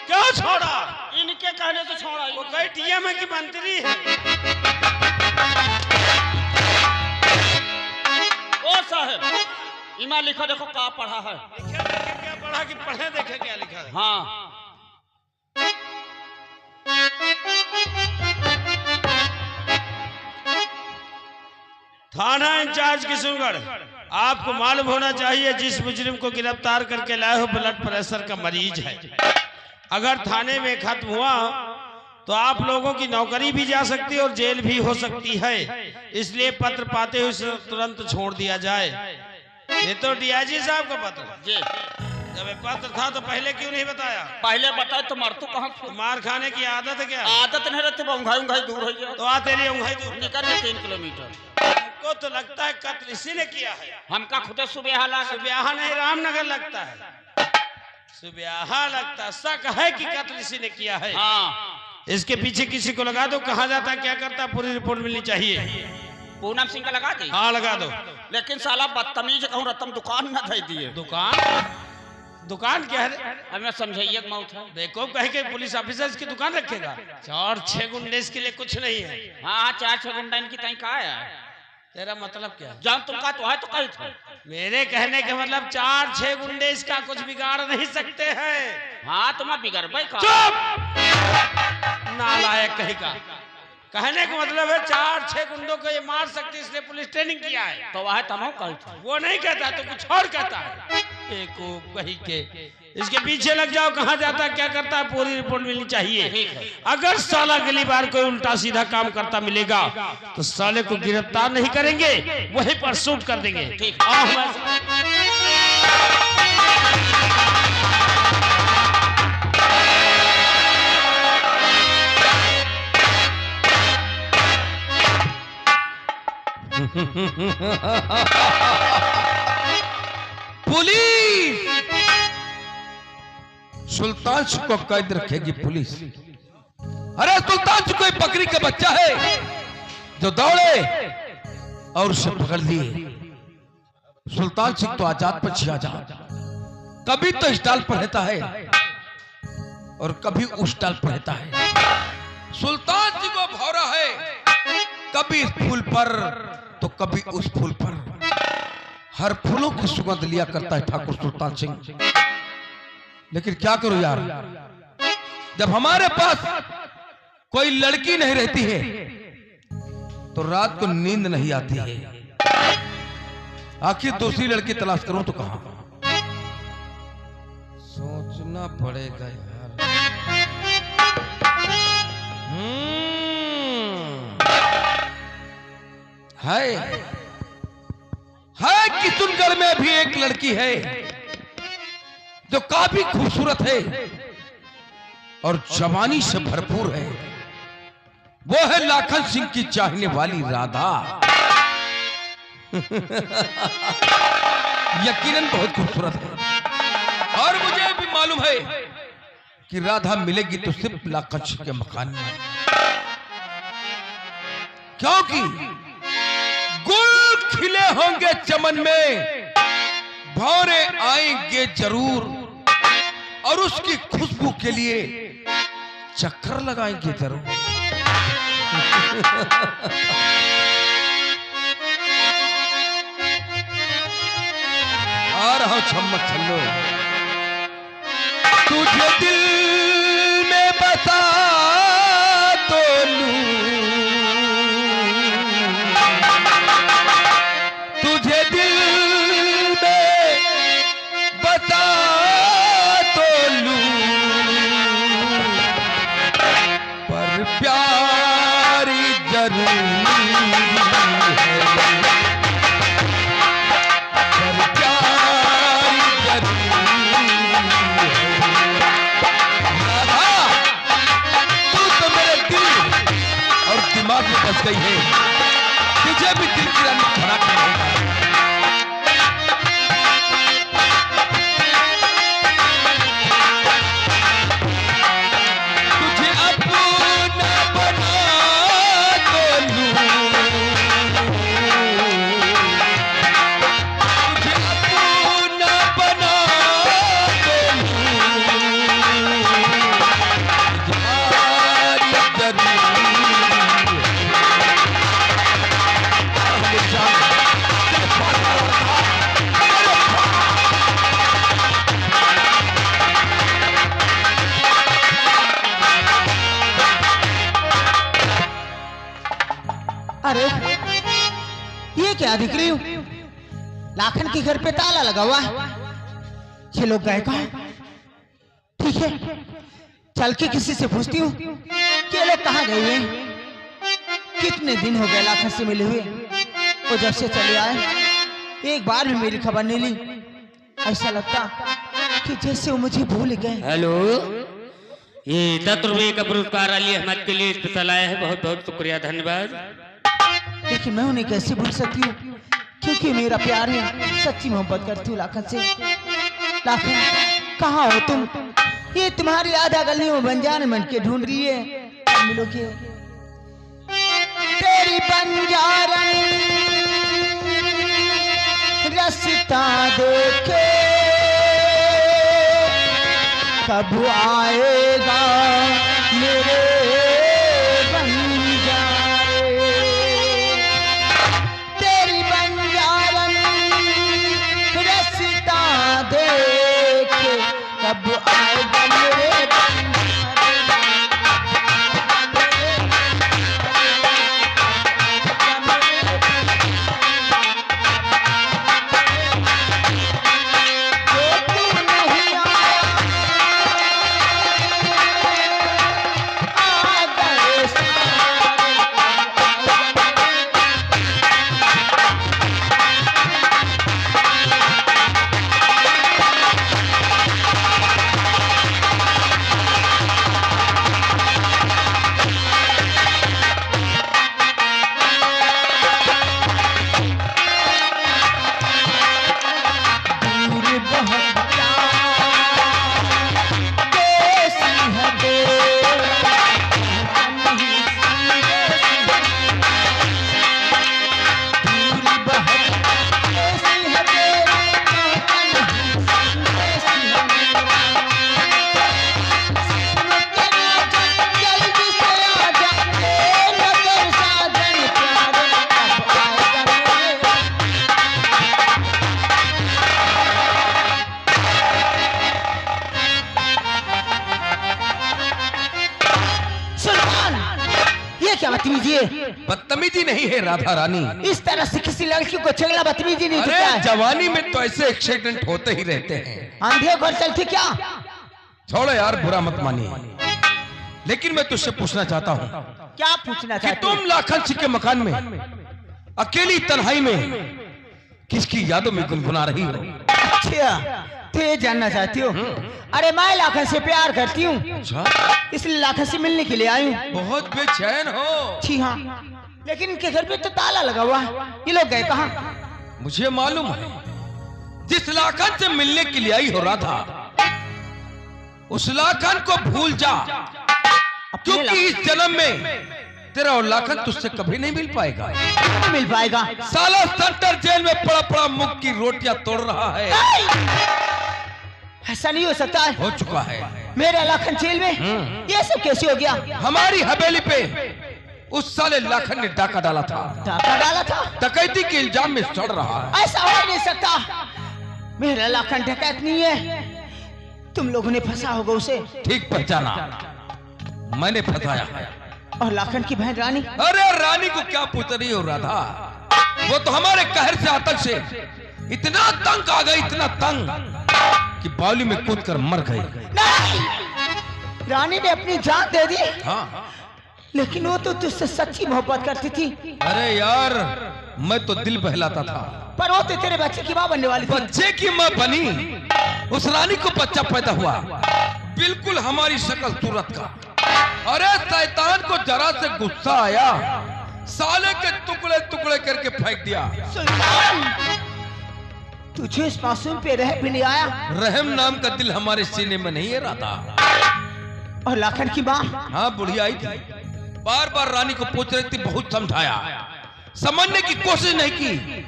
क्यों छोड़ा? इनके कहने से छोड़ा। वो कई टीएम है कि मंत्री है? ओ साहब, इमा लिखो, देखो क्या पढ़ा है। पढ़ा कि पढ़े देखे क्या लिखा है। हाँ थाना इंचार्ज किशनगढ़, आपको मालूम होना चाहिए जिस मुजरिम को गिरफ्तार करके लाए हो ब्लड प्रेशर का मरीज है। अगर थाने में खत्म हुआ तो आप लोगों की नौकरी भी जा सकती है और जेल भी हो सकती है, इसलिए पत्र पाते हुए उसे तुरंत छोड़ दिया जाए। ये तो डीआईजी साहब का पत्र जी। जब ये पत्र था तो पहले क्यों नहीं बताया? पहले बताए तो मार तो कहाँ से? मार खाने की आदत है क्या? आदत नहीं रहती, उंघाई उंघाई दूर हो जाए तो आ तेरी उंगली दूर निकल गए 3 किलोमीटर। हमको तो लगता है कत्ल इसी ने किया है। हमका खुद सुबह लगा। सुब्याहा नहीं, रामनगर लगता है। सुब्याहा लगता, शक है कि कत्ल इसी ने किया है। हाँ इसके पीछे किसी को लगा दो, कहाँ जाता है क्या करता है, पूरी रिपोर्ट मिलनी चाहिए। पूनम सिंह का लगा दी। हाँ लगा दो। लेकिन साला बदतमीज कहूँ रतम दुकान न दे दिए। दुकान क्या है? हमें समझाइए मौत है। देखो कहे के पुलिस ऑफिसर की दुकान रखेगा। 4-6 गुंडे इसके लिए कुछ नहीं है। हाँ 4-6 गुंडा इनकी तई कहा है। तेरा मतलब क्या है? जब तुम का तो है तो कही थे। मेरे कहने का मतलब 4-6 गुंडे इसका कुछ बिगाड़ नहीं सकते हैं। हाँ तुम बिगड़ भाई का। चुप! नालायक कहीं का। कहने का मतलब है 4-6 गुंडों को ये मार सकते, इसलिए पुलिस ट्रेनिंग किया है। तो वह तनो कही थे। वो नहीं कहता तो कुछ और कहता है। एको कहीं के इसके पीछे लग जाओ, कहाँ जाता है क्या करता है, पूरी रिपोर्ट मिलनी चाहिए। अगर साला अगली बार कोई उल्टा सीधा काम करता मिलेगा तो साले को गिरफ्तार नहीं करेंगे, वहीं पर शूट कर देंगे। पुलिस सुल्तान को कैद रखेगी पुलिस। अरे सुल्तान कोई बकरी का बच्चा है जो दौड़े और उसे पकड़ लिए। सुल्तान सिंह तो आजाद पक्षी आजाद, कभी तो इस डाल पर रहता है और कभी उस डाल पर रहता है। सुल्तान सिंह को भौरा है, कभी इस फूल पर तो कभी उस फूल पर। हर फूलों की सुगंध लिया करता है ठाकुर सुल्तान सिंह। लेकिन क्या करूं यार, जब हमारे पास कोई लड़की नहीं रहती है तो रात को नींद नहीं आती है। आखिर दूसरी लड़की तलाश करूं तो कहां? सोचना पड़ेगा यार। है किशनगढ़ में भी एक लड़की है जो काफी खूबसूरत है और जवानी से भरपूर है। वो है लाखन सिंह की चाहने वाली राधा। यकीनन बहुत खूबसूरत है और मुझे भी मालूम है कि राधा मिलेगी तो सिर्फ लाखन सिंह के मकान में, क्योंकि गुल खिले होंगे चमन में, भौरे आएंगे जरूर और उसकी खुशबू के लिए चक्कर लगाएंगे जरूर। आ रहा छम्मक छल्लो, तुझे दिल में बसा तो लूं, तुझे दिल में बसा तो लूं, पर प्यारी जरूरी है, पर प्यारी जरूरी है। राधा, तू तो मेरे दिल और दिमाग में बस गई है, तुझे भी दिल की रानी खड़ा करना होगा। तुझे अपना बना तो लूं, तुझे अपना बना तो लूं, तुम्हारी जरूरी है। क्या दिख रही हूँ? लाखन के घर पे ताला लगा हुआ है। ये लोग गए कहाँ? ठीक है, चल के किसी से पूछती हूँ कि ये लोग कहाँ गए हुए हैं। कितने दिन हो गए लाखन से मिले हुए, वो जब से चले आए एक बार भी मेरी खबर नहीं ली। ऐसा लगता कि जैसे वो मुझे भूल गए। हेलो, ये 10 रुपए का पुरस्कार अली अहमद के लिए स्पेशल आया है। बहुत बहुत शुक्रिया, धन्यवाद। लेकिन मैं उन्हें कैसे भूल सकती हूँ, क्योंकि मेरा प्यार है, सच्ची मोहब्बत करती हूँ लाखन से। लाखन कहाँ हो तुम? ये तुम्हारी आधा गलियों में बंजारे मन के ढूंढ रही है, कब मिलोगे? तेरी बंजारन रास्ता देखे कब आएगा मेरे बंजारे। तेरी बंजारन रास्ता देखे कब आएगा मेरे बदतमीजी नहीं है राधा रानी। इस तरह से किसी लड़की को छेड़ना बदतमीजी नहीं अरे दिखता है। जवानी में तो ऐसे एक्सीडेंट होते ही रहते हैं। अंधे घर चलती क्या? छोड़ो यार, बुरा मत मानिए। लेकिन मैं तुझसे पूछना चाहता हूँ क्या पूछना कि चाहते हो? तुम लाखन सिंह के मकान में अकेली तन्हाई में किसकी यादों में गुनगुना रही हो? अच्छा, तो ये जानना चाहती हो? अरे मैं लाखन से प्यार करती हूँ, इसलिए लाखन से मिलने के लिए आई हूँ। बहुत बेचैन हो? जी हाँ, लेकिन इनके घर पे तो ताला लगा हुआ है। ये लोग गए कहाँ? मुझे मालूम है, जिस लाखन से मिलने के लिए आई हो राधा, उस लाखन को भूल जा, क्योंकि इस जन्म में तेरा और लाखन तुझसे कभी नहीं मिल पाएगा। नहीं मिल पाएगा। साला सेंटर जेल में पड़ा पड़ा मुख की रोटियां तोड़ रहा है। ऐसा नहीं हो सकता है। हो चुका है। मेरा लाखन जेल में, ये सब कैसे हो गया? हमारी हवेली पे उस साले लाखन ने डाका डाला था। डाका डाला था? डकैती के इल्जाम में चढ़ रहा है। ऐसा हो नहीं सकता। मेरा लाखन डकैत नहीं है, तुम लोगों ने फंसा होगा उसे। ठीक पहचाना, मैंने फंसाया है। और लाखन की बहन रानी? अरे रानी को क्या पूछ रही हो राधा? वो तो हमारे कहर से, आतंक से इतना तंग आ गई, इतना तंग कि बावली में कूदकर मर गई। नहीं, रानी ने अपनी जान दे दी। हाँ, लेकिन वो तो तुझसे सच्ची मोहब्बत करती थी। अरे यार, मैं तो दिल बहलाता था। पर वो तो तेरे बच्चे की माँ बनने वाली थी। बच्चे की माँ बनी, उस रानी को बच्चा पैदा हुआ, बिल्कुल हमारी शक्ल सूरत का। अरे शैतान को जरा से गुस्सा आया, साले के टुकड़े टुकड़े करके फेंक दिया। सुल्तान, तुझे इस मासूम पे रहम भी नहीं आया? रहम नाम का दिल हमारे सीने में नहीं है राधा। और लाखन की माँ? हाँ, बुढ़िया आई थी, बार बार रानी को पूछ रही थी, बहुत समझाया, समझने की कोशिश नहीं की।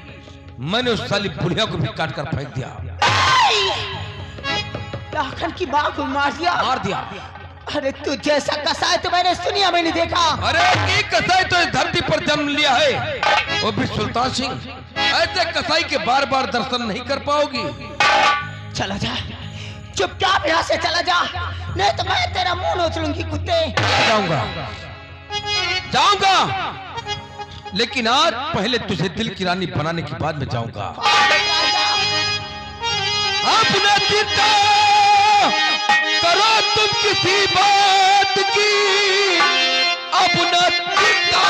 मैंने उस साली बुढ़िया को भी काट कर फेंक दिया। लाखन की माँ को मार दिया? मार दिया। अरे तू जैसा कसाई तो मैंने दुनिया में नहीं देखा। अरे की कसाई तो इस धरती पर जन्म लिया है, वो भी सुल्तान सिंह। ऐसे कसाई के बार बार दर्शन नहीं कर पाओगी। चला जा, चुपचाप यहाँ से चला जा, नहीं तो मैं तेरा मुंह नोच लूंगी कुत्ते। जाऊंगा, जाऊंगा, लेकिन आज पहले तुझे दिल की रानी बनाने के बाद में जाऊंगा। अपना चिंता करो तुम किसी बात की, अपना चिंता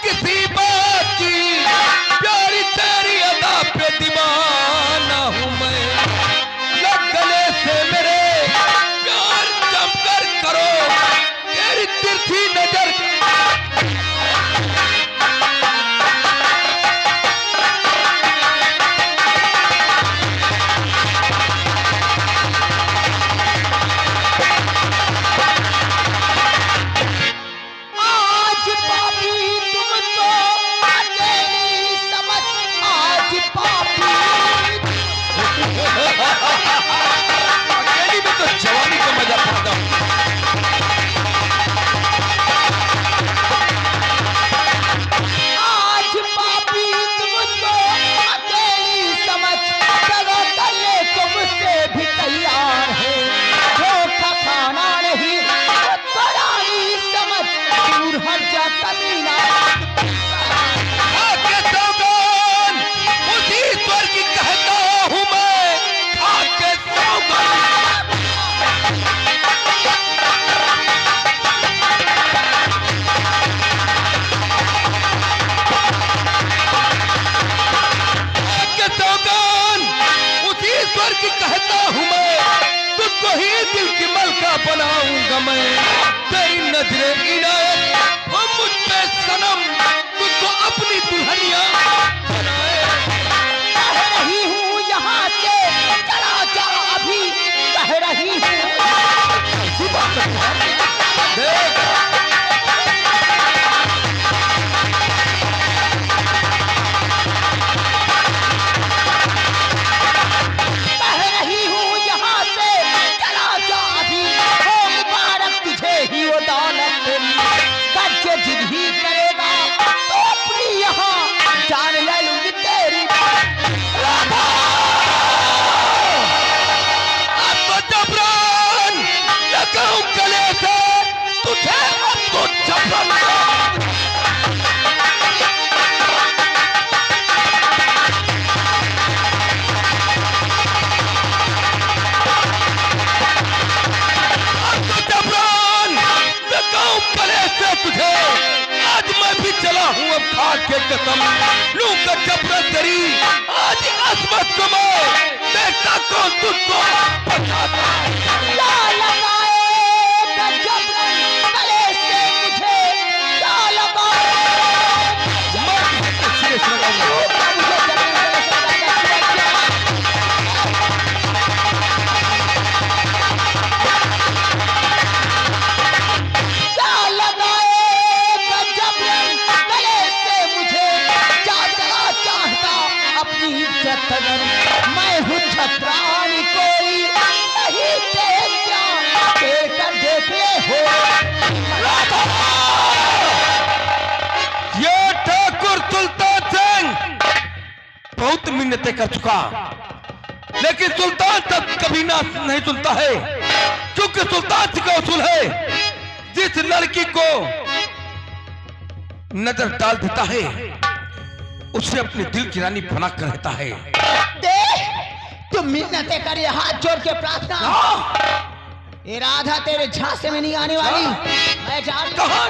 किसी बात की, प्यारी तेरी अदा पे दीवाना हूं मैं। लग गले से मेरे प्यार जमकर करो, तेरी तिरछी नजर अकेली में तो जवानी का मजा पड़ता हूं। आज पापी तुमको अकेली समझ, चलो करने को मुझसे भी तैयार है। धोखा खाना नहीं परानी समझ, दूर हट जा कमीना। आके सौगन उसी ईश्वर की कहता हूं मैं, आके सौगन। आके सौगन उसी ईश्वर की कहता हूं मैं, तुझको ही दिल की मलका बनाऊंगा मैं। तेरी नजरे इनायत और मुझ पे सनम, तुझको अपनी दुल्हनिया बनाए। कह रही हूँ यहाँ से चला जा, अभी कह रही हूँ। देख कह रही हूँ यहाँ से चला जा अभी, हो मुबारक तुझे ही वो दौलत। कर्ज जिद ही करेगा तो अपनी यहाँ जान ले लूंगी तेरी। राधा अब तो जबरन लगाऊं गले से तुझे, अब तो जबरन। अब तो जबरन लगाऊं गले से तुझे, आज मैं भी चला हूं अब खा के कसम। लूंगा जबरन तेरी आज असमत को मैं, देखता कौन तुझको बचाता है। ला लगाएगा जबरन गले से मुझे, ला लगाएगा मैं तुझे सिरे से लगाऊंगा। मुझे जबरन गले से लगाएगा। क्या लगाएगा जबरन गले से मुझे, क्या चला चाहता अपनी इज्जत अगर। मैं हूँ छत्रानी कोई नहीं देखता, देखकर देख ले हो। ये ठाकुर सुल्तान सिंह बहुत मिन्नतें कर चुका, लेकिन सुल्तान तक कभी ना नहीं सुनता है, क्योंकि सुल्तान सिंह का उसूल है, जिस लड़की को नजर डाल देता है उसे अपने दिल की रानी बना कर रहता है। देख तुम मिन्नतें कर, ये हाथ जोड़ के प्रार्थना। ये राधा तेरे झांसे में नहीं आने वाली, मैं जानता हूं।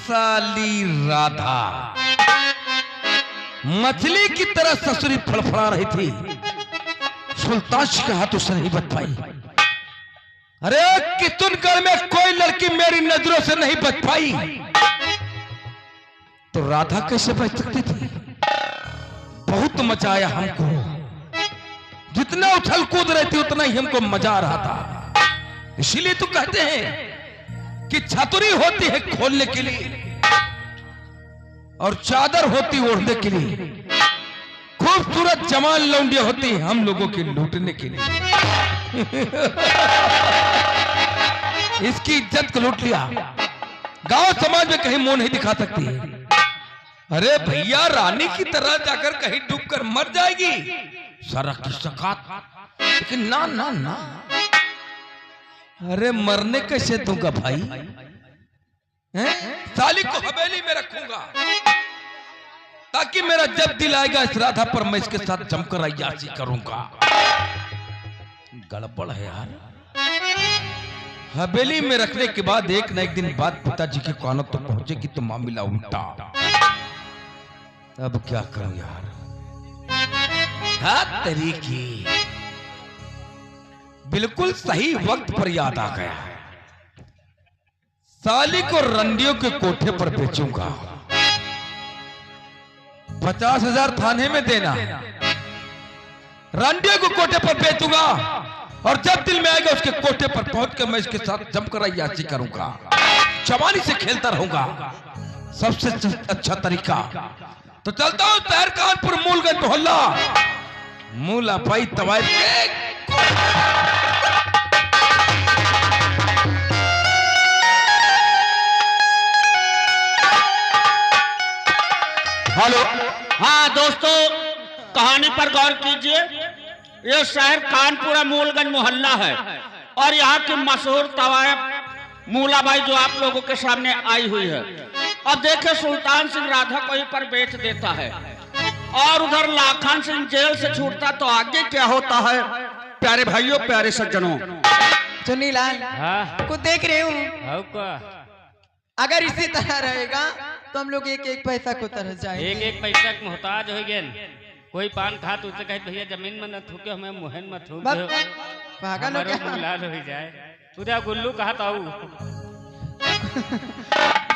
साली राधा मछली की तरह ससुरी फड़फड़ा रही थी, सुल्तान के हाथों से नहीं बच पाई। अरे कितुनगढ़ में कोई लड़की मेरी नजरों से नहीं बच पाई, तो राधा कैसे बच सकती थी? बहुत मजा आया हमको, जितना उछल कूद रही थी उतना ही हमको मजा आ रहा था। इसीलिए तो कहते हैं कि छतरी होती है खोलने के लिए और चादर होती ओढ़ने के लिए, खूबसूरत जवान लौंडियां होती हैं हम लोगों के लूटने के लिए। इसकी इज्जत को लूट लिया, गांव समाज में कहीं मुंह नहीं दिखा सकती है। अरे भैया रानी की तरह जाकर कहीं डूबकर मर जाएगी सारा की सकात, लेकिन ना ना ना, अरे मरने कैसे दूंगा भाई? साली को हवेली में रखूंगा ताकि मेरा जब दिल आएगा इस राधा पर मैं इसके साथ जमकर अय्याशी करूंगा। गड़बड़ है यार, हवेली में रखने के बाद एक न एक दिन बाद पिताजी के कानों तो पहुंचेगी तो मामला उल्टा। अब क्या करूं यार? हाँ तरीकी बिल्कुल सही वक्त पर याद आ गया। साली को रंडियों के कोठे पर बेचूंगा, 50,000 थाने में देना, रंडियों को कोठे पर बेचूंगा और जब दिल में आएगा उसके कोठे पर पहुंचकर मैं इसके साथ जमकर अय्याशी करूंगा, जवानी से खेलता रहूंगा। सबसे अच्छा तरीका तो चलता हूं शहर कानपुर मूलगंज मोहल्ला, मूला पाई तवायत हेलो। हाँ दोस्तों, कहानी पर गौर कीजिए। ये शहर कानपुरा मूलगंज मोहल्ला है और यहाँ की मशहूर तवायफ मूलाबाई जो आप लोगों के सामने आई हुई है। अब देखे सुल्तान सिंह राधा को यहीं पर बेच देता है और उधर लाखन सिंह जेल से छूटता तो आगे क्या होता है? प्यारे भाइयों, प्यारे सज्जनों, चुन्नीलाल हाँ कुछ देख रहे हूँ, अगर इसी तरह रहेगा तो हम लोग एक एक पैसा को तरस जाएंगे। एक एक पैसा के मोहताज हो गए। कोई पान खा तो उसे कहे भैया जमीन में न थूके, हमें मुहन में थूक दो, पागल हो क्या? लाल हो जाए। तुझे गुल्लू कहा था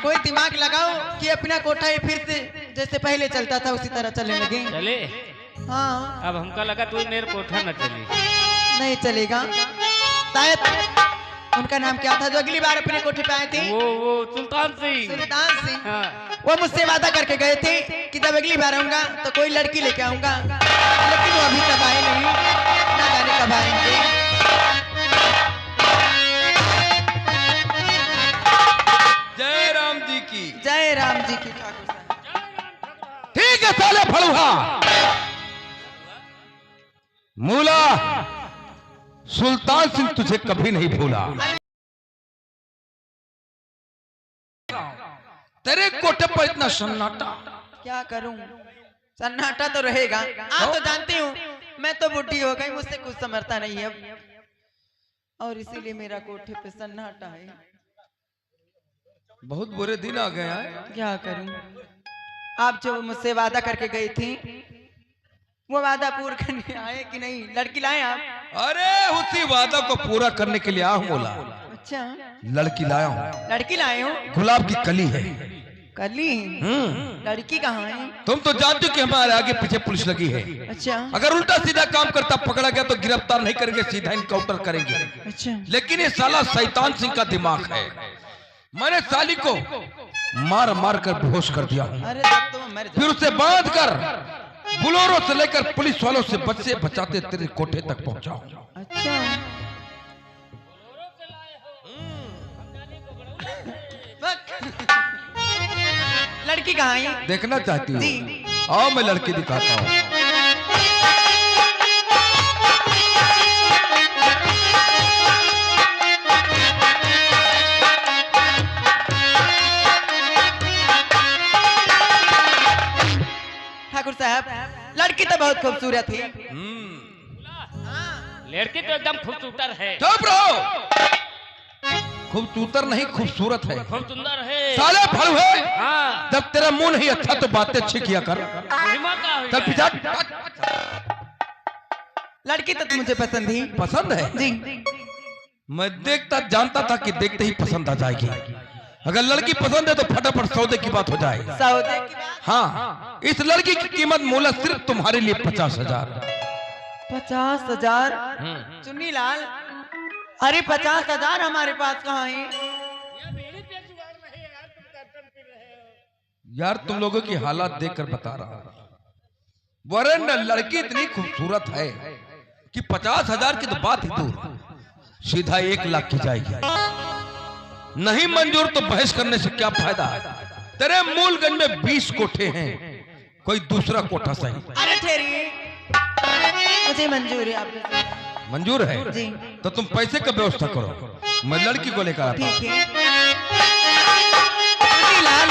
कोई दिमाग लगाओ कि अपना कोठा ही फिर से जैसे पहले चलता था उसी तरह चलने लगे। चले। हाँ अब हमका लगा तू मेरे कोठा न चली। नहीं चलेगा। शायद उनका नाम क्या था जो अगली बार अपने कोठे पे आए थे? वो सुल्तान सिंह। सुल्तान सिंह। हाँ। वो मुझसे वादा करके गए थे कि जब अगली बार आऊंगा तो कोई लड़की लेके आऊंगा, लेकिन वो अभी तक आए नहीं, ना जाने कब आएंगे। जय राम जी की। जय राम जी की। ठाकुर साहब ठीक है साले फड़ुहा, मूला सुल्तान सिंह तुझे कभी नहीं भूला। तेरे कोठे पर इतना सन्नाटा, क्या करूं? सन्नाटा तो रहेगा। आप तो जानती हूँ मैं तो बुढ़ी हो गई, मुझसे कुछ समझता नहीं है अब, और इसीलिए मेरा कोठे पे सन्नाटा है। बहुत बुरे दिन आ गए हैं। क्या करूं? आप जो मुझसे वादा करके गई थी वो वादा पूरा करने आए कि नहीं? लड़की लाए आप? अरे उसी वादा को पूरा करने के लिए आया हूं मोला। अच्छा लड़की लाया हूं, लड़की लाए हो? गुलाब की कली है। कली? लड़की कहाँ है? तुम तो जानते हो कि हमारे आगे पीछे पुलिस लगी है। अच्छा अगर उल्टा सीधा काम करता पकड़ा गया तो गिरफ्तार नहीं करेंगे, सीधा इनकाउंटर करेंगे। अच्छा। लेकिन ये साला शैतान सिंह का दिमाग है, मैंने साली को मार मार कर बेहोश कर दिया हूं, अरे तब तो मर फिर उसे बांध कर बुलोरो से लेकर पुलिस वालों से बच्चे बचाते तेरे कोठे तक पहुंचाओ। अच्छा लड़की कहाँ है? देखना चाहती जी। हूँ? आओ मैं लड़की दिखाता हूँ। ठाकुर साहब लड़की तो बहुत खूबसूरत है। लड़की तो एकदम खूबसूरत है। चुप रहो। खूबसूरत नहीं, खूबसूरत है। खूब सुंदर है। साले फल है। हाँ। जब तेरा मुंह नहीं अच्छा तो बातें अच्छी किया कर। चल पीछा। लड़की तो मुझे पसंद ही पसंद है जी। मैं देखता जानता था कि देखते ही पसंद आ जाएगी। अगर लड़की पसंद है तो फटाफट सौदे की बात हो जाए। सौदे की बात? हाँ, इस लड़की की कीमत मूल्य सिर्फ तुम्हारे लिए 50,000। 50,000? चुन्नी लाल, अरे 50,000 हमारे पास कहाँ है? यार तुम लोगों की हालात देखकर बता रहा हूँ। वरन लड़की इतनी खूबसूरत है कि 50,000 की तो बात ही दूर, सीधा 1 लाख की जाएगी। नहीं मंजूर तो बहस करने से क्या फायदा। तेरे मूलगंज में 20 कोठे हैं, कोई दूसरा कोठा सही। अरे ठहरिए, मुझे मंजूर है आपके। मंजूर है जी। तो तुम पैसे का व्यवस्था करो, मैं लड़की को लेकर आता हूं। ठीक है। चुन्नी लाल,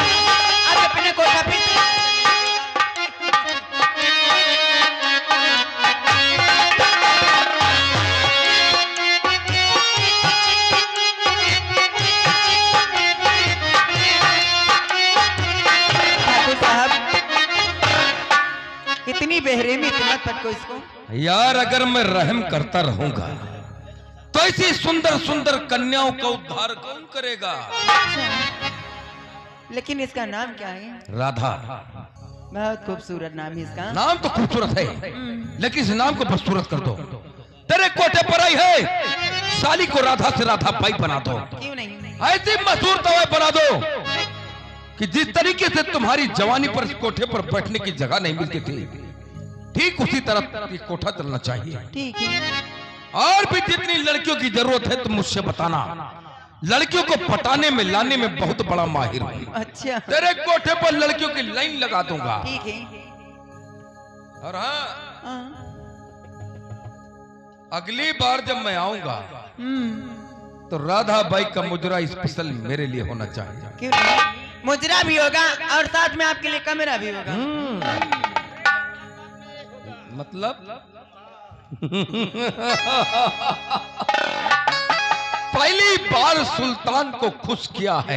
अब अपने कोठा पे इतनी बेरहमी मत पटको इसको। यार अगर मैं रहम करता रहूंगा तो ऐसी सुंदर सुंदर कन्याओं का उद्धार कौन करेगा। लेकिन इसका नाम क्या है? राधा। बहुत खूबसूरत नाम है इसका। नाम तो खूबसूरत है, लेकिन इस नाम को बदसूरत कर दो। तेरे कोठे पर आई है, साली को राधा से राधा बाई बना दो। क्यों नहीं? ऐसी मशहूर तवाई बना दो कि जिस तरीके से तुम्हारी जवानी पर इस कोठे पर बैठने की जगह नहीं मिलती थी, ठीक उसी तरह ये कोठा चलना चाहिए। ठीक है। और भी जितनी लड़कियों की जरूरत है तुम मुझसे बताना। लड़कियों को पटाने में लाने में बहुत बड़ा माहिर हूँ। अच्छा। तेरे कोठे पर लड़कियों की लाइन लगा दूंगा। ठीक है। और हाँ, हाँ। अगली बार जब मैं आऊंगा तो राधा बाई का मुजरा स्पेशल मेरे लिए होना चाहिए। क्यों नहीं? मुजरा भी होगा और साथ में आपके लिए कमरा भी होगा। मतलब पहली बार सुल्तान को खुश किया है,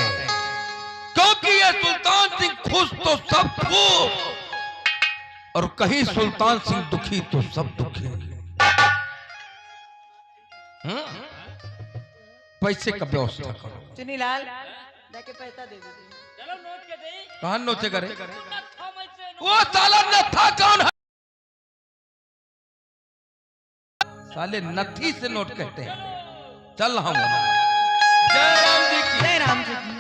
क्योंकि ये सुल्तान सिंह खुश तो सब खुश, और कहीं सुल्तान सिंह दुखी तो सब दुखी। पैसे का व्यवस्था करो। चुन्नी लाल, जाके पैसा दे दीजिए। कहां नोचे करे? वो साला नत्था कौन है? साले नथी से नोट कहते हैं। चल रहा हूं। जय राम जी की। जय राम जी की।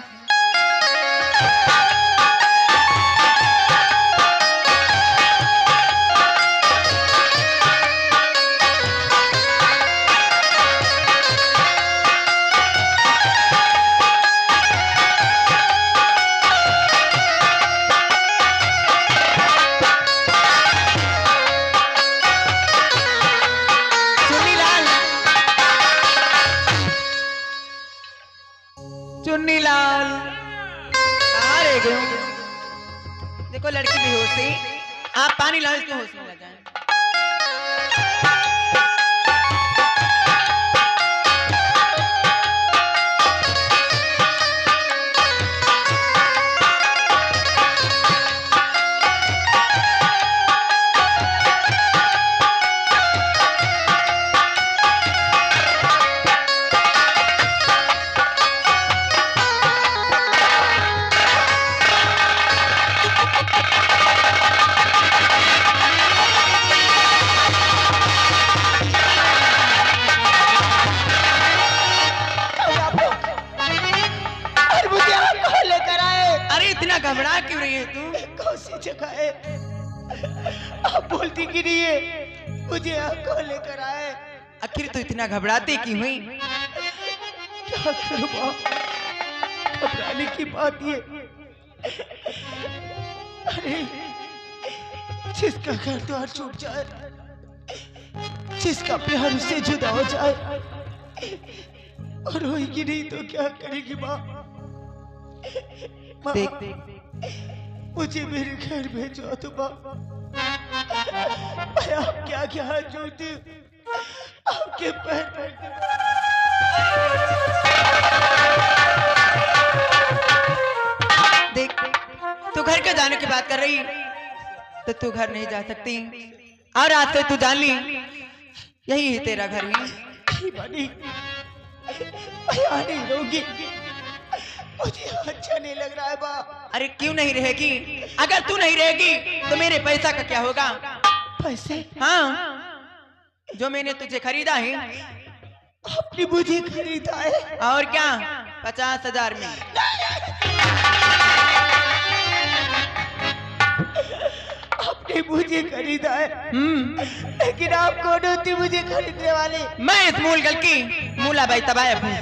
चुन्नी लाल, कहाँ रह गए हो? देखो लड़की बेहोश है, आप पानी लाओ इसको होश में ला जाए। घबरा क्यों रही है तू? कौन सी जगह है? आप बोलती कि नहीं है मुझे आपको लेकर आए। आखिर तो इतना घबराते क्यों हुई? क्या करूं मां, घबराने की बात ये। अरे जिसका घर द्वार छूट जाए, जिसका प्यार उससे जुदा हो जाए और रोएगी नहीं तो क्या करेगी मां? देख मुझे मेरे घर भेजो तो मां, मैं आप क्या क्या जोड़ती आपके पैर देख, तू घर के जाने की बात कर रही तो तू घर नहीं जा सकती, और आज से तू जान ली यही है तेरा घर ही। बनी मैं नहीं रहूंगी, मुझे अच्छा नहीं लग रहा है बा। अरे क्यों नहीं रहेगी? अगर तू नहीं रहेगी तो मेरे पैसा का क्या होगा? पैसे? हाँ, जो मैंने तुझे खरीदा है। आपने मुझे खरीदा है? और क्या, 50,000 में। आपने मुझे खरीदा है, लेकिन आप कौन होती मुझे खरीदने वाले? मैं इस मूलगल की मूलाबाई तबायब हूँ।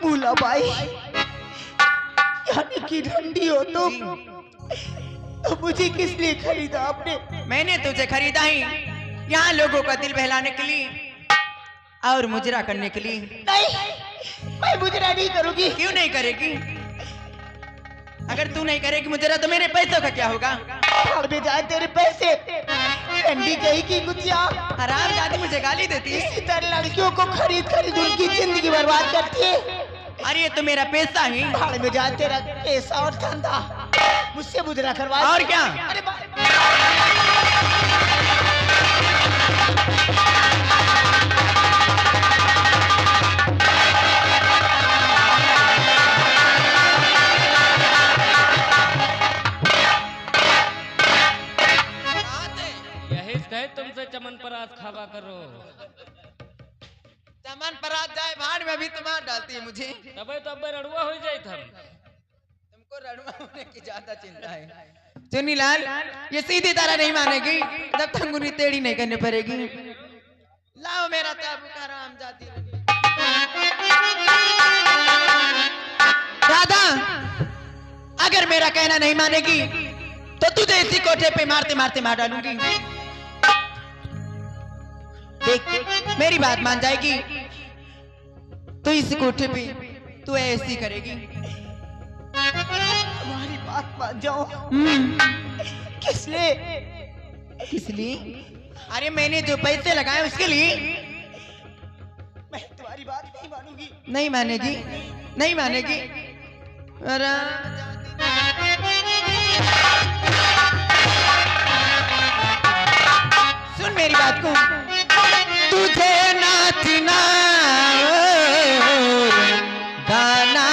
मूलाबाई यानी कि रंडी हो तुम? तो मुझे किस लिए खरीदा आपने? मैंने तुझे खरीदा ही यहाँ लोगों का दिल बहलाने के लिए और मुजरा करने के लिए। नहीं, मैं मुजरा नहीं करूंगी। क्यों नहीं करेगी? अगर तू नहीं करेगी मुजरा तो मेरे पैसों का क्या होगा? भाड़ में जाए तेरे पैसे, रंडी कही की गुतिया। आराम दादी मुझे गाली देती है। इसी तरह लड़कियों को खरीद खरीद उनकी जिंदगी बर्बाद करती है। अरे ये तो मेरा पैसा ही। भाड़ में जाए तेरा पैसा और धंधा, मुझसे मुजरा करवा। और क्या? अरे यही कहे तुमसे चमन परात खावा करो। चमन परात जाए भाड़ में भी तुम्हार डालती है मुझे। तबे तो अब रड़ुआ हो जाए हम। तुमको रड़ुआ होने की ज्यादा चिंता है। चुन्नीलाल, ये सीधी तरह नहीं मानेगी जब तक उन्हें टेढ़ी नहीं करनी पड़ेगी। लाओ मेरा चाबू का राम जाती। राधा, अगर मेरा कहना नहीं मानेगी तो तुझे इसी कोठे पे मारते मारते मार डालूंगी। देख, मेरी बात मान जाएगी तो इस कोठे पे तू ऐसी करेगी। तुम्हारी बात मान जाओ। किस लिए? किस लिए? अरे मैंने जो पैसे लगाए उसके लिए। मैं तुम्हारी बात नहीं मानूंगी। नहीं मानेगी? नहीं मानेगी? अरे सुन मेरी बात को। तुझे नाचना गाना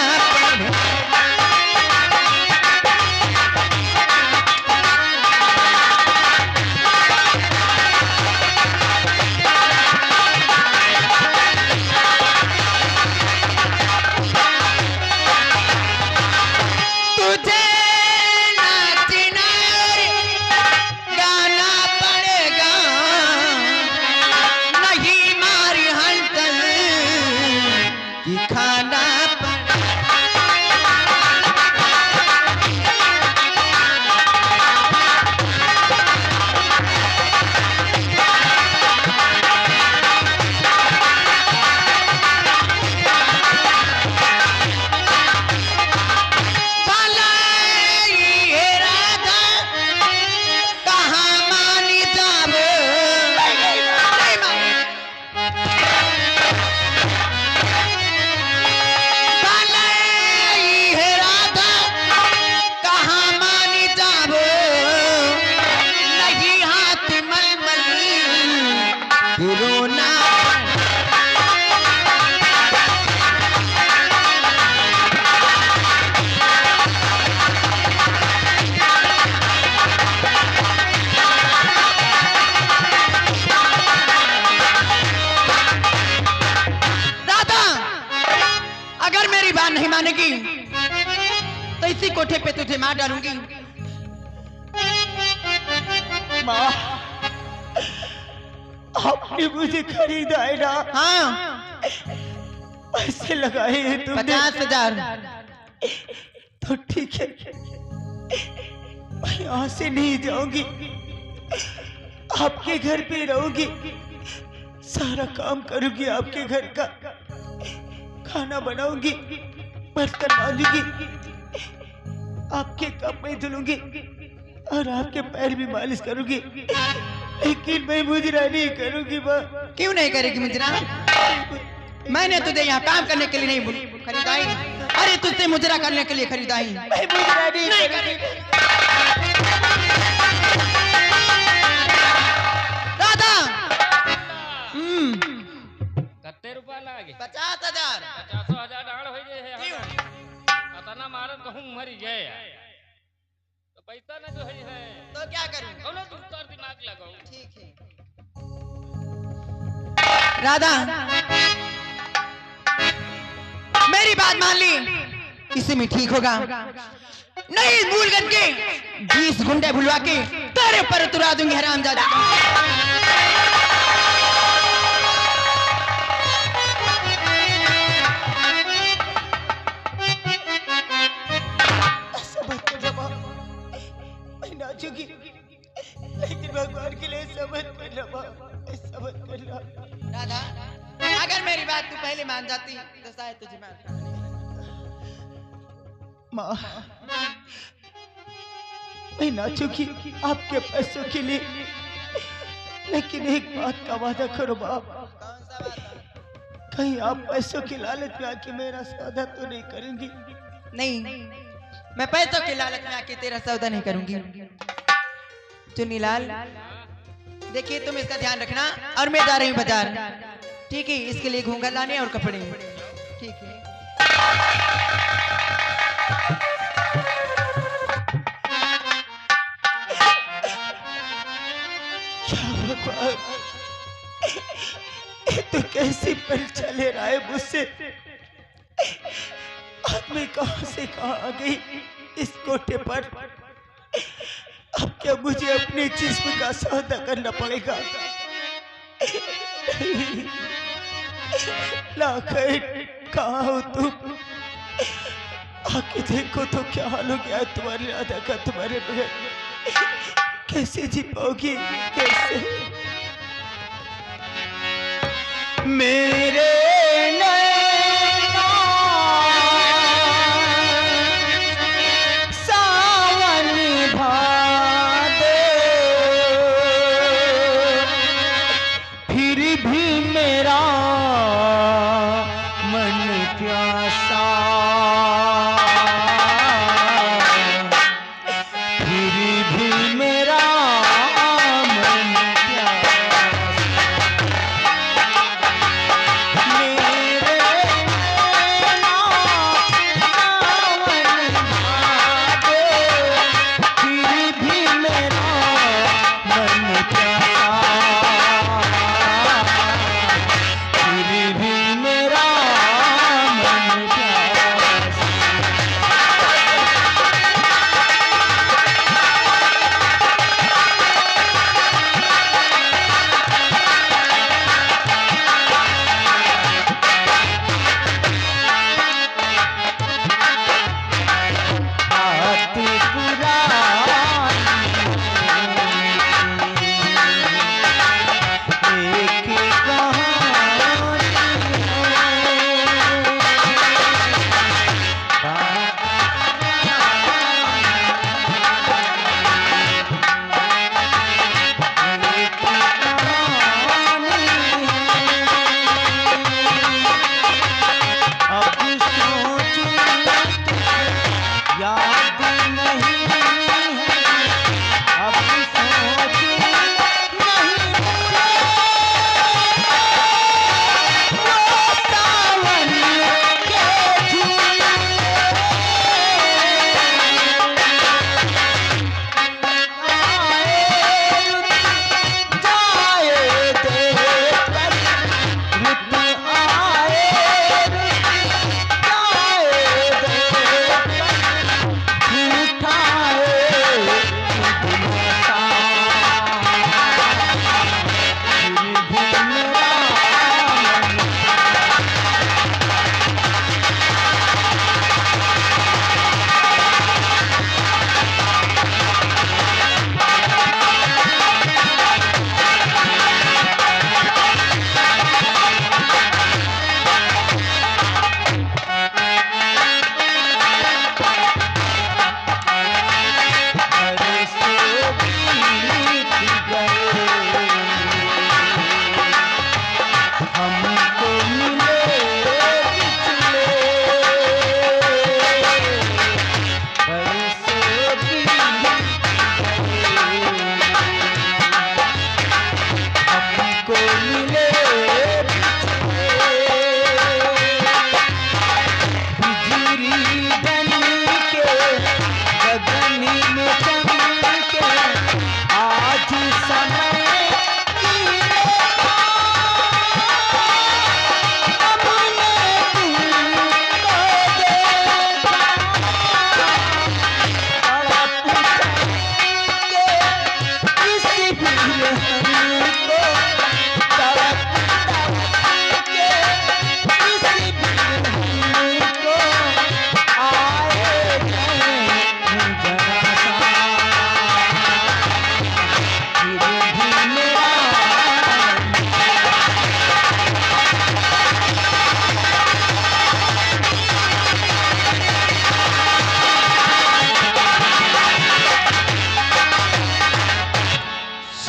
नहीं मानेगी तो इसी कोठे पे तुझे मार डालूंगी। माँ, आपने मुझे खरीदा है ना? हाँ, पैसे लगाए हैं तुमने? 50,000। तो ठीक है, मैं यहाँ से नहीं जाऊंगी, आपके घर पे रहूंगी, सारा काम करूंगी, आपके घर का खाना बनाऊंगी, बर्तन मांजूंगी, आपके कपड़े धुलूंगी और आपके पैर भी मालिश करूंगी, लेकिन मैं मुजरा नहीं करूंगी माँ। क्यों नहीं करेगी मुजरा? मैंने तुझे यहाँ काम करने के लिए नहीं खरीदाई, अरे तुझसे मुजरा करने के लिए खरीदाई। मैं मुजरा नहीं करूंगी। राधा कत्ते रुपया लागे? 50,000। 50,000 डाल हो जाए है अतना मारन कहूं मरी जाए तो पैसा ना जो है तो क्या करूं? कौनो दूसरा दिमाग लगाऊं। ठीक है राधा, मेरी बात मान ली, इसी में ठीक होगा। नहीं मूलगंज के 20 गुंडे बुलवा के तेरे ऊपर तुरा दूंगी हरामजादा। लेकिन भगवान के लिए समझ कर लो, समझ कर लो। राधा, अगर मेरी बात तू पहले मान जाती तो शायद तुझे माँ, मैं नाचूंगी आपके पैसों के लिए, लेकिन एक बात का वादा करो बाप, कौन सा बात? कहीं आप पैसों की लालच में आके मेरा सौदा तो नहीं करेंगी? नहीं, मैं पैसों के लालच में आके तेरा सौदा नहीं करूंगी। चुन्नीलाल, देखिए तुम इसका ध्यान रखना, और मैं जा रही हूँ बाजार, ठीक है? इसके लिए घूंघट लाने और कपड़े, ठीक है? क्या भगवान, तो कैसी परीक्षा ले रहा है मुझसे? आदमी कहां से कहां आ गई इस कोठे पर? अब क्या मुझे अपने जिस्म का सौदा करना पड़ेगा? लाखेट, कहाँ हो तुम? आके देखो तो क्या हाल हो गया है तुम्हारी राधा का, तुम्हारे बहन। कैसे जी पाओगी, कैसे? मेरे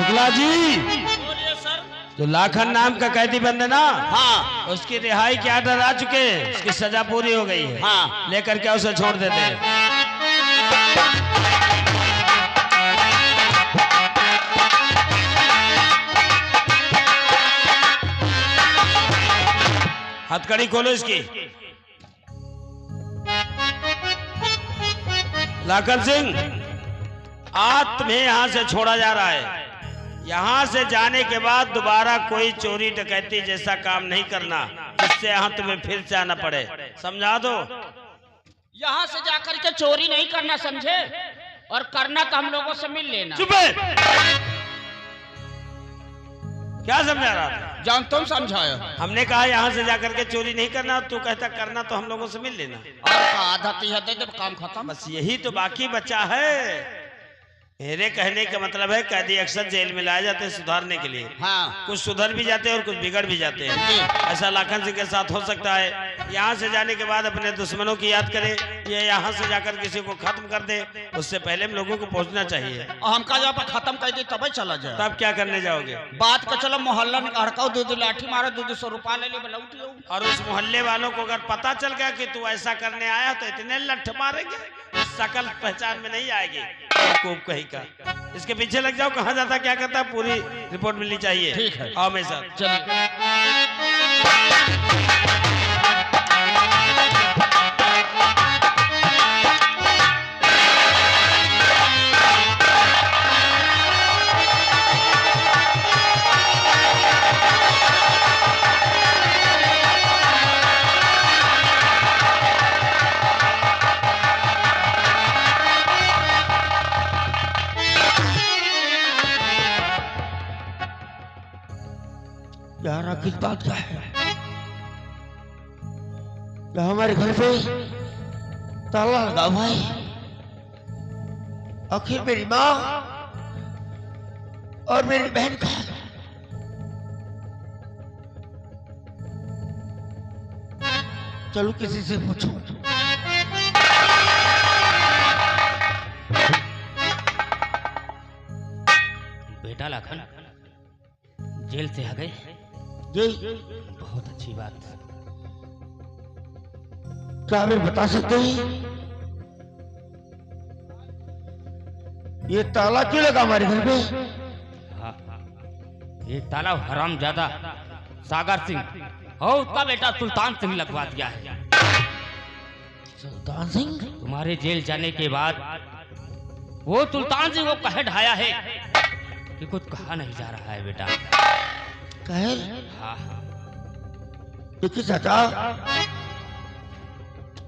शुक्ला जी, बोलिए सर। जो लाखन नाम का कैदी बंद है ना, हाँ उसकी रिहाई के आर्डर आ चुके हैं, उसकी सजा पूरी हो गई है। हाँ। लेकर के उसे छोड़ देते हैं। हथकड़ी खोलो इसकी। लाखन सिंह, आज तुम्हें यहाँ से छोड़ा जा रहा है। यहाँ से जाने के बाद दोबारा कोई चोरी डकैती जैसा काम नहीं करना, जिससे यहाँ तुम्हें फिर से आना पड़े। समझा दो। यहाँ से जाकर के चोरी नहीं करना, समझे? और करना तो हम लोगों से मिल लेना। चुप है। क्या समझा रहा था? जान तुम समझाया। हमने कहा यहाँ से जाकर के चोरी नहीं करना, तू कहता करना तो हम लोगों से मिल लेना। और आधा दे दे, काम खत्म। बस यही तो बाकी बचा है। मेरे कहने का मतलब है कैदी अक्सर जेल में लाए जाते हैं सुधारने के लिए। हाँ। कुछ सुधर भी जाते हैं और कुछ बिगड़ भी जाते हैं। ऐसा लाखन सिंह के साथ हो सकता है। यहाँ से जाने के बाद अपने दुश्मनों की याद करे, ये यहाँ से जाकर किसी को खत्म कर दे, उससे पहले हम लोगों को पहुँचना चाहिए। हमका जब खत्म कर दे तब चला जाए। तब क्या करने जाओगे? बात का चलो मोहल्ला में हड़काओ, 2 लाठी मारो, 200 रुपया ले ले लौट लो। और उस मोहल्ले वालों को अगर पता चल गया कि तू ऐसा करने आया तो इतने लठ मारेंगे, शकल पहचान में नहीं आएगी। खूब कहीं का। इसके पीछे लग जाओ, कहाँ जाता क्या करता है, पूरी रिपोर्ट मिलनी चाहिए। ठीक है। आओ मेरे साथ। चलिए। यार आखिर बात क्या है? क्या हमारे घर पे ताला लगा हुआ है? आखिर मेरी माँ और मेरी बहन का चलो किसी से पूछो। बेटा लाखन जेल से आ गए? जी, बहुत अच्छी बात। क्या हमें बता सकते हैं ये ताला क्यों लगा हमारे घर पे? हाँ, ये ताला हरामजादा सागर सिंह और उसका बेटा सुल्तान सिंह लगवा दिया है। सुल्तान सिंह? तुम्हारे जेल जाने के बाद वो सुल्तान सिंह को कह ढाया है कि कुछ कहा नहीं जा रहा है बेटा। कहर? हाँ। देखिए चाचा,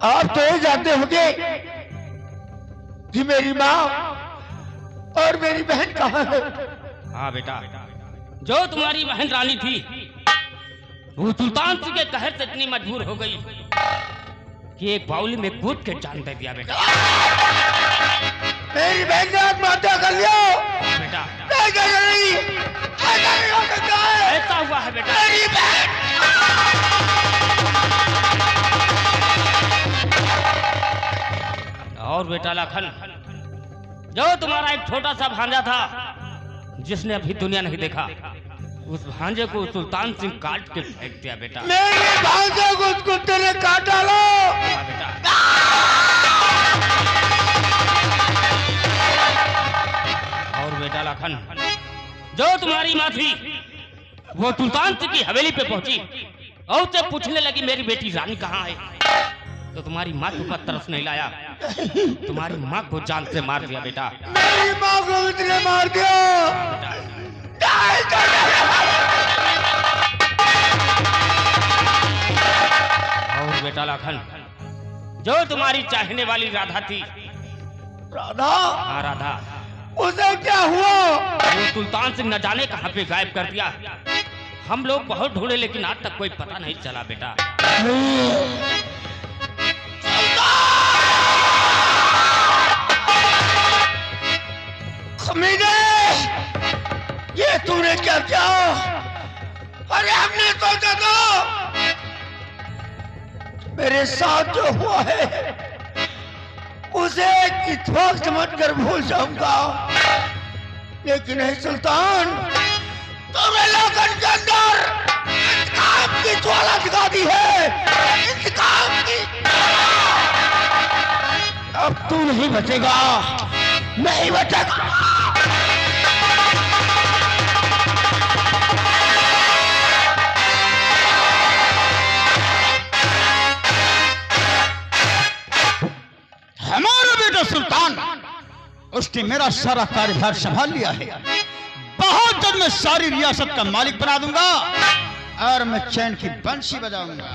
आप तो ये जानते होंगे कि मेरी माँ और मेरी बहन कहाँ है? हाँ बेटा, जो तुम्हारी बहन रानी थी वो सुल्तान सिंह के कहर से इतनी मजबूर हो गई कि एक बाउली में कूद के जान दे दिया बेटा। मेरी बहन ने आत्महत्या कर लिया बेटा नहीं कर रही, ऐसा नहीं हो सकता है। ऐसा हुआ है बेटा। मेरी बहन और बेटा लाखन, जो तुम्हारा एक छोटा सा भांजा था जिसने अभी दुनिया नहीं देखा, उस भांजे को सुल्तान सिंह काट के फेंक दिया बेटा। मेरे भांजे को उस कुत्ते ने काट डाला। हाँ बेटा। और बेटा लाखन, जो तुम्हारी माँ थी वो सुल्तान सिंह की हवेली पे पहुंची और उससे पूछने लगी मेरी बेटी रानी कहाँ है, तो तुम्हारी माँ के ऊपर तरस नहीं लाया, तुम्हारी माँ को जान से मार दिया बेटा। मेरी माँ को उसने मार दिया। और बेटा लाखन, जो तुम्हारी चाहने वाली राधा थी, राधा? हाँ राधा, उसे क्या हुआ? वो सुल्तान सिंह न जाने कहाँ पे गायब कर दिया। हम लोग बहुत ढूंढे लेकिन आज तक कोई पता नहीं चला बेटा। खमीने, ये तूने क्या किया? अरे हमने सोचा था मेरे साथ जो हुआ है उसे इत्तेफाक समझकर भूल जाऊंगा, लेकिन है सुल्तान, तुम्हें लगन के अंदर इंतकाम की ज्वाला जगा दी है, इंतकाम की। अब तू नहीं बचेगा, नहीं बचेगा। हमारा बेटा सुल्तान, उसने मेरा सारा कार्यभार संभाल लिया है। बहुत जल्द मैं सारी रियासत का मालिक बना दूंगा और मैं चैन की बंशी बजाऊंगा।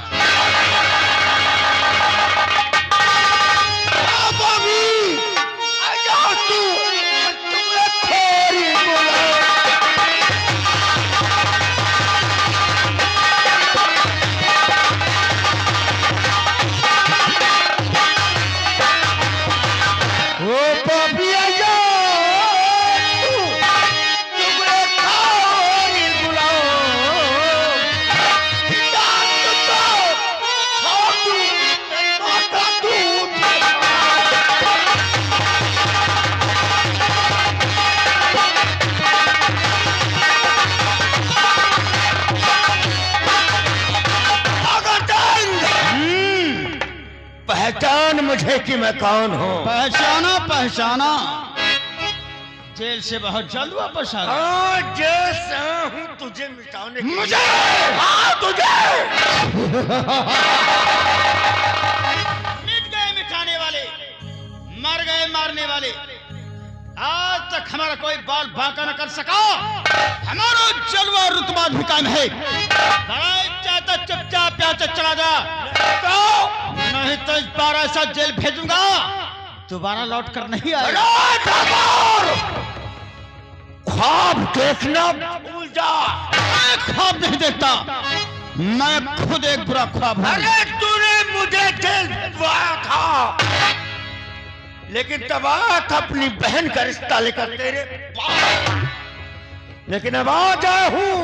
पहचान मुझे कि मैं कौन हूँ। पहचाना पहचाना, जेल से बहुत जल्द वापस आ गया। जैसा हूँ तुझे मिटाने मुझे, हाँ तुझे। मिट गए मिटाने वाले, मर गए मारने वाले। आज तक हमारा कोई बाल बांका न कर सका। हमारा जलवा रुतबा भी कायम है। लड़ाई चाहता चुपचाप यहाँ से चला जा, नहीं तो इस बार ऐसा जेल भेजूंगा दोबारा लौट कर नहीं आएगा। ख्वाब देखना भूल जा। मैं ख्वाब नहीं देखता, मैं खुद एक बुरा ख्वाब हूं। अरे तूने मुझे जेल भिजवाया था, लेकिन तब आया था अपनी बहन का रिश्ता लेकर तेरे पास। लेकिन अब आ जाया हूं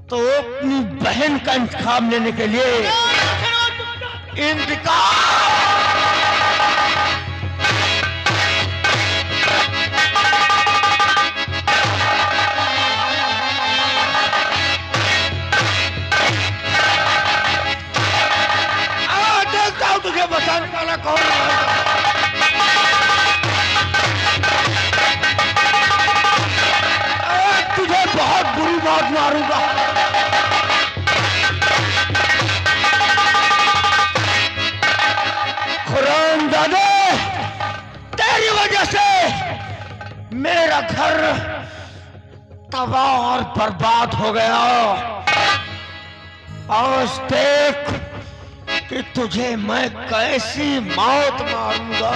तो अपनी बहन का इंतकाम लेने के लिए। इंतकाम देखता हूं तुझे बताने वाला कौन है। तुझे बहुत बुरी मौत मारूंगा। खुरामजादे, तेरी वजह से मेरा घर तबाह और बर्बाद हो गया। आज देख कि तुझे मैं कैसी मौत मारूंगा।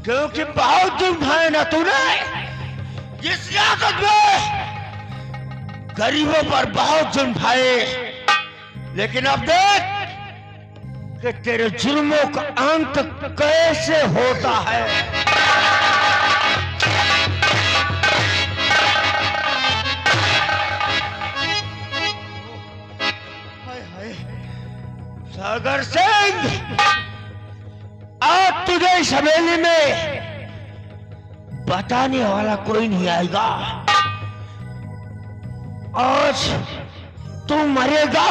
क्योंकि बहुत जुल्म है ना तूने इस रियासत में, गरीबों पर बहुत जुल्म है। लेकिन अब देख कि तेरे जुल्मों का अंत कैसे होता है। सागर सिंह, आज तुझे इस हवेली में बताने वाला कोई नहीं आएगा। आज तू मरेगा,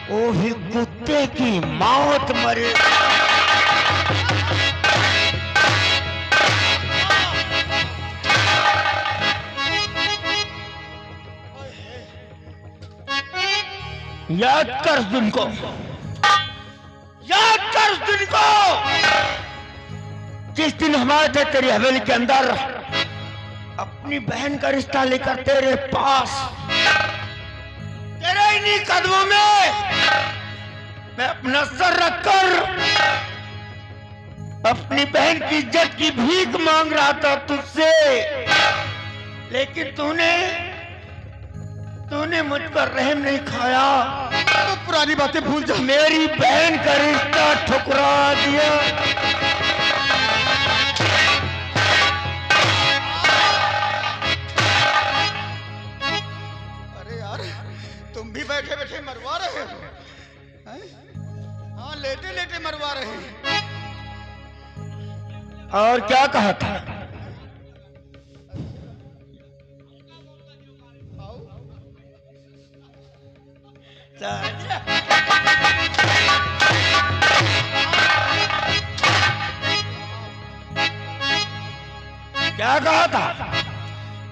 वो भी कुत्ते की मौत मरेगा। याद कर उस दिन को, याद कर उस दिन को जिस दिन हम आए थे तेरी हवेली के अंदर अपनी बहन का रिश्ता लेकर तेरे पास। तेरे इन्हीं कदमों में मैं अपना सर रखकर अपनी बहन की इज्जत की भीख मांग रहा था तुझसे, लेकिन तूने मुझ पर रहम नहीं खाया। तो पुरानी बातें भूल जा। मेरी बहन का रिश्ता ठुकरा दिया। अरे यार, तुम भी बैठे बैठे मरवा रहे हो हैं? हाँ, लेटे लेटे मरवा रहे हैं। और क्या कहा था? क्या कहा था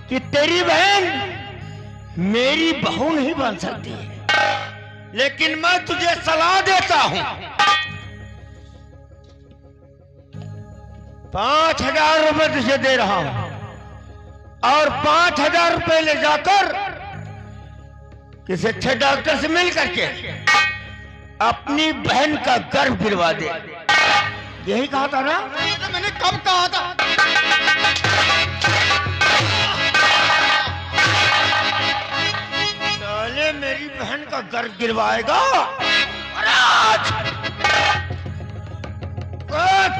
कि तेरी बहन मेरी बहू नहीं बन सकती है, लेकिन मैं तुझे सलाह देता हूं, 5,000 रुपए तुझे दे रहा हूं और 5,000 रुपए ले जाकर किसी अच्छे डॉक्टर से मिल करके अपनी बहन का गर्भ गिरवा दे। यही कहा था ना? मैंने कब कहा था? साले मेरी बहन का गर्भ गिरवाएगा और आज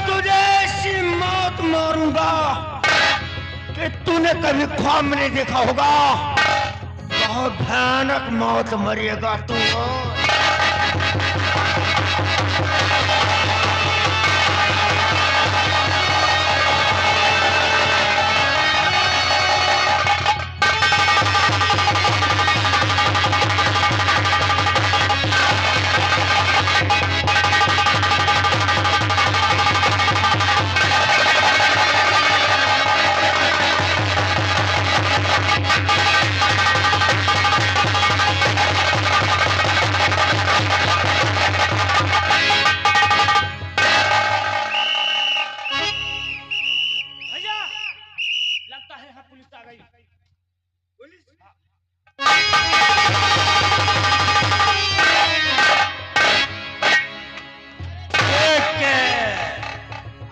तुझे ऐसी मौत मारूंगा कि तूने कभी ख्वाब में नहीं देखा होगा। बहुत भयानक मौत मरिएगा तू।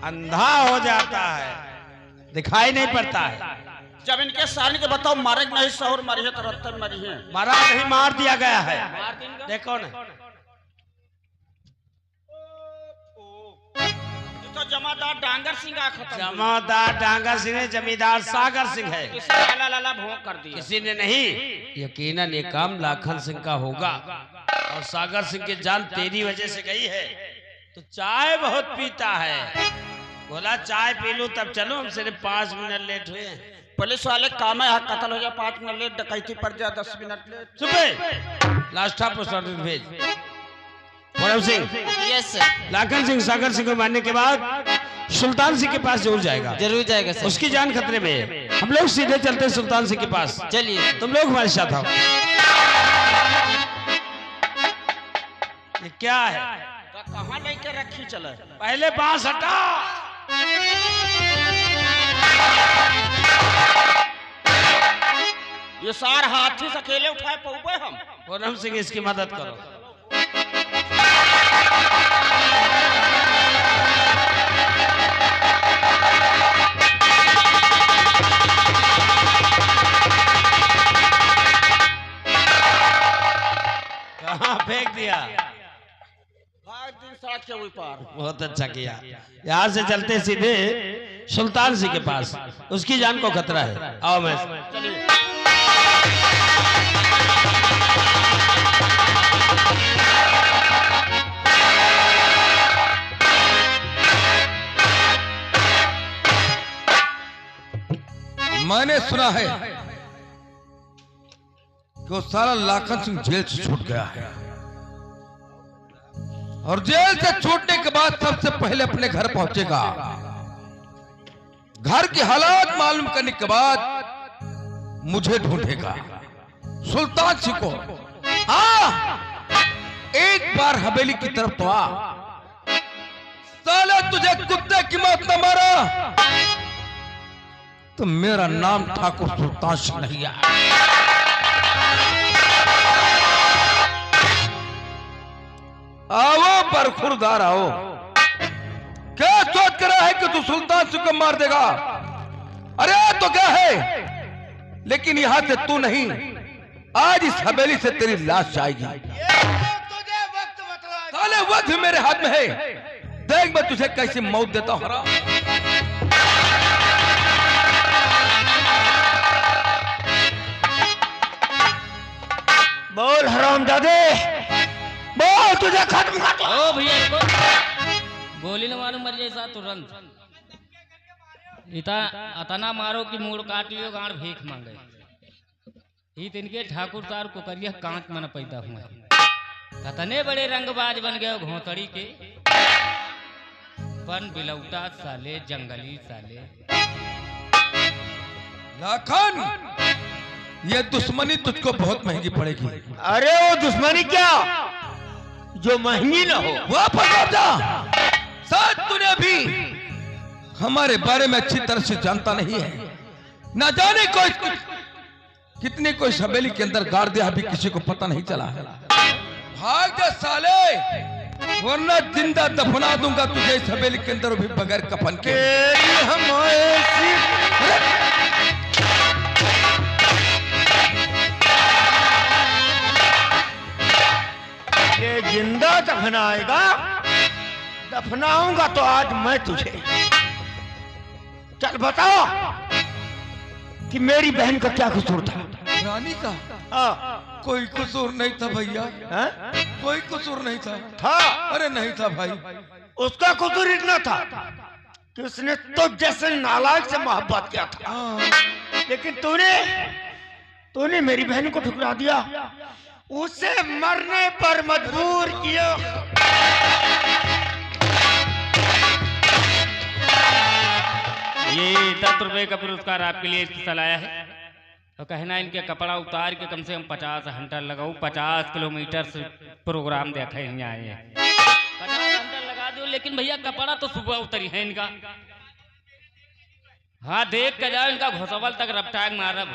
अंधा हो जाता है, दिखाई नहीं पड़ता है। जब इनके सारनी के बताओ मारे नहीं, शहर मरी है तो रत्तन मरी है। मारा नहीं, मार दिया गया है। देखो ना, तो जमादार डांगर सिंह आ खत्म। जमादार डांगर सिंह है, जमींदार सागर सिंह है। किसी ने लाला लाला भोंक कर दिया। किसी ने नहीं। यकीनन ये काम लाखन सिंह का होगा और सागर सिंह की जान तेरी वजह से गई है। तो चाय बहुत पीता है, बोला चाय पी लूं तब चलो। हम सिर्फ 5 मिनट लेट हुए। पुलिस वाले काम है, कत्ल हो जाए 5 मिनट लेट, डकैती पड़ जाए 10 मिनट लेट। सुबह लास्ट पोस्ट ऑर्डर भेज। परम सिंह, यस सर। लाखन सिंह सागर सिंह को मारने के बाद सुल्तान सिंह के पास जरूर जाएगा। जरूर जाएगा सर। उसकी जान खतरे में है। हम लोग सीधे चलते हैं सुल्तान सिंह के पास। चलिए, तुम लोग हमारे साथ आओ। ये क्या है? कहाँ लेके रखी चले? पहले बांस हटा। ये सार हाथी से अकेले उठाए पौबे हम। पूनम सिंह इसकी मदद करो। कहाँ फेंक दिया? सड़क के ऊपर। बहुत अच्छा किया। यहाँ से चलते सीधे सुल्तान सिंह के पास, उसकी जान को खतरा है। आओ मैं। मैंने सुना है कि वो सारा लाखन सिंह जेल से छूट गया है और जेल से छूटने के बाद सबसे पहले अपने घर पहुंचेगा। घर के हालात मालूम करने के बाद मुझे ढूंढेगा, सुल्तान सिंह को। एक बार हवेली की तरफ तो आ। साले तुझे कुत्ते की मौत न मारा तो मेरा नाम ठाकुर सुल्तान सिंह नहीं है। आओ बरखुरदार आओ। क्या सोच कर रहा है कि तू सुल्तान सिंह को मार देगा? अरे तो क्या है, लेकिन यहां से तू नहीं, आज इस हवेली से तेरी लाश जाएगी। तुझे वक्त बतला। साले वक्त भी मेरे हाथ में है। देख मैं तुझे कैसे मौत देता हूं। बोल हरामजादे, बोल तुझे खत्म कर दूं। ओ भैया रुको, गोली न मालूम मर जैसा तुरंत इता अतना मारो कि मूड काट लियो गांड भीख मांगे। ही तिनके ठाकुर सार को करिया कांच मन पैदा हुआ कतने बड़े रंगबाज बन गए घोंसड़ी के पन बिलौटा साले जंगली साले। लाखन, ये दुश्मनी तुझको बहुत महंगी पड़ेगी। अरे वो दुश्मनी क्या जो महंगी ना हो। वापस लौट जा। शायद तूने भी हमारे बारे में अच्छी तरह से जानता नहीं है। ना जाने कोई कितने कोई हवेली के अंदर गाड़ दिया, अभी किसी को पता नहीं चला है। भाग जा साले, वरना जिंदा दफना दूंगा तुझे इस हवेली के अंदर भी बगैर कफन के। ये जिंदा दफनाएगा? दफनाऊंगा तो आज मैं तुझे। चल बताओ कि मेरी बहन का क्या कसूर था? रानी का हाँ। कोई कसूर नहीं था भैया। कोई कसूर नहीं था। अरे नहीं था भाई। उसका कसूर इतना था कि उसने तो जैसे नालायक से मोहब्बत किया था। लेकिन तूने मेरी बहन को ठुकरा दिया, उसे मरने पर मजबूर किया। ये 10 रुपए का पुरस्कार आपके लिए लाया है। तो कहना इनके कपड़ा उतार के कम से कम 50 घंटा लगाओ, 50 किलोमीटर से प्रोग्राम देखे यहाँ आए हैं। 50 घंटा लगा दो, लेकिन भैया कपड़ा तो सुबह उतरी है इनका। हाँ देख के जाओ इनका घोसवल तक रफ्तार मारब।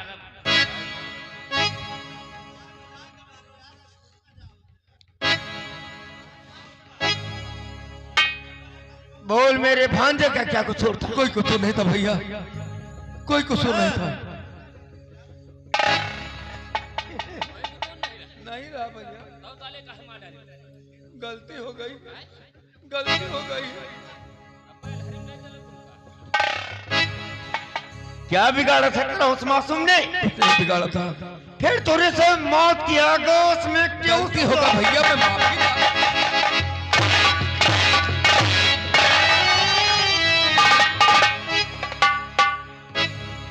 बोल मेरे भांजे का क्या कसूर था? कोई कसूर नहीं था भैया, कोई कसूर नहीं था। नहीं रहा भैया, गलती हो गई, गलती हो गई। क्या बिगाड़ा था उस मासूम ने? नहीं बिगाड़ा था। फिर तूने से मौत की आगोश में क्यों गलती होगा भैया, मैं माफी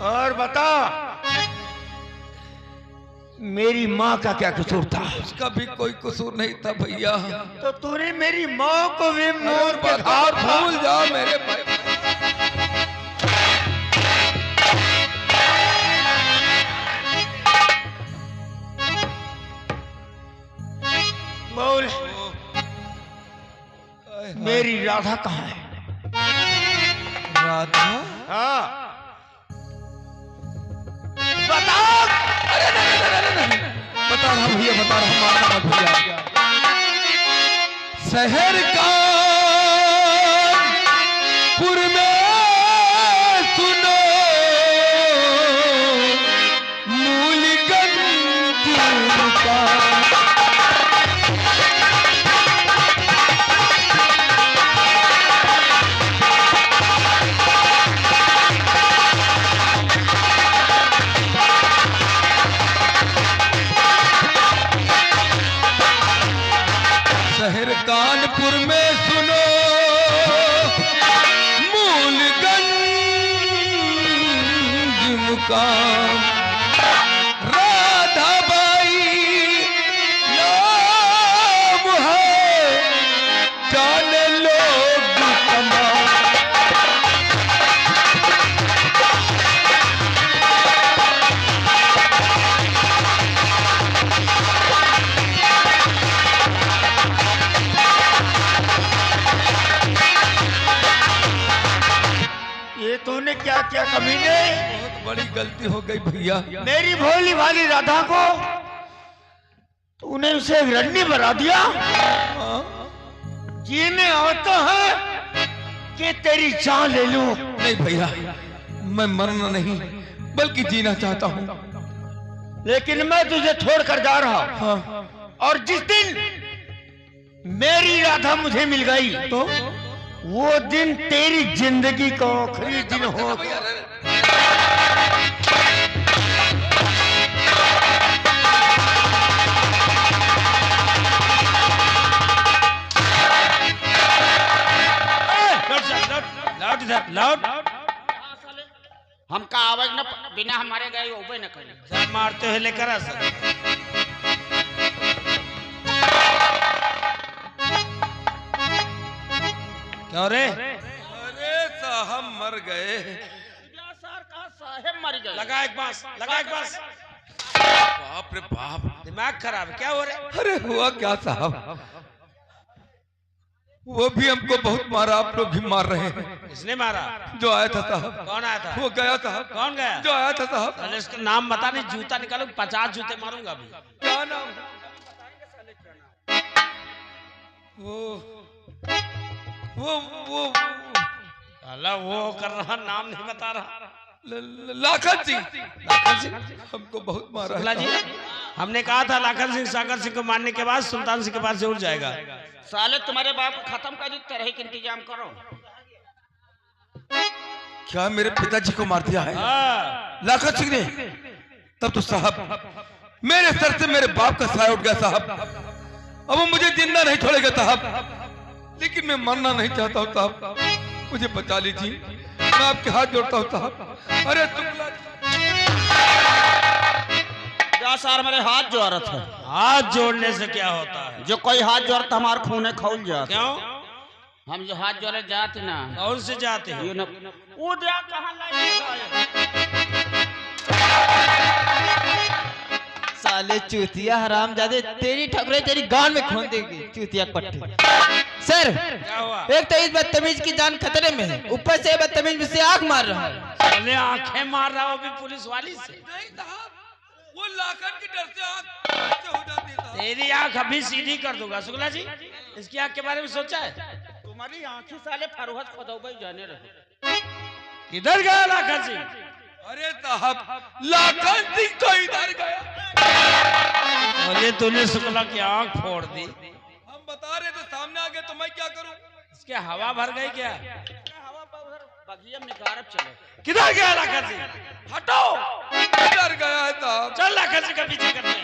और बता मेरी माँ का क्या कसूर था? उसका भी कोई कसूर नहीं था भैया। तो तूने मेरी माँ को भी मौत के घाट भूल जा मेरे भाई। बोल मेरी राधा कहाँ है? राधा? हाँ बताओ। अरे नहीं, बता रहा भैया, बता रहा, मारना मत भैया। शहर का पुर में सुनो मूलगंज का। शहर कानपुर में सुनो मूलगंज मुकाम। राधा बाई नाम है, जाने लोग तमाम। तूने क्या क्या कमीने? बहुत बड़ी गलती हो गई भैया। मेरी भोली भाली राधा को तूने उसे रन्नी बना दिया। जीने आता है कि तेरी जान ले लूं? नहीं भैया, मैं मरना नहीं बल्कि जीना चाहता हूँ। लेकिन मैं तुझे छोड़कर जा रहा हूँ। हाँ। और जिस दिन मेरी राधा मुझे मिल गई तो वो दिन तेरी जिंदगी का आखिरी दिन होगा। लौट हम का आवाज न बिना हमारे गए ओबे न करे। सब मारते हुए लेकर आ सर। क्यों रे? अरे साहब मर गए। साहेब मर गए। लगा एक बांस, लगा एक बांस। बाप रे बाप, दिमाग खराब है, क्या हो रहा है? अरे हुआ क्या साहब? वो भी हमको बहुत मारा, आप लोग भी मार रहे हैं। इसने मारा? जो आया था साहब। कौन आया था? वो गया साहब। कौन गया? जो आया था साहब। पहले इसका नाम बता, नहीं जूता निकालू 50 जूते मारूंगा अभी। क्या नाम? वो अल्लाह वो कर रहा, नाम नहीं बता रहा। लाखन सिंह हमको बहुत मारा शुक्ला जी, हमने कहा था लाखन सिंह सागर सिंह को मारने के बाद सुल्तान सिंह के पास से उड़ जाएगा। साले तुम्हारे बाप को खत्म कर दी, तरह के इंतजाम करो। क्या मेरे पिताजी को मार दिया है हाँ। लाखन सिंह ने? तब तो साहब मेरे सर से मेरे बाप का साया उठ गया साहब। अब वो मुझे जिंदा नहीं छोड़ेगा साहब, लेकिन मैं मरना नहीं चाहता हूँ साहब, मुझे बचा लीजिए, मैं आपके हाथ जोड़ता हूँ साहब। अरे शुक्ला सार मेरे हाथ जोड़त है। हाथ जोड़ने से क्या होता है? जो कोई हाथ जोड़ता हमारे खूने खौल जाता। क्यों? हम जो हाथ जोड़े जाते ना, कौन से जाते हैं? वो जा कहाँ साले चूतिया हरामजादे, तेरी ठकुरे तेरी गान में खोन देगी चूतिया पट्टी। सर क्या हुआ? एक तो इस बदतमीज की जान खतरे में है, ऊपर से बदतमीज मुझसे आंख मार रहा है। साले आंखें मार रहा, वो भी पुलिस वाली से। वो लाखन की डर से आंख हो जाती है साहब। तेरी आंख अभी सीधी कर दूंगा। शुक्ला जी, इसकी आंख के बारे में सोचा है? तुम्हारी आंखें साले फरोहत खोदौबे जाने रहे। किधर गया लाखन सिंह? अरे साहब लाखन सिंह तो इधर गया। बोले तूने शुक्ला की आंख फोड़ दी। हम बता रहे थे सामने आ गए तो मैं क्या करूं? इसके हवा भर गई क्या? हवा बगिया में निकारब चले। किधर गया लाखन सिंह? हटो। इधर गया है साहब। चल लाखन सिंह का पीछे करते हैं।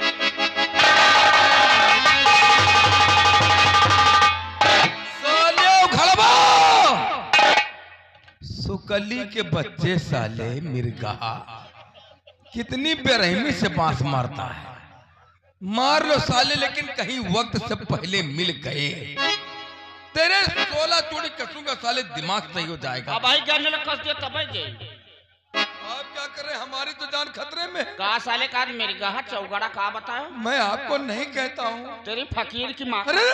साले उखड़वा, सुकली के बच्चे साले मिर्गा, कितनी बेरहमी से बांस मारता है। मार लो साले, लेकिन कहीं वक्त से पहले मिल गए। तेरे 16 चूड़ी कसूंगा साले, दिमाग सही हो जाएगा। अब भाई जाने लग कस दिया तब गई। आप क्या कर रहे हैं? हमारी तो जान खतरे में है। कहा साले का मेरी गाह चौगड़ा कहा बताया? मैं आपको नहीं कहता हूँ। तेरी फकीर की माँ। अरे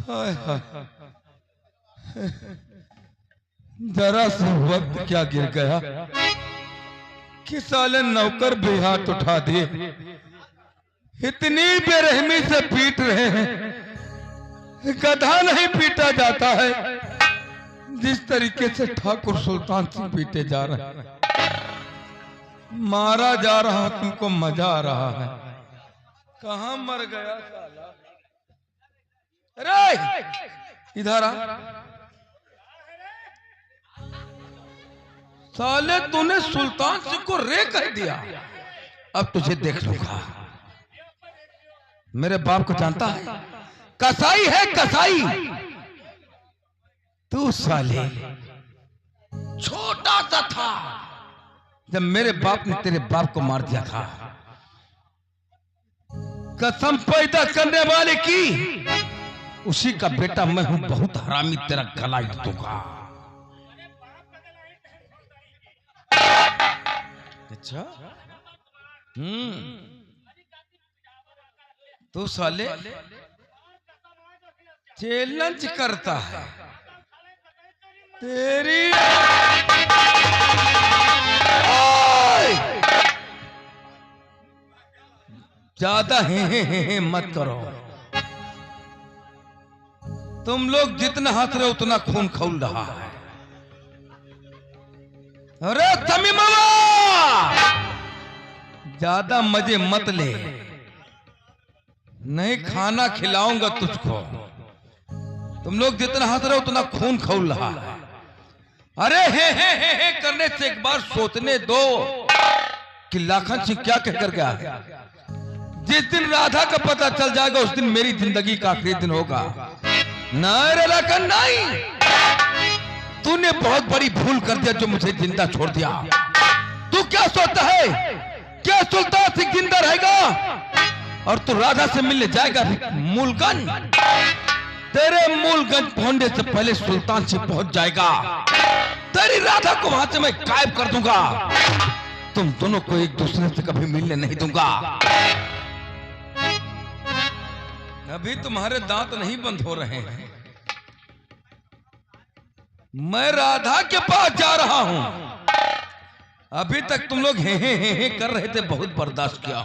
हाय हाय, जरा सा वक्त क्या गिर गया कि साले नौकर भी हाथ उठा दिए। इतनी बेरहमी से पीट रहे हैं, गधा नहीं पीटा जाता है जिस तरीके से ठाकुर सुल्तान सिंह पीटे जा रहे हैं। मारा जा रहा, तुमको मजा आ रहा है। कहां मर गया साला? अरे इधर आ साले, तूने सुल्तान सिंह को रे कर दिया। अब तुझे देख लूंगा। मेरे बाप को जानता है, कसाई है कसाई। तू साले छोटा सा था जब मेरे बाप ने तेरे बाप को मार दिया था। कसम पैदा करने वाले की, उसी का बेटा मैं हूं। बहुत हरामी, तेरा गला दूंगा। अच्छा तो साले चैलेंज करता है तेरी। ज्यादा हे मत करो। तुम लोग जितना हंस रहे हो उतना खून खौल रहा है। अरे तमीम बाबा ज्यादा मजे मत ले, नहीं खाना खिलाऊंगा तुझको। तुम लोग जितना हंस रहे हो उतना खून खौल रहा है। अरे हे करने से एक बार सोचने दो कि लाखन सिंह क्या कहकर गया है। जिस दिन राधा का पता चल जाएगा उस दिन मेरी जिंदगी का आखिरी दिन होगा। नहीं रे लाखन नहीं, तूने बहुत बड़ी भूल कर दिया जो मुझे जिंदा छोड़ दिया। तू क्या सोचता है क्या सुल्तान सिंह जिंदा रहेगा और तू राधा से मिलने जाएगा मूलगंज? तेरे मूलगंज पहुंचने से पहले सुल्तान सिंह पहुंच जाएगा। तेरी राधा को वहां से मैं गायब कर दूंगा। तुम दोनों को एक दूसरे से कभी मिलने नहीं दूंगा। अभी तुम्हारे दांत नहीं बंद हो रहे हैं। मैं राधा के पास जा रहा हूं। अभी तक तुम लोग हे कर रहे थे, बहुत बर्दाश्त किया।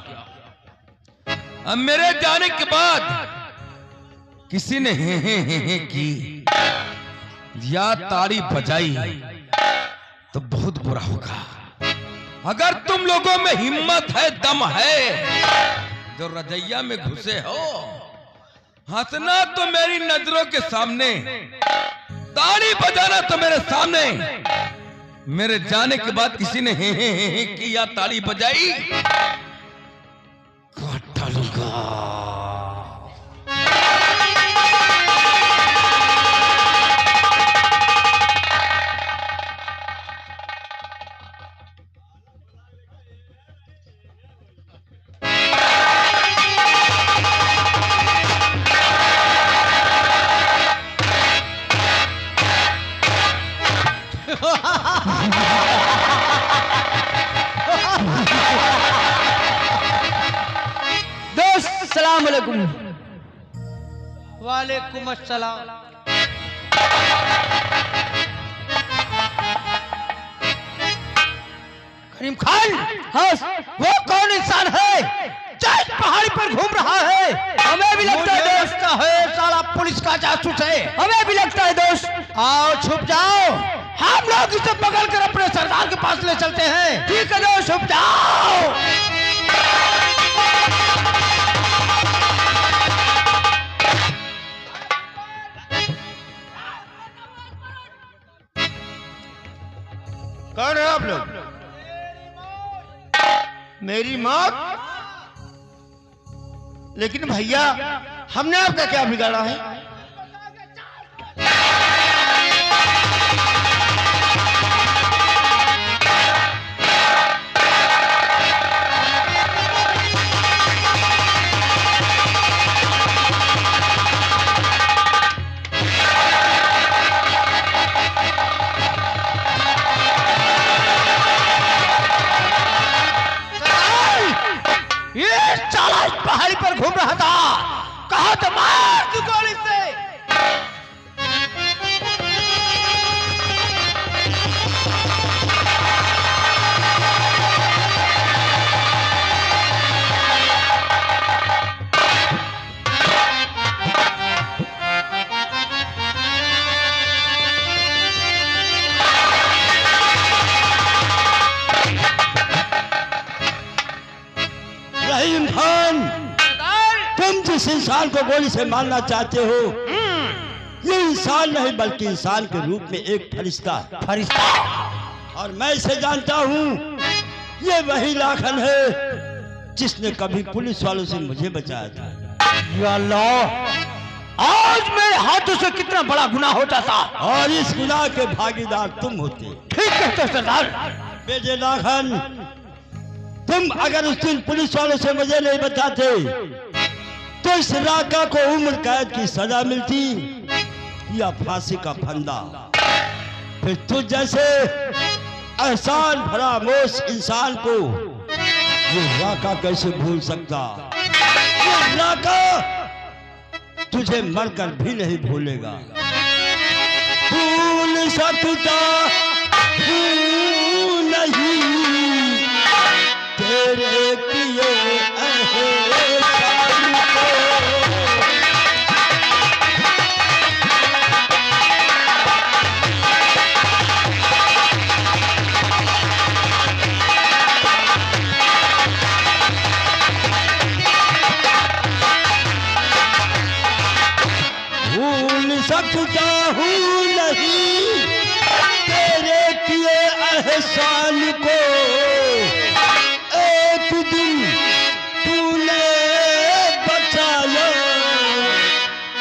अब मेरे जाने के बाद किसी ने हे की या ताड़ी बजाई तो बहुत बुरा होगा। अगर तुम लोगों में हिम्मत है, दम है, जो रजैया में घुसे हो, हंसना तो मेरी नजरों के सामने, ताड़ी बजाना तो मेरे सामने। मेरे जाने के बाद किसी ने हे की या ताड़ी बजाई, काट डालूंगा। वालेकुम अस्सलाम। करीम खान, हाँ, वो कौन इंसान है जो पहाड़ी पर घूम रहा है? हमें भी लगता है दोस्त है साला पुलिस का जासूस है। हमें भी लगता है दोस्त। आओ छुप जाओ, हम लोग इसे पकड़ कर अपने सरदार के पास ले चलते हैं। ठीक है दोस्त, छुप जाओ। कौन है आप लोग? मेरी मौत? लेकिन भैया हमने आपका क्या बिगाड़ा है? पहाड़ी पर घूम रहा था, कहा तो मार दी गोली से। रहीम खान, तुम जिस इंसान को गोली से मारना चाहते हो ये इंसान नहीं बल्कि इंसान के रूप में एक फरिश्ता है। फरिश्ता? और मैं इसे जानता हूँ, ये वही लाखन है जिसने कभी पुलिस वालों से मुझे बचाया था। या अल्लाह, आज मेरे हाथों से कितना बड़ा गुनाह होता था और इस गुनाह के भागीदार तुम होते। ठीक कहते सरदार। बेटे लाखन, तुम अगर उस दिन पुलिस वालों से मुझे नहीं बचाते तो इस राका को उम्र कैद की सजा मिलती या फांसी का फंदा। फिर तुझ जैसे एहसान फरामोश इंसान को ये राका कैसे भूल सकता? ये राका तुझे मरकर भी नहीं भूलेगा। भूल सकता हूँ नहीं तेरे किए एहसान को। भूल सकता हूँ नहीं तेरे किए एहसान को। एक दिन तूने बचाया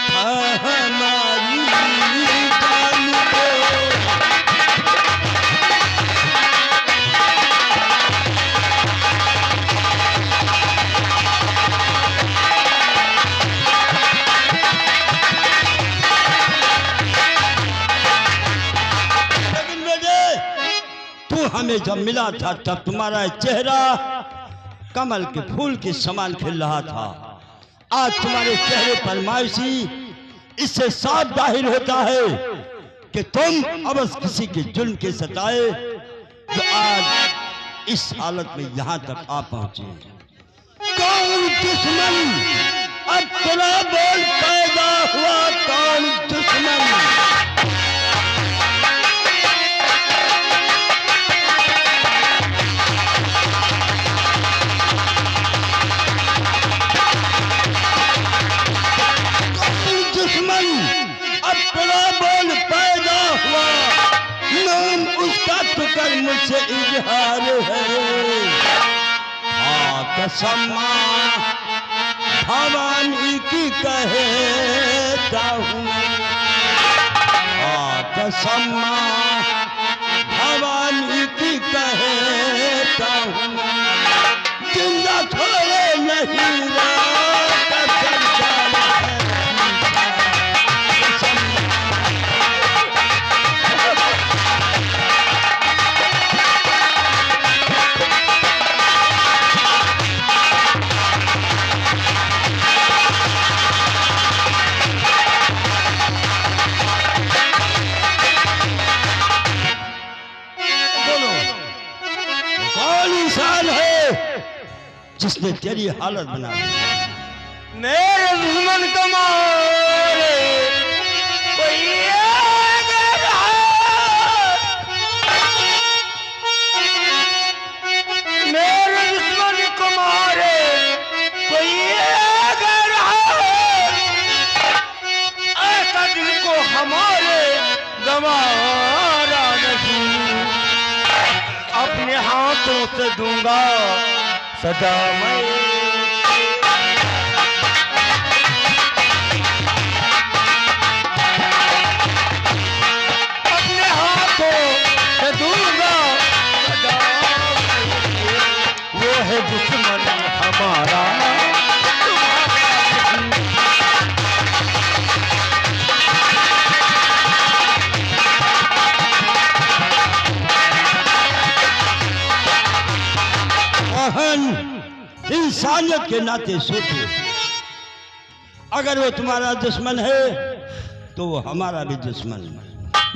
था हमारी जान को। हमें जब मिला था तब तुम्हारा चेहरा कमल के फूल के समान खिल रहा था। आज तुम्हारे चेहरे पर मायूसी इससे साफ जाहिर होता है कि तुम अबस किसी के जुल्म के सताए जो आज इस हालत में यहाँ तक आ पहुंचे। कौन दुश्मन अब तेरा बोल पैदा हुआ? कौन दुश्मन? बोल पैदा हुआ नाम उसका तो कर मुझसे इजहार है। कसम भवानी की कहता हूँ, कसम भवानी की कहता हूँ, जिंदा छोड़े नहीं जिसने तेरी हालत बना दी। मेरे दुश्मन को मारे कोई अगर मेरे दुश्मन को मारे कोई अगर ऐसा दिल को हमारे गंवारा नहीं। अपने हाथों से दूंगा सदा मैं अपने हाथों से दूंगा सदा। वो है दुश्मन हमारा इंसानियत के नाते सोचो, अगर वो तुम्हारा दुश्मन है तो वो हमारा भी दुश्मन है।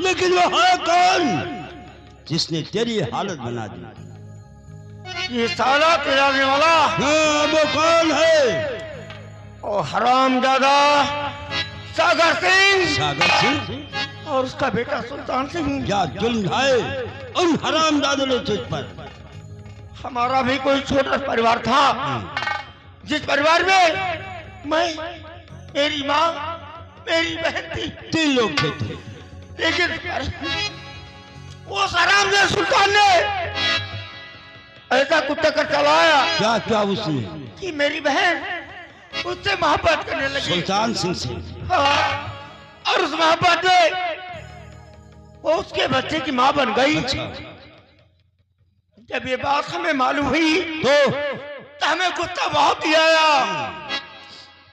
लेकिन वो है कौन जिसने तेरी हालत बना दी? ये साला पिलाने वाला। हाँ, वो कौन है? ओ हरामजादा सागर सिंह। सागर सिंह और उसका बेटा सुल्तान सिंह। क्या जुल्म ढाए उन हरामजादों ने तुझ पर? हमारा भी कोई छोटा परिवार था, जिस परिवार में मैं, मेरी माँ, मेरी बहन थी। 3 लोग थे। लेकिन वो हरामजादा सुल्तान ने ऐसा कुत्ता कर चलाया। क्या क्या उसने? कि मेरी बहन उससे मोहब्बत करने लगी, सुल्तान सिंह से। हाँ, और उस मोहब्बत में वो उसके बच्चे की माँ बन गई। अच्छा। जब ये बात हमें मालूम हुई तो हमें गुस्सा बहुत ही आया।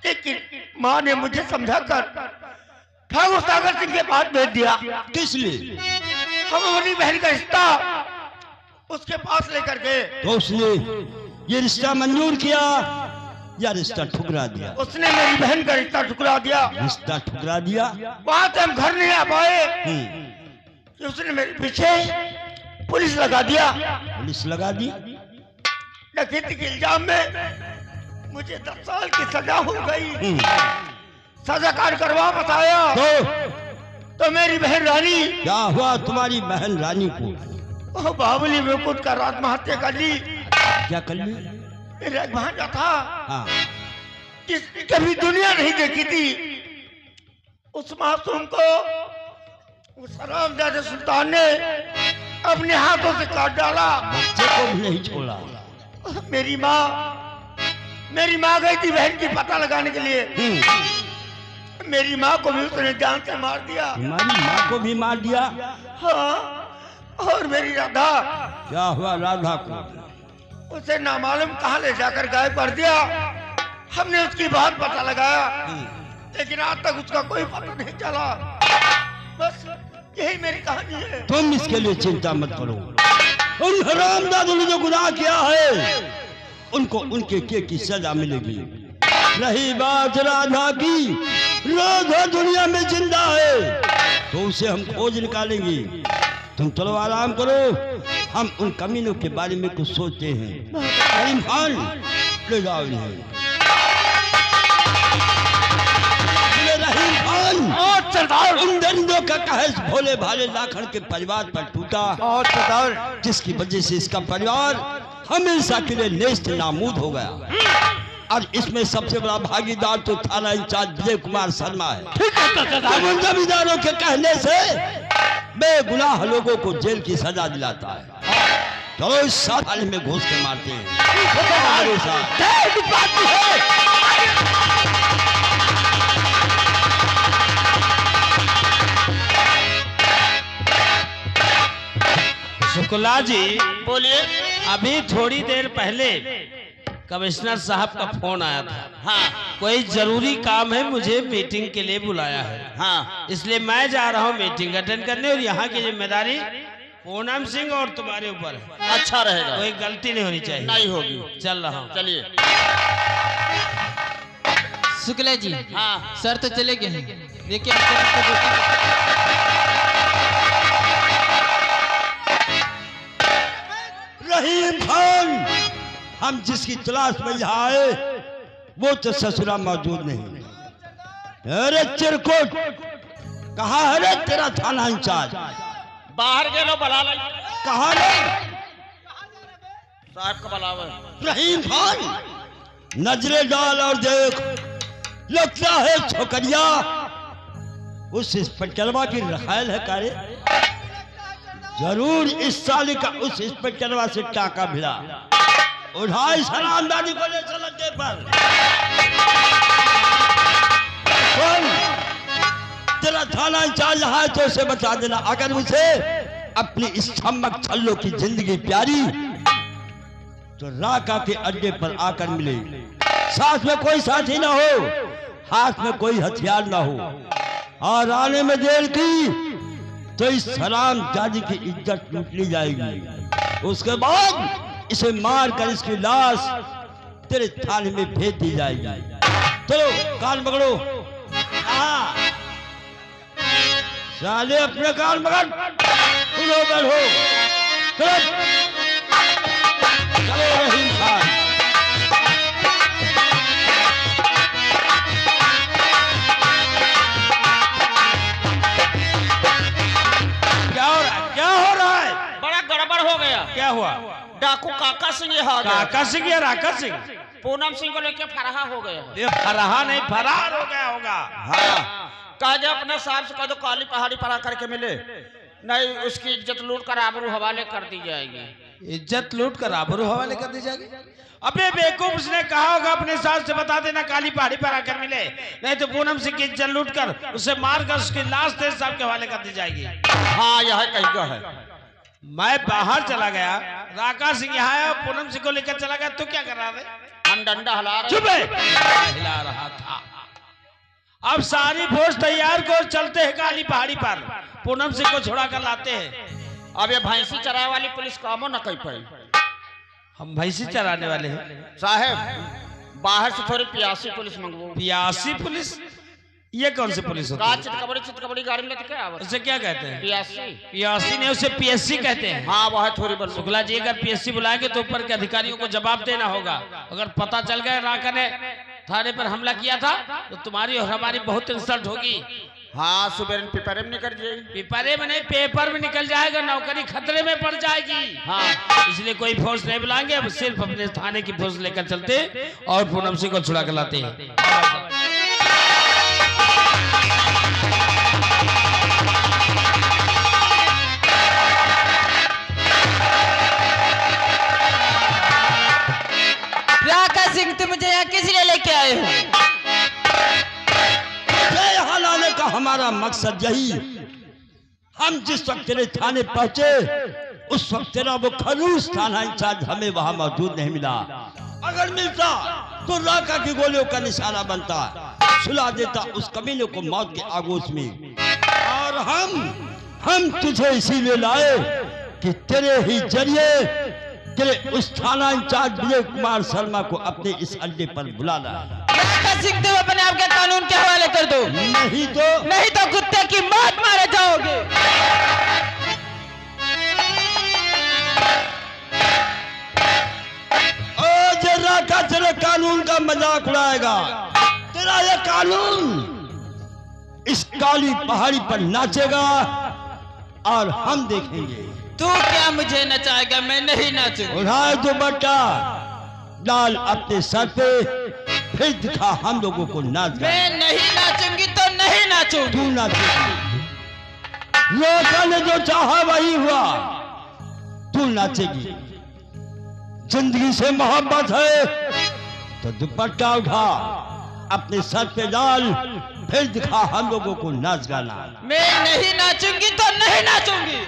लेकिन माँ ने मुझे समझाकर ठाकुर सागर सिंह के पास भेज दिया। किस लिए? हम अपनी बहन का रिश्ता उसके पास लेकर गए तो उसने ये रिश्ता मंजूर किया या रिश्ता ठुकरा दिया? उसने मेरी बहन का रिश्ता ठुकरा दिया। रिश्ता ठुकरा दिया। वहां से हम घर नहीं आ पाए कि उसने मेरे पीछे पुलिस लगा दिया। पुलिस लगा दी? डकैती के इल्जाम में मुझे 10 साल की सजा हो गई। सजा काट कर वापस आया तो मेरी बहन रानी। क्या हुआ तुम्हारी बहन रानी को? बाहुबली में कूद कर आत्महत्या कर ली। क्या कर ली? मेरा एक भांजा था हाँ। जिसने कभी दुनिया नहीं देखी थी। उस मासूम को उस हरामजादे सुल्तान ने अपने हाथों से काट डाला। बच्चे को भी नहीं छोड़ा। मेरी माँ गई थी बहन की पता लगाने के लिए। मेरी माँ को भी उसने जान से मार दिया। तुम्हारी माँ को भी मार दिया? हाँ। और मेरी राधा। क्या हुआ राधा को? उसे नामालूम कहाँ ले जाकर गायब कर दिया। हमने उसकी बात पता लगाया लेकिन आज तक उसका कोई पता नहीं चला। बस यही मेरी कहानी है। तुम इसके लिए चिंता मत करो। उन हरामजादों ने जो गुनाह किया है उनको उनके किए की सजा मिलेगी। रही बात राधा की, राधा दुनिया में जिंदा है तो उसे हम खोज निकालेंगे। तुम चलो आराम करो, हम उन कमीनों के बारे में कुछ सोचते हैं। करीम खान ले जाओ इन्हें। रहीम खान और सरदार। उन दरिंदों का कहस भोले भाले लाखन के परिवार पर टूटा और सरदार, जिसकी वजह से इसका परिवार हमेशा के लिए नेस्त नामूद हो गया। और इसमें सबसे बड़ा भागीदार तो थाना इंचार्ज विजय कुमार शर्मा है। जमींदारों के कहने से बेगुनाह लोगों को जेल की सजा दिलाता है। चलो इस साथ में घुस के मारते हैं। हमारे साथ शुक्ला जी बोलिए। अभी थोड़ी देर पहले कमिश्नर साहब का फोन आया था। हाँ कोई जरूरी काम है, मुझे मीटिंग के लिए बुलाया है। हाँ इसलिए मैं जा रहा हूँ मीटिंग अटेंड करने और यहाँ की जिम्मेदारी पूनम सिंह और तुम्हारे ऊपर है। अच्छा रहेगा। कोई गलती नहीं होनी चाहिए। नहीं होगी। चल रहा हूँ। चलिए। शुक्ला जी। हाँ सर तो चले गए हैं। देखिए आपको रहीम खान, हम जिसकी तलाश में यहाँ आए वो तो ससुरा मौजूद नहीं। अरे चिरकुट कहाँ है रे तेरा थाना इंचार्ज? बाहर गेलो बला ले। कहाँ रे? साहब का बलावे। रहीम खान नजरे डाल और देख, लगता है छोकरिया उस इंस्पेक्टरवा की रखायल है। कारे जरूर इस साली का उस इंस्पेक्टरवा से टाका भिड़ा। उठाई सलामदारी को ले चल अड्डे पर। तेरा थाना इंचार्ज है तो उसे बता देना। अगर उसे अपनी इस छमक छल्लों की जिंदगी प्यारी तो राका के अड्डे पर आकर मिले। साथ में कोई साथी ना हो, हाथ में कोई हथियार ना हो। और आने में देर की तो इस सलाम जादी की इज्जत लूट ली जाएगी। उसके बाद इसे मार कर इसकी लाश तेरे थाने में भेज दी जाएगी। चलो कान पकड़ो। साले अपने कान पकड़, उठो बैठो। चलो चलो रहीम खान। क्या हो रहा है? बड़ा गड़बड़ हो गया। क्या हुआ? डाकू काका सिंह यहाँ आ गया। काका सिंह या राका सिंह? पूनम सिंह को लेके फराहा हो गया। ये फराहा नहीं, फरार हो गया होगा। हाँ कह दे अपने साहब से, कह दो काली पहाड़ी पर आकर के मिले, नहीं उसकी इज्जत लूट कर आबरू हवाले कर दी जाएगी। इज्जत लूट कर आबरू हवाले कर दी जाएगी? अबे बेवकूफ, उसने कहा होगा अपने साहब से बता देना काली पहाड़ी पर आकर मिले, नहीं तो पूनम सिंह की इज्जत लूट कर उसे मार कर उसकी लाश तेज साहब के हवाले कर दी जाएगी। हाँ यह कहीं का है। मैं बाहर चला गया, राका सिंह यहाँ आया, पूनम सिंह को लेकर चला गया। तू क्या कर रहा था? हम डंडा हिला रहे। चुप है। हिला रहा था। अब सारी फौज तैयार को चलते हैं काली पहाड़ी पर, पूनम सिंह को छुड़ा कर लाते हैं। अब ये भैंसी चराए वाली पुलिस कामो न कर पाई। हम भैंसी चराने वाले हैं साहब बाहर से थोड़ी पियासी पुलिस मंगवाओ। पियासी पुलिस? ये कौन सी पुलिस होती है? चितकबड़ी गाड़ी में लेके क्या आवत? उसे क्या कहते हैं? पियासी। पियासी नहीं, उसे पीएससी कहते हैं। हाँ वह थोड़ी बोल। शुक्ला जी अगर पीएससी बुलाएंगे तो ऊपर के अधिकारियों को जवाब देना होगा। अगर पता चल गया राका ने थाने पर हमला किया था तो तुम्हारी और हमारी बहुत इंसल्ट होगी। हाँ सुबह पेपर में निकल जाएगी। पेपर में नहीं, पेपर में निकल जाएगा, नौकरी खतरे में पड़ जाएगी। हाँ इसलिए कोई फोर्स नहीं बुलाएंगे, अब सिर्फ अपने थाने की फोर्स लेकर चलते और पूनम सिंह को छुड़ा कर लाते हैं। राका सिंह तुम मुझे यहाँ किस लिए लेके आए हो? यहाँ लाने का हमारा मकसद यही, हम जिस वक्त तेरे थाने पहुंचे उस वक्त तेरा वो खलूस थाना इंचार्ज हमें वहां मौजूद नहीं मिला। अगर मिलता तो राका की गोलियों का निशाना बनता, सुला देता उस कमीने को मौत के आगोश में। और हम तुझे इसीलिए लाए कि तेरे ही जरिए तेरे उस थाना इंचार्ज विजय कुमार शर्मा को अपने इस अड्डे पर बुलाना। राका सिंह तुम अपने आप के कानून के हवाले कर दो, नहीं तो कुत्ते की मौत मारे जाओगे। राका तेरे कानून का मजाक उड़ाएगा। तेरा ये कानून इस काली पहाड़ी पर नाचेगा और हम देखेंगे। तू क्या मुझे नचाएगा? मैं नहीं नाचूंगा। उठाए दुपट्टा डाल अपने सर पे, फिर दिखा हम लोगों को नाच। मैं नहीं नाचूंगी तो नहीं नाचूंगी। तू नाचेगी, राका ने जो चाहा वही हुआ, तू नाचेगी। जिंदगी से मोहब्बत है तो दुपट्टा उठा अपने सर पे डाल, फिर दिखा हम लोगों को नाच गाना। मैं नहीं नाचूंगी तो नहीं नाचूंगी।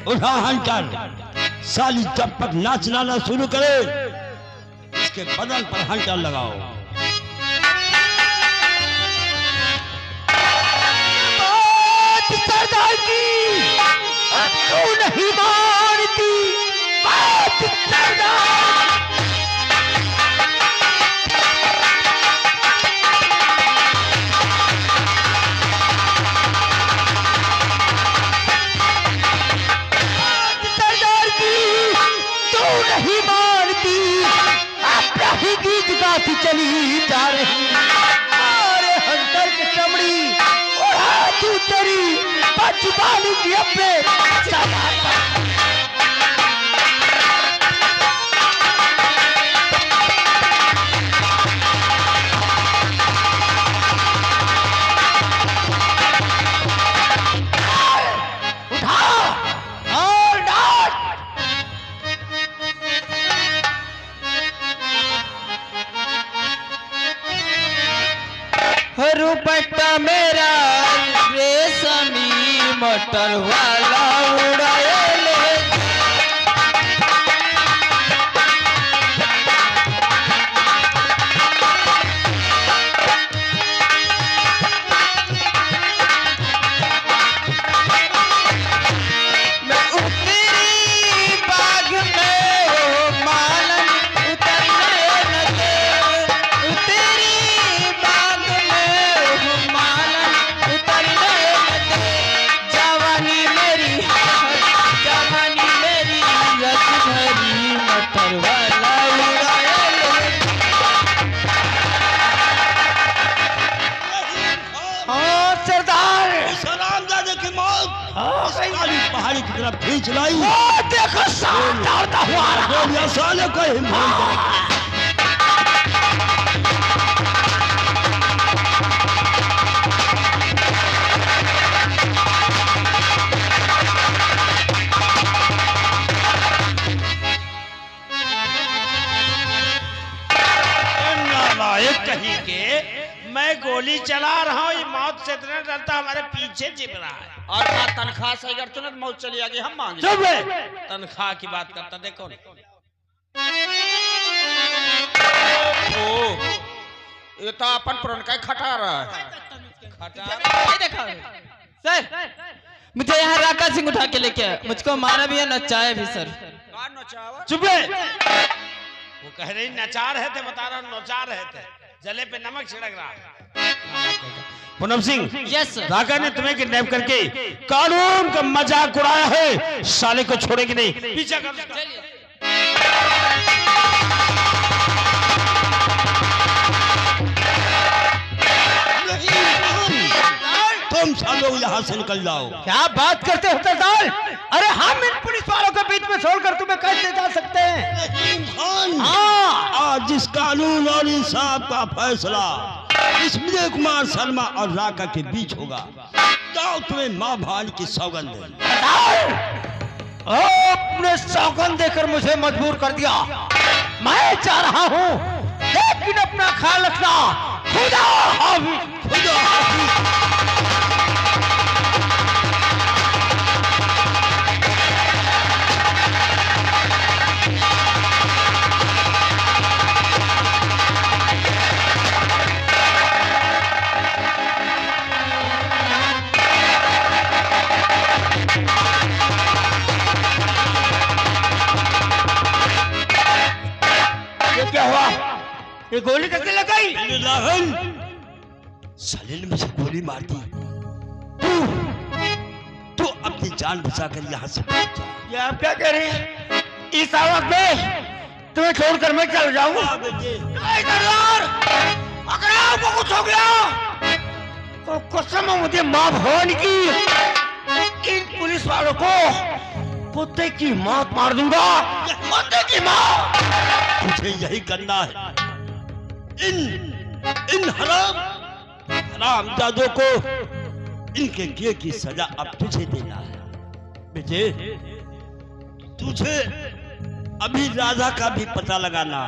उठा हंटर, साली जब तक नाचना ना शुरू करे इसके बदन पर हंटर लगाओ। सरदार की तू नहीं मानती बात सरदार। चली जा रही अरे हंटर की चमड़ी उड़ा तू तेरी बचवानी की अपने दुपट्टा मेरा रेशमी मटर वाला उड़ाए ले। मैं उतरी बाग में वो मालन उतरने न दे, उतरी बाग में वो मालन उतरने न दे। जवानी मेरी रस भरी मटर वाला उड़ाए ले। हाँ सरदार, सलाम दादे की मौत काली पहाड़ी की तरफ खींच लाई। देखो सांप दौड़ता हुआ आ रहा। गोलियां साले को हिम्मत कहीं के मैं गोली चला रहा हूँ, ये मौत से इतना डरता हमारे पीछे चिप रहा है। और बात तनख्वाह से अगर तुरंत मौत चली आएगी हम मांगे। चुप है, तनख्वाह की बात करता देखो। ओ ये तो अपन पुरन का खटा रहा है। ये देखो सर, मुझे यहाँ राका सिंह उठा के लेके आया। मुझको मारा भी है, नचाया भी सर। चुप रहे। वो कह रही नचा रहे थे, बता रहा नचा रहे थे, जले पे नमक छिड़क रहा। Poonam Singh, yes sir. राका ने तुम्हें किडनैप करके कानून का मजाक उड़ाया है, साले को छोड़ेगी नहीं। पीछा कर उसका। तुम सालों यहाँ से निकल जाओ। क्या बात करते हो सरदार? अरे हम इन पुलिस वालों के बीच में छोड़कर तुम्हें कैसे जा सकते हैं? हाँ, आज इस कानून और इंसाफ का फैसला इस विजय कुमार शर्मा और राका के बीच होगा। जाओ, तुम्हें माँ भान की सौगंध है। आपने सौगंध देकर मुझे मजबूर कर दिया। मैं जा रहा हूँ, लेकिन अपना ख्याल रखना। खुदा हाफिज। खुदा हाफिज। क्या हुआ? ये गोली कैसे लगाई? साले ने मुझे गोली मार दी। तू अपनी जान बचाकर यहाँ से भाग जा। ये आप क्या कह रहे हैं? इस आवाज में तुम्हें छोड़कर मैं चल जाऊंगा? अगर आपको कुछ हो गया तो कसम है मुझे माँ भवानी की, इन पुलिस वालों को कुत्ते की मौत मार दूंगा। कुत्ते की मौत। तुझे यही करना है। इन हरामजादों को इनके किए की सजा अब तुझे देना है। बेटे, तुझे अभी राधा का भी पता लगाना।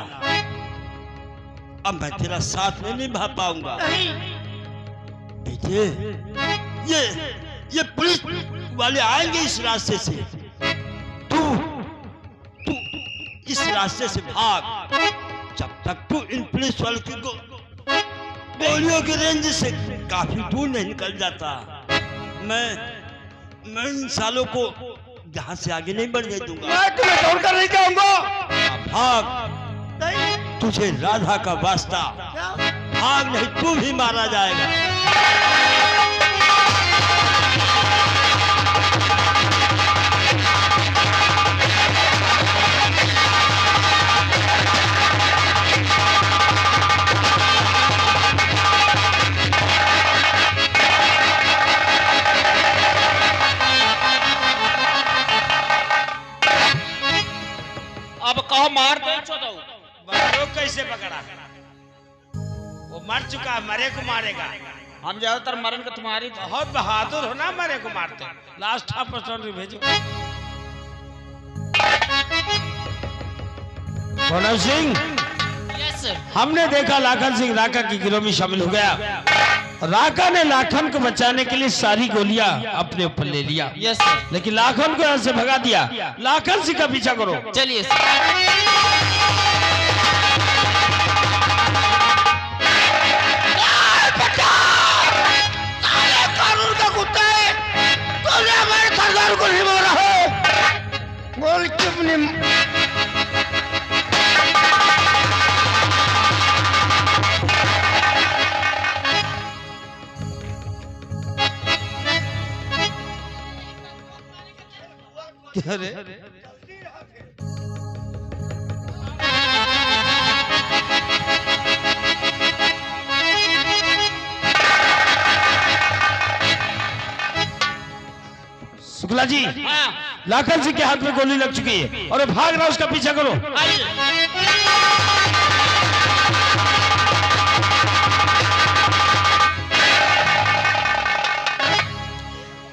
अब मैं तेरा साथ में नहीं निभा पाऊंगा। बेटे, ये पुलिस वाले आएंगे इस रास्ते से। तू इस रास्ते से भाग। जब तक तू इन पुलिस वालों की गोलियों के रेंज से काफी दूर नहीं निकल जाता, मैं इन सालों को यहाँ से आगे नहीं बढ़ने दूंगा। मैं तुम्हें छोड़कर नहीं जाऊंगा। भाग, तुझे राधा का वास्ता। भाग, नहीं तू भी मारा जाएगा। अब कहो मार दे चोदो। वो कैसे पकड़ा? वो मर चुका, मरे को मारेगा। हम ज्यादातर मरण का तुम्हारी बहुत बहादुर हो ना, मरे को मारते। लास्ट हाफ पर्सन भेजो। Poonam Singh, yes sir. हमने देखा लाखन सिंह राका की गिरोह में शामिल हो गया। राका ने लाखन को बचाने के लिए सारी गोलियां अपने ऊपर ले लिया। Yes sir. लेकिन लाखन को यहाँ से भगा दिया। लाखन सिंह का पीछा करो। चलिए सर। कानून का कुत्ता है, तूने हमारे सरदार को नहीं मारा है। बोल चुप नहीं। अरे शुक्ला जी, लाखन सिंह के हाथ में गोली लग चुकी है और भाग रहा, उसका पीछा करो।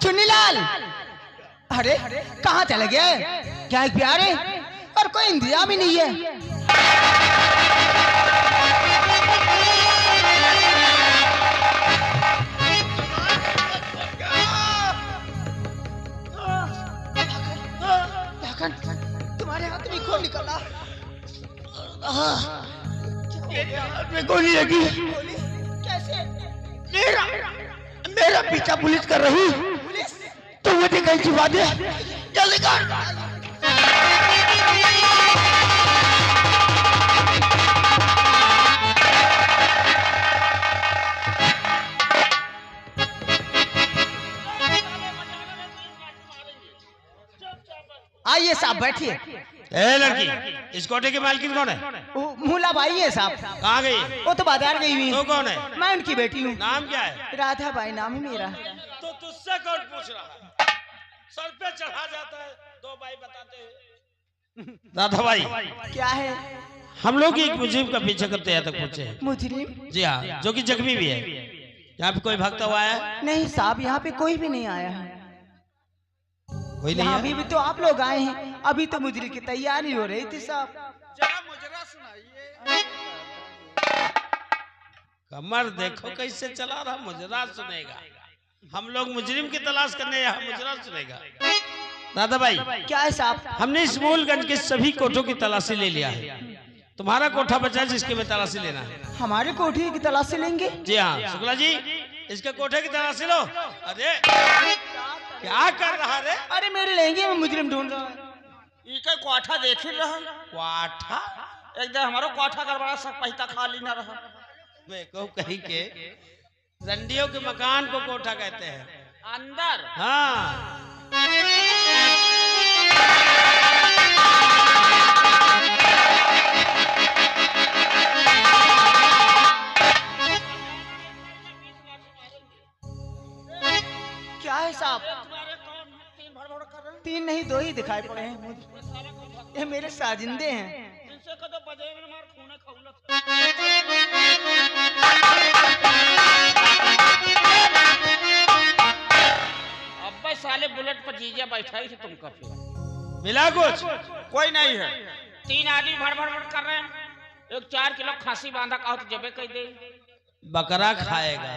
चुन्नीलाल, अरे कहाँ चले गए? क्या एक प्यारे और कोई इंतजाम ही नहीं है। तुम्हारे हाथ में कौन निकला? मेरे हाथ में गोली लगी। कैसे? मेरा पीछा पुलिस कर रही। पुलिस? तो मुझे कहीं छुपा दे, जल्दी कर। आइए साहब बैठिए। ए लड़की, इस कोठे की मालकिन कौन है? वो मूला बाई है साहब। कहाँ गई? वो तो बाजार गई हुई तो है। कौन है? मैं उनकी बेटी हूँ। नाम क्या है? राधा बाई नाम है मेरा। तो तुझसे कौन पूछ रहा है? सर पे चढ़ा जाता है, दो भाई बताते हैं। राधा भाई, क्या है? हम लोग एक मुजरिम का पीछे करते हैं तक पहुंचे हैं। मुजरिम? जी हाँ, जो कि जख्मी भी है। यहाँ पे कोई भागता हुआ आया? नहीं साहब, यहाँ पे कोई भी नहीं आया है। कोई नहीं यहाँ है? अभी भी तो आप लोग आए हैं। अभी तो मुजरिम की तैयारी हो रही थी साहब। कमर देखो कैसे चला रहा, मुजरा सुनेगा। हम लोग मुजरिम की तलाश करने, यहाँ मुजरा सुनेगा। दादा भाई, क्या है साहब? हमने इस मूलगंज के सभी कोठों की तलाशी ले लिया है। तुम्हारा कोठा बचा है जिसके में तलाशी लेना है। हमारे कोठी की तलाशी लेंगे? जी हाँ शुक्ला जी, इसके कोठे की तलाशी लो। अरे क्या कर रहा रे? अरे मेरे लेंगे, मैं मुजरिम ढूंढ रहा हूँ। इके कोठा देख ही रहा। कोठा? एकदम हमारो कोठा गड़बड़ा, सब पैसा खाली ना रहा। मैं कहूँ कहीं के रंडियों के मकान को कोठा कहते हैं। अंदर? हाँ। क्या है साहब? तीन नहीं दो ही दिखाई पड़े हैं मुझे। ये मेरे साजिंदे हैं। अब्बे साले बुलेट पर जीजा बैठाई थी तुमका, फिर मिला कुछ? कोई नहीं है। तीन आदमी भड़ भड़ भड़ कर रहे हैं। एक 4 किलो खांसी बांधा कहो तो जबे कह दे। बकरा खाएगा।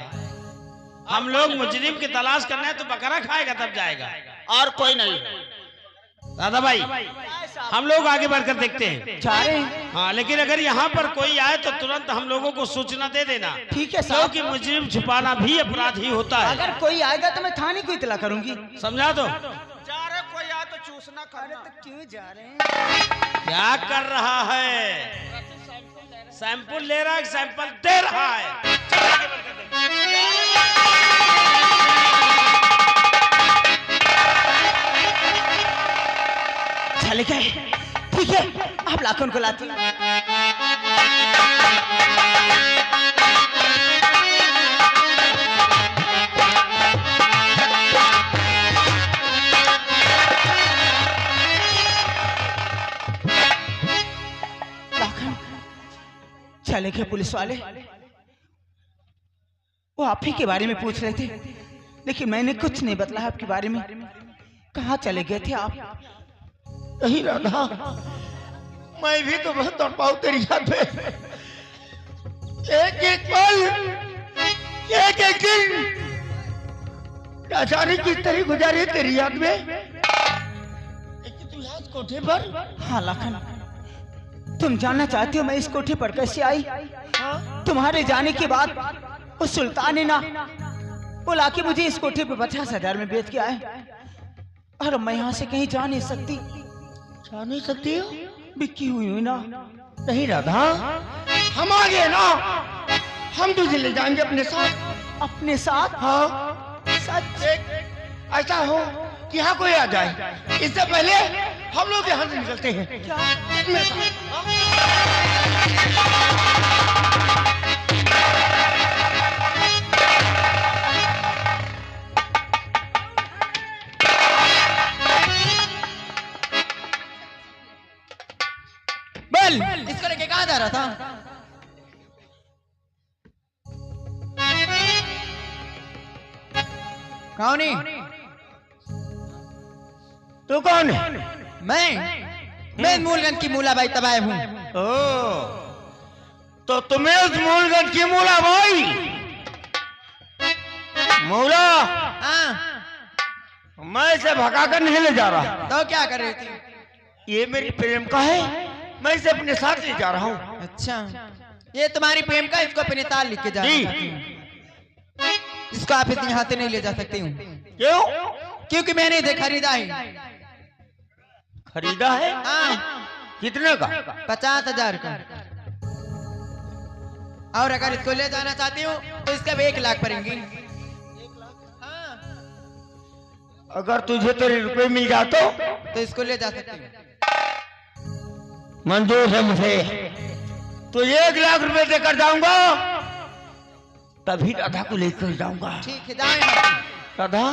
हम लोग मुजरिम की तलाश करना है तो बकरा खाएगा तब जाएगा, और कोई नहीं। दादा भाई, हम लोग आगे बढ़कर देखते हैं। जा रहे हैं? हाँ, लेकिन अगर यहाँ पर कोई आए तो तुरंत हम लोगों को सूचना दे देना। ठीक है साहब। क्योंकि मुजरिम छुपाना भी अपराध ही होता है। अगर कोई आएगा तो मैं थाने को इतला करूंगी। समझा दो? जा रहे कोई आए तो चूसना खाना। तो क्यों जा रहे हैं? क्या कर रहा है? सैंपल ले रहा है, सैंपल दे रहा है। चले गए। ठीक है, आप लाखों को लाती। चले गए पुलिस वाले। वो आप ही के बारे में पूछ रहे थे, लेकिन मैंने कुछ नहीं बतलाया आपके बारे में। कहाँ चले गए थे आप? नहीं राधा, मैं भी तो बहुत तड़पाऊ तेरी याद में। एक एक पल, एक एक दिन जाने किस तरह गुजारे तेरी याद में। तू यहाँ कोठे पर? हाँ लाखन, तुम जानना चाहते हो मैं इस कोठे पर कैसे आई? तुम्हारे जाने के बाद उस सुल्तान ने ना वो लाके मुझे इस कोठे पे 50,000 में बेच के आए, और मैं यहाँ से कहीं जा नहीं सकती। जा नहीं सकती हो? बिक्की हुई हुई ना। नहीं राधा, हम आ गए ना, हम तुझे ले जाएंगे अपने साथ। अपने साथ? हाँ सच? ऐसा हो कि यहाँ कोई आ जाए, इससे पहले हम लोग यहाँ से निकलते हैं। क्या? बोल, इसको लेके कहाँ जा रहा था? कौन है? तू कौन है? मैं मूलगंज की मूला बाई तबाय हूँ। ओ, तो तुम्हें उस मूलगंज की मूला भाई मूला, हाँ, मैं इसे भगा कर नहीं ले जा रहा। तो क्या कर रही थी? ये मेरी प्रेम का है, मैं इसे अपने साथ ले जा रहा हूँ। अच्छा, ये तुम्हारी प्रेम का, इसको अपने ताल लिख के जा। जी। इसको आप इतनी हाथे नहीं ले जा सकती हूँ। क्यों? क्योंकि मैंने इसे खरीदा है। खरीदा है? हाँ, कितने का? 50,000 का। और अगर इसको ले जाना चाहती हूँ तो इसका भी 1 लाख पड़ेंगे। हाँ, अगर तुझे तेरे रुपए मिल जाते तो इसको ले जा सकती हूँ। मंजूर है मुझे। तो 1 लाख रुपए देकर जाऊंगा, तभी राधा को लेकर जाऊंगा। ठीक है, जाए हम। राधा,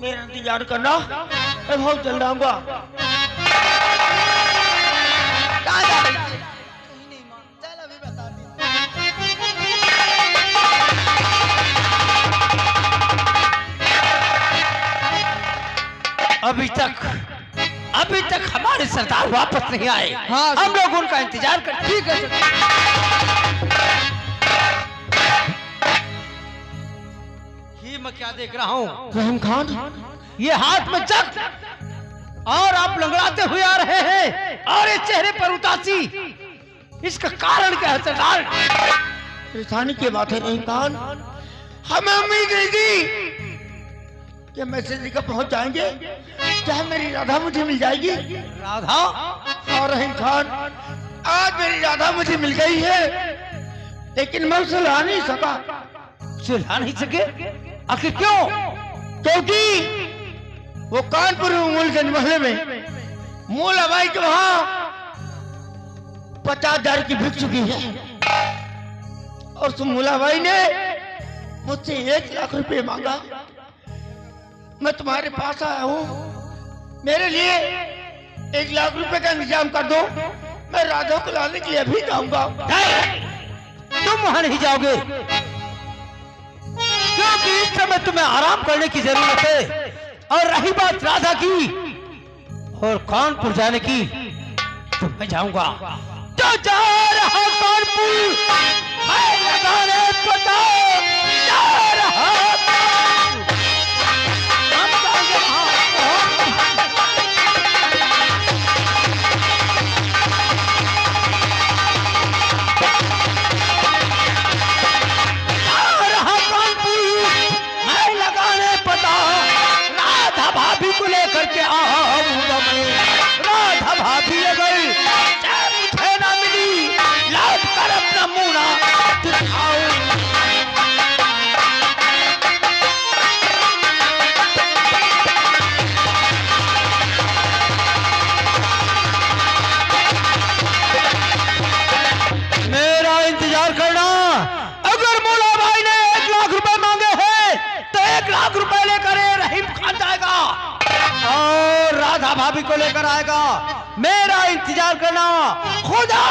मेरा इंतजार करना, मैं बहुत जल्द आऊंगा। कहाँ जा रही थी? कहीं नहीं माँ, चल अभी बताती हूँ। अभी तक हमारे सरदार वापस नहीं आए। हाँ, हम लोग उनका इंतजार कर। ठीक है सर। ये मैं क्या देख रहा हूँ रहीम खान? ये हाथ में जग और आप लंगड़ाते हुए आ रहे हैं और ये चेहरे पर उदासी, इसका कारण क्या है सरदार? परेशानी की बात है रहीम खान। हमें उम्मीद नहीं थी कि मैसेज लेकर पहुंच जाएंगे, चाहे मेरी राधा मुझे मिल जाएगी। राधा? और रहीम खान, आज मेरी राधा मुझे मिल गई है, लेकिन मैं उसे ला नहीं सका। सुलझा नहीं सके? आखिर क्यों? क्योंकि वो कानपुर मूलगंज मोहल्ले में मूला बाई के वहां 50,000 की भिख चुकी है, और उस मूला बाई ने मुझसे 1 लाख रुपए मांगा। मैं तुम्हारे पास आया हूँ, मेरे लिए 1 लाख रुपए का इंतजाम कर दो। मैं राधा को लाने के लिए अभी जाऊंगा। तुम वहां नहीं जाओगे, क्योंकि इस समय तुम्हें आराम करने की जरूरत है। और रही बात राधा की और कानपुर जाने की, तो मैं जाऊंगा। जो जा रहा कानपुर, मैं लगाने पता जा रहा। को लेकर के आऊंगा मैं। राधा भाभी अगर मुझे ना मिली, लौट कर अपना मुंह ना दिखाऊं। मेरा इंतजार करना। अगर मूला भाई ने 1 लाख रुपए मांगे हैं, तो 1 लाख रुपए लेकर रहीम खान जाएगा और राधा भाभी को लेकर आएगा। मेरा इंतजार करना। खुदा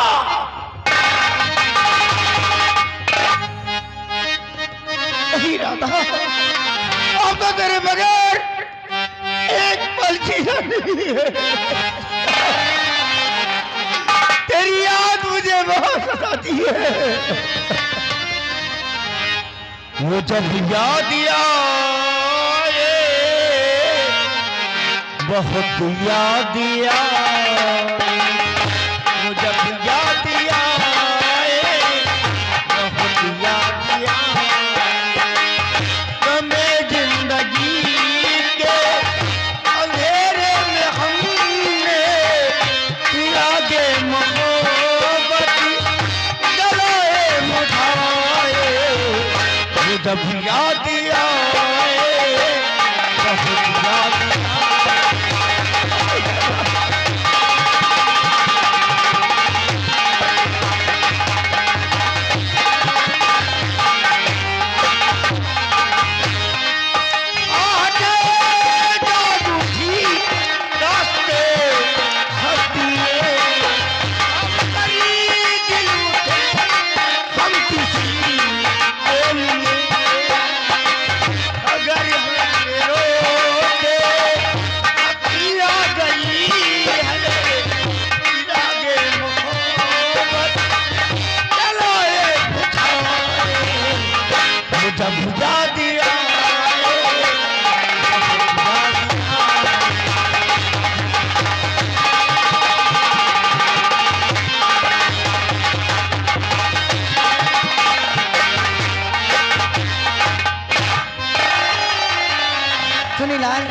नहीं राधा, अब तो तेरे बगैर एक पल जीना नहीं है। तेरी याद मुझे बहुत सताती है। वो जब याद आए, बहुत याद आए, वो जब याद आए, बहुत याद आए। हमें जिंदगी के अंधेरे में हमने तिरागे मोहब्बत जलाए मुझाए। वो जब याद आए, बहुत याद लाल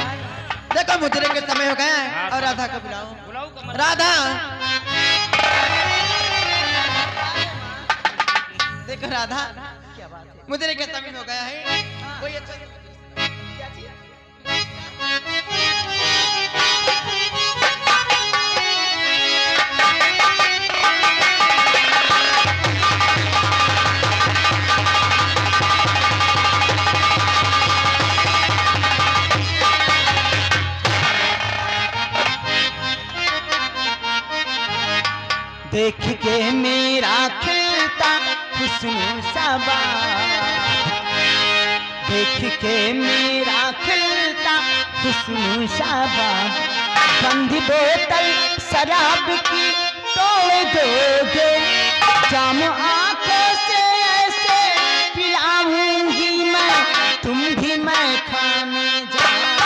देखो मुजरे के समय हो गया है और राधा को बुलाओ। बुलाओ कमल। राधा देखो राधा मुजरे के समय हो गया है कोई अच्छा देख के मेरा खिलता हुस्न सबा, देख के मेरा खिलता हुस्न सबा, बंद बोतल शराब की तोड़ दोगे, जाम आंखों से ऐसे पिलाऊंगी मैं, तुम भी मैं खाने जाना।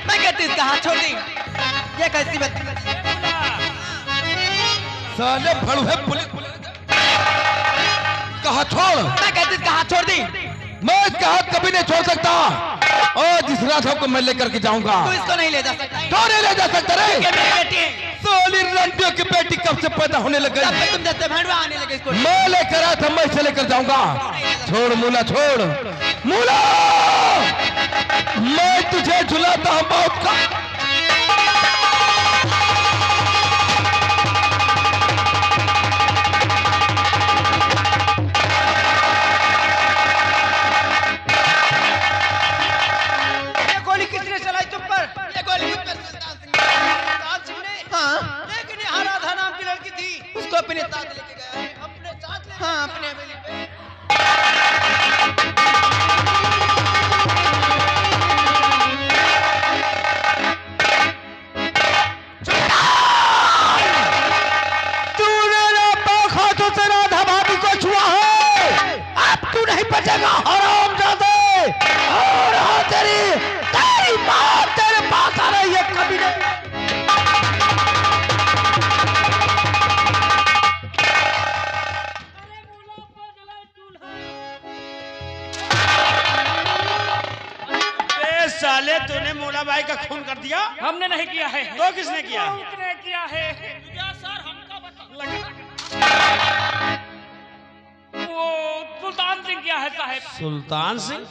मैं कहती इसका हाथ छोड़ दी, ये कैसी बात? साले भड़ुए पुलिस कहा छोड़। मैं कहती इसका हाथ छोड़ दी। मैं इसका हाथ कभी नहीं छोड़ सकता, और जिस राधा को मैं लेकर के जाऊंगा तू इसको नहीं ले जा सकता। क्यों नहीं ले जा सकता रे? ये मेरी बेटी है। सोली रंडियों की बेटी कब से पैदा होने लग तब गई? से तुम जैसे भड़वा आने लगे इसको। मैं लेकर आया था, मैं इसे लेकर जाऊंगा। छोड़ मूला, छोड़ मूला, मैं तुझे झुलाता हूं बहुत का। ये गोली किसने चलाई तुम पर? ये गोली मुझ पर सुल्तान सिंह ने। हाँ, लेकिन ये राधा नाम की लड़की थी, उसको अपने साथ लेके गया है। अपने साथ ले? हाँ, अपने हवेली पे। किया? हमने नहीं किया है। तो किसने किया? उसने किया है। सर हमका बता। वो सुल्तान सिंह किया है साहब। सुल्तान सिंह?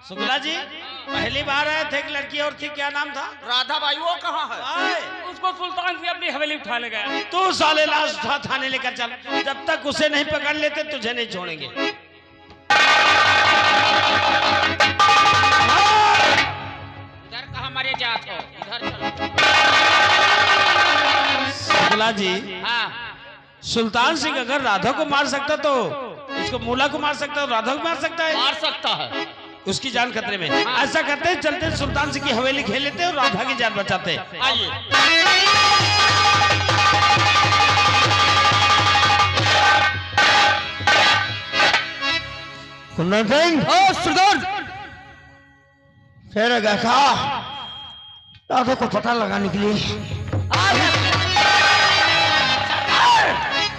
शुक्ला जी पहली बार आए थे, एक लड़की और थी, क्या नाम था? राधा बाई वो कहाँ है? आए। उसको सुल्तान सिंह अपनी हवेली उठा ले गया। तू साले लाश उठा थाने लेकर चल, जब तक उसे नहीं पकड़ लेते तुझे नहीं छोड़ेंगे। इधर कहाँ मरे जात हो? इधर चलो। शुक्ला जी हाँ सुल्तान सिंह अगर राधा को मार सकता तो उसको मूला को मार सकता है, राधा को मार सकता है। मार सकता है। उसकी जान खतरे में। ऐसा करते हैं, चलते हैं सुल्तान सिंह की हवेली खेल लेते हैं और राधा की जान बचाते हैं। आइए। कुंदन सिंह सुल्तान फिर गया था राधा को पता लगाने के लिए।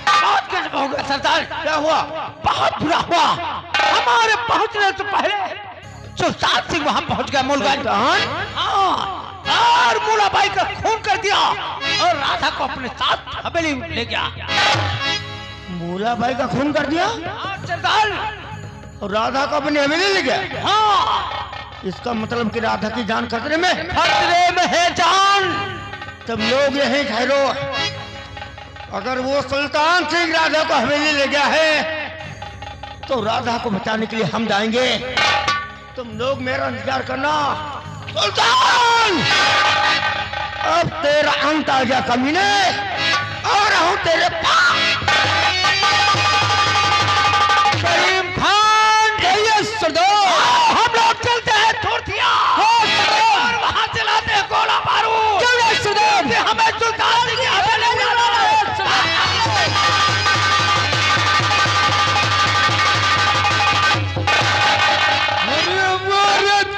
बहुत गजब हो गया सरदार। क्या हुआ? बहुत बुरा हुआ। हमारे पहुंचने से पहले सुल्तान सिंह वहां पहुंच गया मूलगंज। हाँ, और मूला बाई का खून कर दिया और राधा को अपने साथ हवेली में ले गया। मूला भाई का खून कर दिया हाँ, सरदार। और राधा को अपनी हवेली ले गया। हाँ, इसका मतलब कि राधा की जान खतरे में। खतरे में है जान। तब लोग यहीं ठहरो। अगर वो सुल्तान सिंह राधा को हवेली ले गया है तो राधा को बचाने के लिए हम जाएंगे। तुम लोग मेरा इंतजार करना। सुल्तान अब तेरा अंत आ गया कमीने। और हूं तेरे पास। करीम खान जय सरदार। हम लोग चलते हैं थोड़िया और वहां चलाते हैं गोला बारूद। चलिए सरदार, हमें सुल्तान सिंह की हवेली ले जाना है।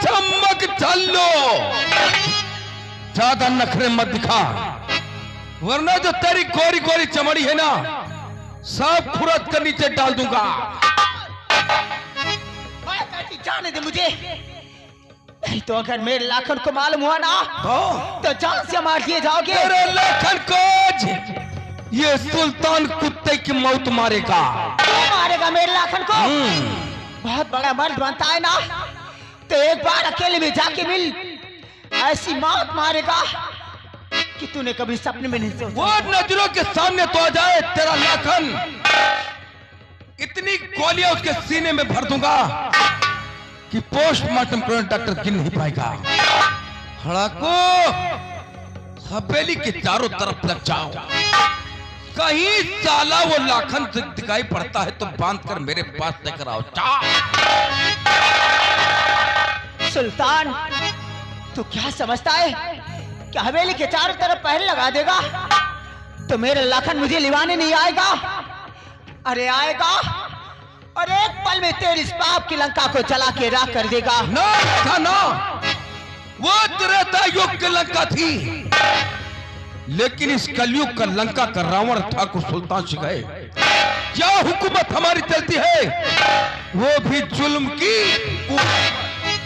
चमक चलो, ज्यादा नखरे मत दिखा, वरना जो तेरी गोरी गोरी चमड़ी है ना सब खुरद कर नीचे डाल दूंगा। जाने दे मुझे, नहीं तो अगर मेरे लाखन को मालूम हुआ ना तो जान से मार दिए जाओगे। तेरे लाखन को ये सुल्तान कुत्ते की मौत मारेगा। तू मारेगा मेरे लाखन को? बहुत बड़ा मर्द बनता है ना, तो एक बार अकेले में जाके मिल, ऐसी मौत मारेगा कि तूने कभी सपने में नहीं सोचा। वो नजरों के सामने तो आ जाए तेरा लाखन, इतनी गोलियां उसके सीने में भर दूंगा कि पोस्टमार्टम करने डॉक्टर गिन नहीं पाएगा। हड़ाको हवेली के चारों तरफ लग जाओ, कहीं साला वो लाखन दिखाई पड़ता है तो बांध कर मेरे पास लेकर आओ। सुल्तान, तू क्या समझता है कि हवेली के चारों तरफ पहरे लगा देगा तो मेरा लाखन मुझे लिवाने नहीं आएगा? अरे आएगा, और एक पल में तेरे इस पाप की लंका को जला के राख कर देगा। ना, वो त्रेता युग की लंका थी, लेकिन इस कलयुग का लंका का रावण ठाकुर सुल्तान सिंह है। क्या हुकूमत हमारी चलती है वो भी जुल्म की।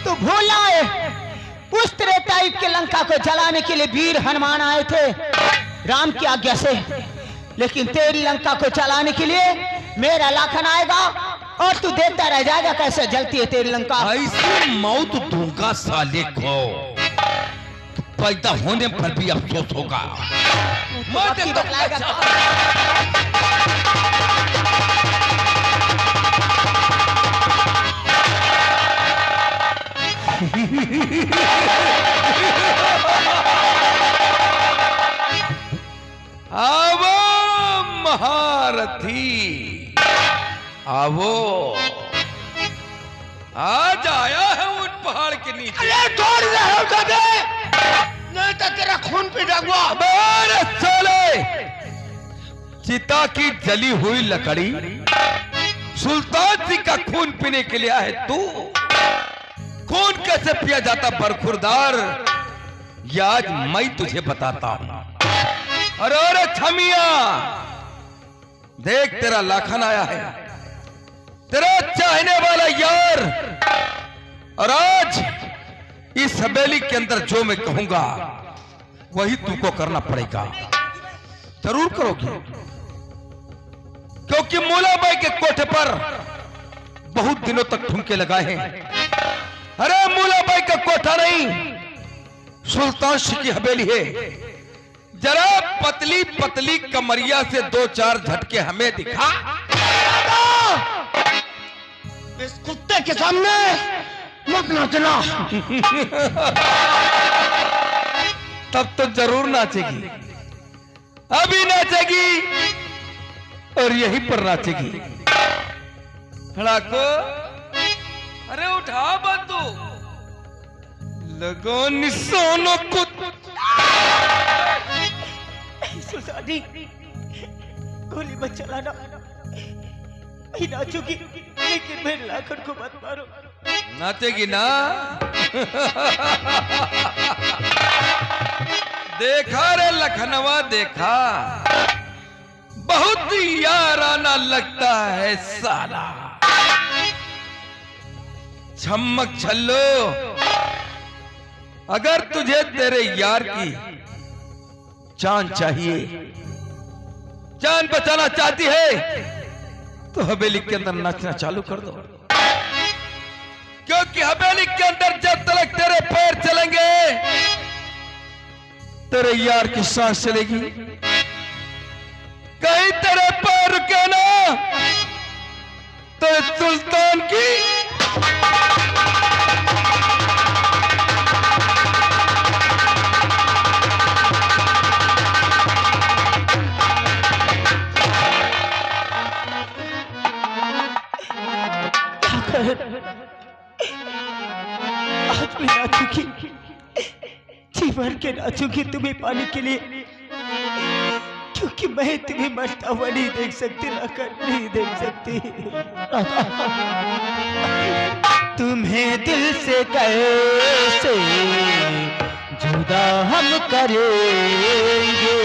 तू भूला है, उस त्रेता युग के लंका को जलाने के लिए वीर हनुमान आए थे राम की आज्ञा से, लेकिन तेरी लंका को जलाने के लिए मेरा लाखन आएगा और तू देखता रह जाएगा कैसे जलती है तेरी लंका। ऐसी मौत दूंगा साले को, पैदा होने पर भी अफसोस होगा। आवो महारथी, आवो, आज आया है उन पहाड़ के नीचे। अरे छोड़ दे, नहीं तो तेरा खून पी जाऊंगा। अरे साले, चिता की जली हुई लकड़ी सुल्तान सिंह का खून पीने के लिए आया है तू? खून कैसे पिया जाता बरखुरदार, ये आज मैं तुझे बताता हूं। अरे छमिया, देख तेरा लाखन आया है, तेरा चाहने वाला यार, और आज इस हवेली के अंदर जो मैं कहूंगा वही तुमको करना पड़ेगा। जरूर करोगे, क्योंकि मूलाबाई के कोठे पर बहुत दिनों तक ठुमके लगाए हैं। अरे मूलाबाई का कोठा नहीं, सुल्तान सिंह की हवेली है। जरा पतली पतली कमरिया से 2-4 झटके हमें दिखा। इस कुत्ते के सामने मत नाचना। तब तो जरूर नाचेगी, अभी नाचेगी और यहीं पर नाचेगी। लड़ाको, अरे उठा बंदूक, लगो निशानों को। सुल्तानी, गोली मत चलाना। मैं नाचूंगी, लेकिन मेरे लाखन को मत मारो। नाचेगी ना? देखा रे लखनवा, देखा, बहुत याराना लगता है साला। छम्मक छल्लो, अगर तुझे तेरे यार की जान चाहिए, जान बचाना चाहती है, तो हवेली के अंदर नाचना चालू कर दो। क्योंकि हवेली के अंदर जब तक तेरे पैर चलेंगे, तेरे यार की सांस चलेगी। कहीं तेरे पैर रुके ना, तो सुल्तान की आज मैं नाचूंगी, जी भर के नाचूंगी तुम्हें पाने के लिए, क्योंकि मैं तुम्हें मरता हुआ नहीं देख सकती, लाकर नहीं देख सकती। तुम्हें दिल से कैसे जुदा हम करेंगे,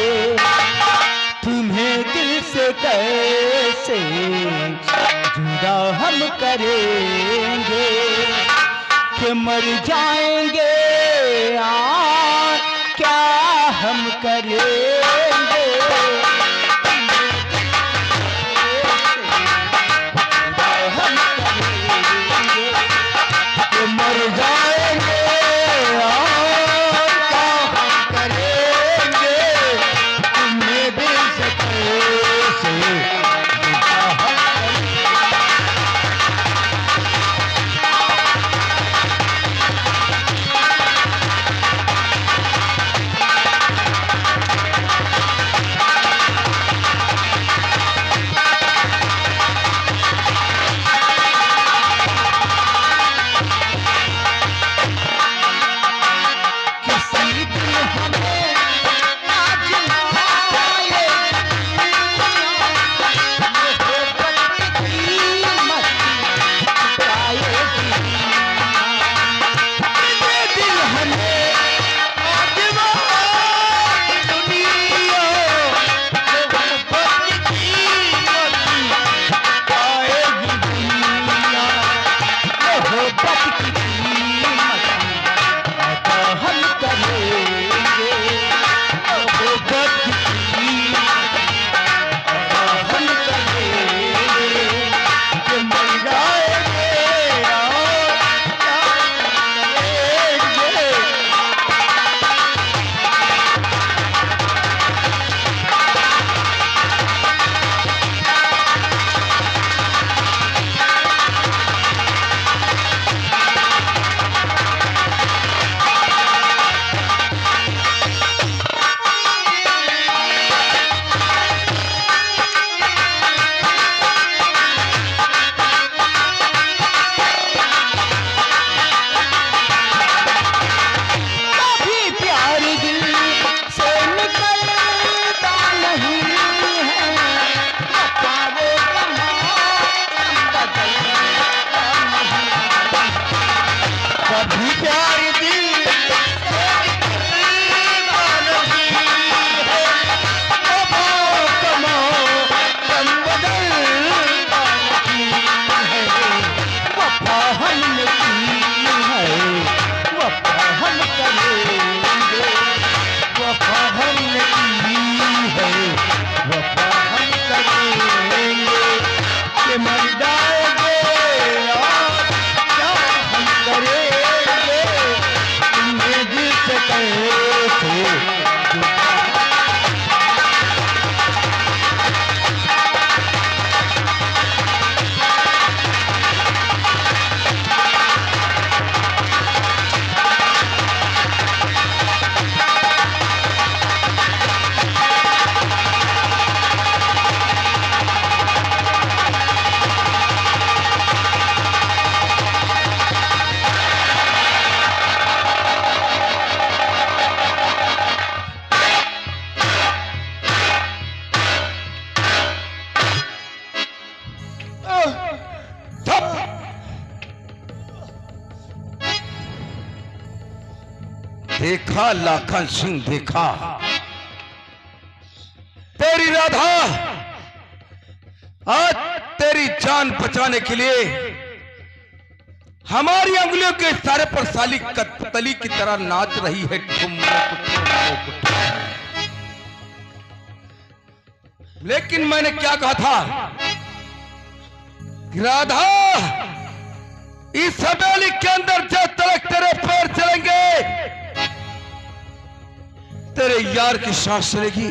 तुम्हें दिल से कैसे जुदा हम करेंगे, कि मर जाएंगे क्या हम करेंगे। हम करेंगे कि मर जाएंगे क्या हम करेंगे, तुम्हें दिल से कैसे जुदा हम करेंगे। देखा लाखन सिंह, देखा तेरी राधा आज तेरी जान बचाने के लिए हमारी अंगुलियों के इशारे पर साली कतली की तरह नाच रही है। लेकिन मैंने क्या कहा था कि राधा, इस हवेली के अंदर जब तक तेरे पैर चलेंगे, तेरे यार की सांस चलेगी।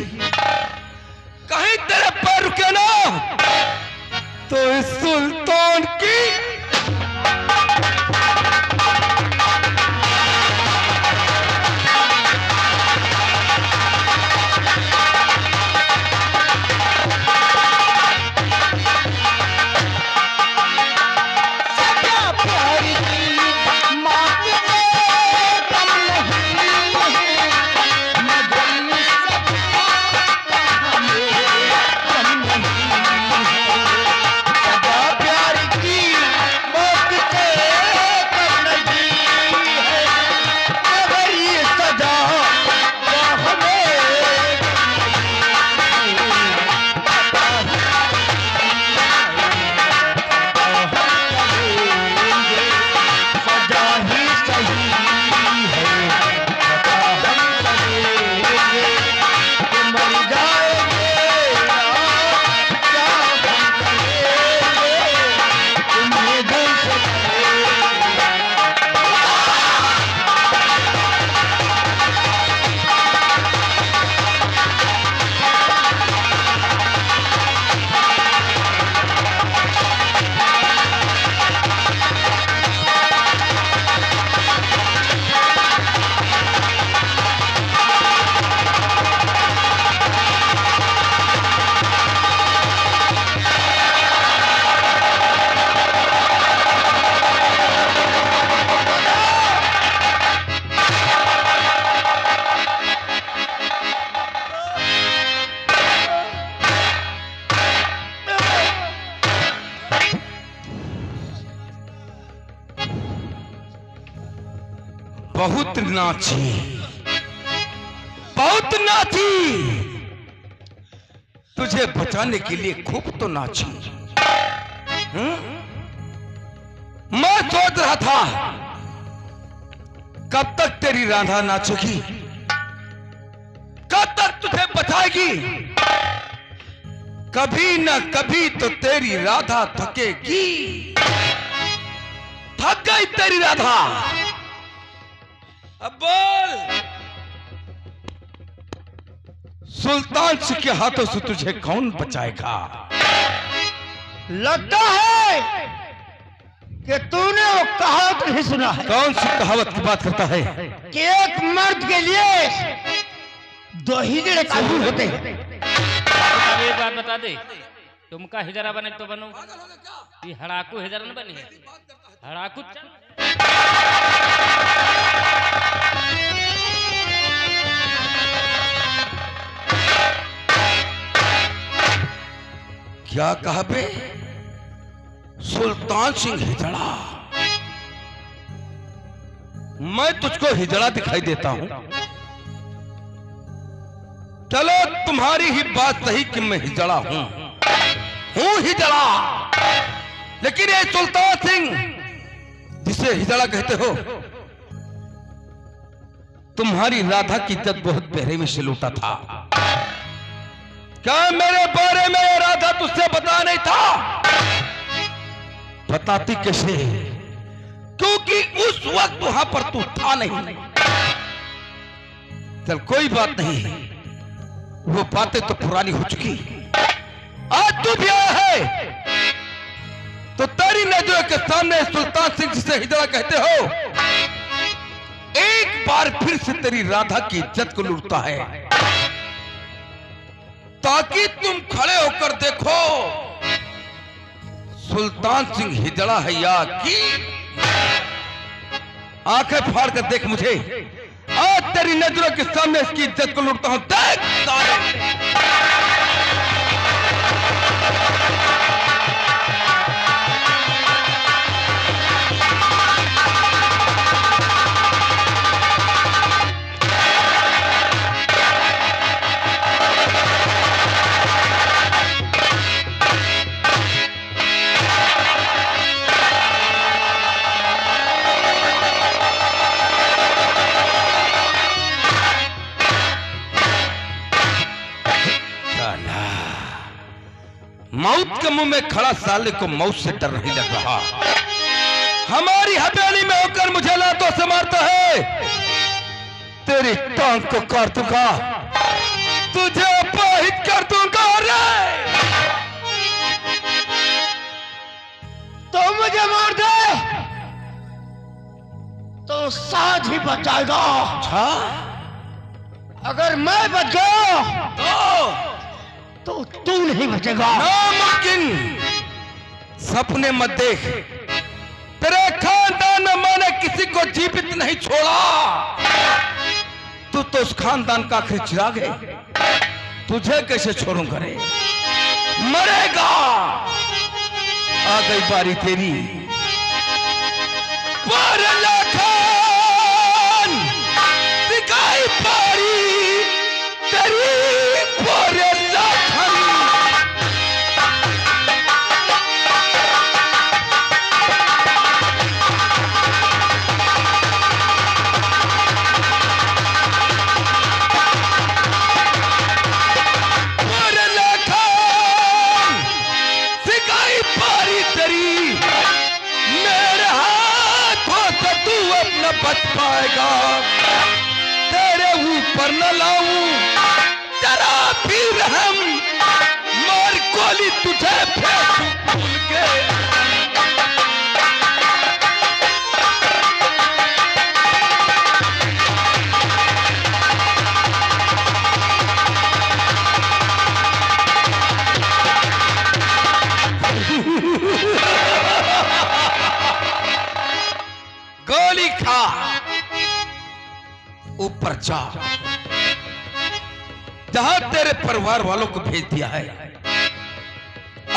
कहीं तेरे पैर रुके ना तो इस सुल्तान की बहुत नाची, बहुत नाची, तुझे बचाने के लिए खूब तो नाची। मैं सोच रहा था कब तक तेरी राधा नाचेगी, कब तक तुझे बचाएगी। कभी न कभी तो तेरी राधा थकेगी। थक गई तेरी राधा। अब बोल, सुल्तान सिंह के हाथों से तुझे कौन बचाएगा? लगता है कि तूने वो कहावत नहीं सुना है। कौन सी कहावत की बात करता है? कि एक मर्द के लिए दो हिजड़े काफी होते हैं। एक बात बता दे, तुमका हिजरा बने तो बनो, ये हड़ाकू हिजरा न बने। हड़ाकू क्या कहा बे? सुल्तान सिंह हिजड़ा? मैं तुझको हिजड़ा दिखाई देता हूं? चलो तुम्हारी ही बात सही कि मैं हिजड़ा हूं हिजड़ा। लेकिन ये सुल्तान सिंह जिसे हिजड़ा कहते हो, तुम्हारी राधा की इज्जत बहुत बेरहमी से लूटा था। क्या मेरे बारे में राधा तुझसे बता नहीं था? बताती कैसे? क्योंकि उस वक्त वहां पर तू था नहीं। चल कोई बात नहीं, वो बातें तो पुरानी हो चुकी। आज तू भी आया है तो तेरी नजरों के सामने सुल्तान सिंह जिसे हिजड़ा कहते हो, एक बार फिर से तेरी राधा की इज्जत को लूटता है, ताकि तुम खड़े होकर देखो सुल्तान सिंह हिजड़ा है या कि। आंखें फाड़ कर देख मुझे, आज तेरी नजरों के सामने इसकी इज्जत को लूटता हूं। देख मौत के मुंह में खड़ा साले को मौत से डर नहीं लग रहा। हमारी हवेली में होकर मुझे लातों से मारता है, तेरी टांग को काट दूंगा, तुझे अपहित कर दूंगा। रे तो मुझे मार दे तो साथ ही बच जाएगा। अगर मैं बच गया तो तू नहीं बचेगा। नामुमकिन, सपने मत देख। तेरे खानदान में मैंने किसी को जीवित नहीं छोड़ा। तू तो उस खानदान का आखिरी चिराग है, तुझे कैसे छोड़ूंगा रे? मरेगा। आ गई बारी तेरी। दिखाई बारी तेरी। बच पाएगा, तेरे ऊपर न लाऊं जरा भी रहम, मार गोली तुझे फेंकूं भूल के। गोली खा, ऊपर जा, जहां तेरे परिवार वालों को भेज दिया है।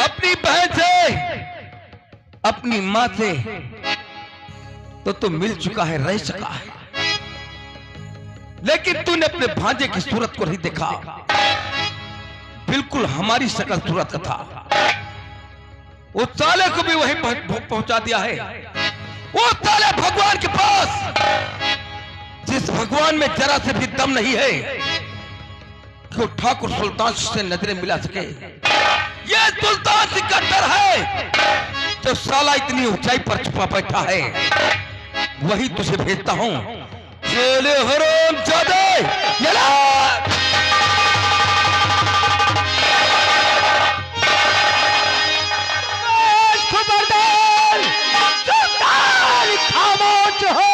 अपनी बहन से, अपनी मां से तो तू मिल चुका है, रह चुका है, लेकिन तूने अपने भांजे की सूरत को नहीं देखा। बिल्कुल हमारी शक्ल सूरत का था। उस साले को भी वहीं पहुंचा दिया है। वो साले भगवान के पास, जिस भगवान में जरा से भी दम नहीं है कि ठाकुर सुल्तान से नजरें मिला सके। ये सुल्तान सिंह का डर है जो साला इतनी ऊंचाई पर छुपा बैठा है। वही तुझे भेजता हूं। चले हराम जादे, खामोश हो।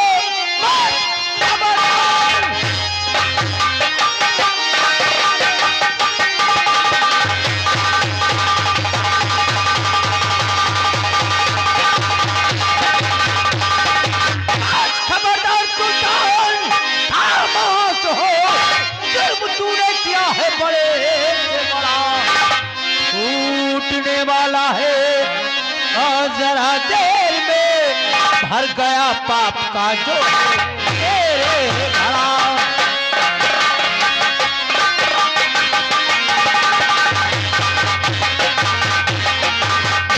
खबरदार सुल्तान, खामोश हो। जुर्म तूने किया है बड़े से बड़ा, टूटने वाला है और जरा देर में भर गया पाप का जो तेरे घड़ा।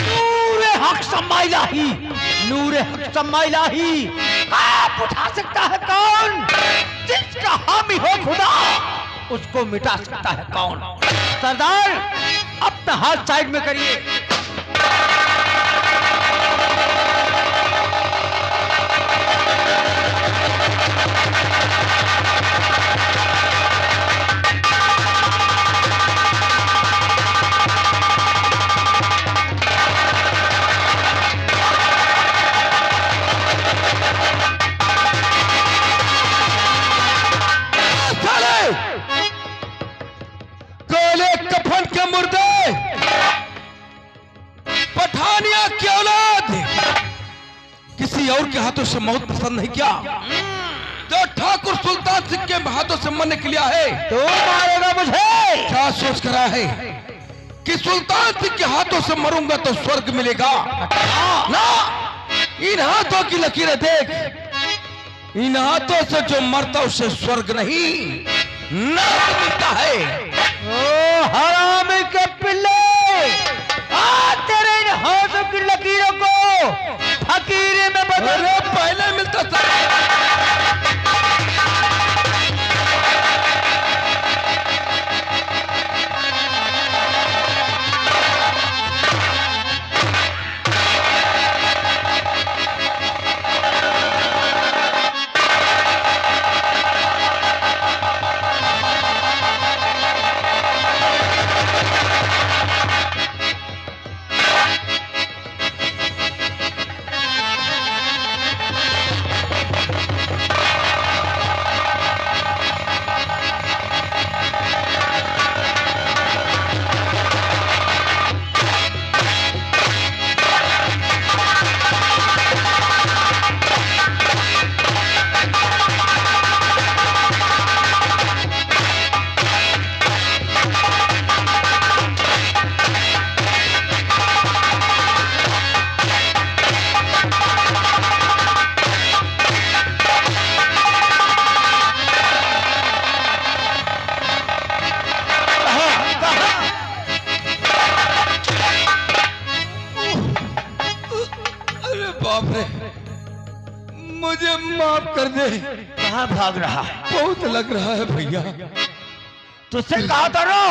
नूरे हक सम्मा इलाही, नूरे हक सम्मा इलाही। आप उठा सकता है कौन? जिसका हामी हो खुदा, उसको मिटा सकता है कौन? सरदार, अपना हाथ साइड में करिए। कफन के मुर्दे, पठानिया की औलाद, किसी और के हाथों से मौत पसंद नहीं किया। जो ठाकुर सुल्तान सिंह के हाथों से मरने के लिए है, तो मारेगा मुझे। क्या सोच कर रहा है कि सुल्तान सिंह के हाथों से मरूंगा तो स्वर्ग मिलेगा? ना, इन हाथों की लकीरें देख। इन हाथों से जो मरता उसे स्वर्ग नहीं नरक मिलता है। ओ हरामी के पिल्ले, तेरे इन हाथों की लकीरों को फकीरे में बदल। पहले मिलता था। माफ कर दे। कहाँ भाग रहा है? बहुत लग रहा है भैया। तुझसे कहा था ना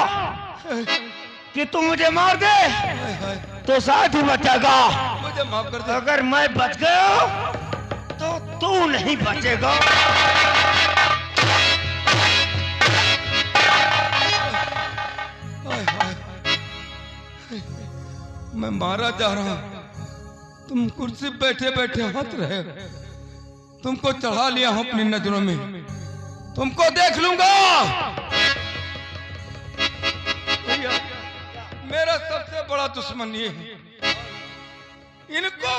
कि तू मुझे मार दे तो साथ ही बचेगा। मुझे माफ कर दे। अगर मैं बच गया तो तू नहीं बचेगा। हाय हाय। मैं मारा जा रहा हूं, तुम कुर्सी बैठे बैठे हंस रहे हो। तुमको चढ़ा लिया हूं अपनी नजरों में, तुमको देख लूंगा। भैया, मेरा सबसे बड़ा दुश्मन ये है, इनको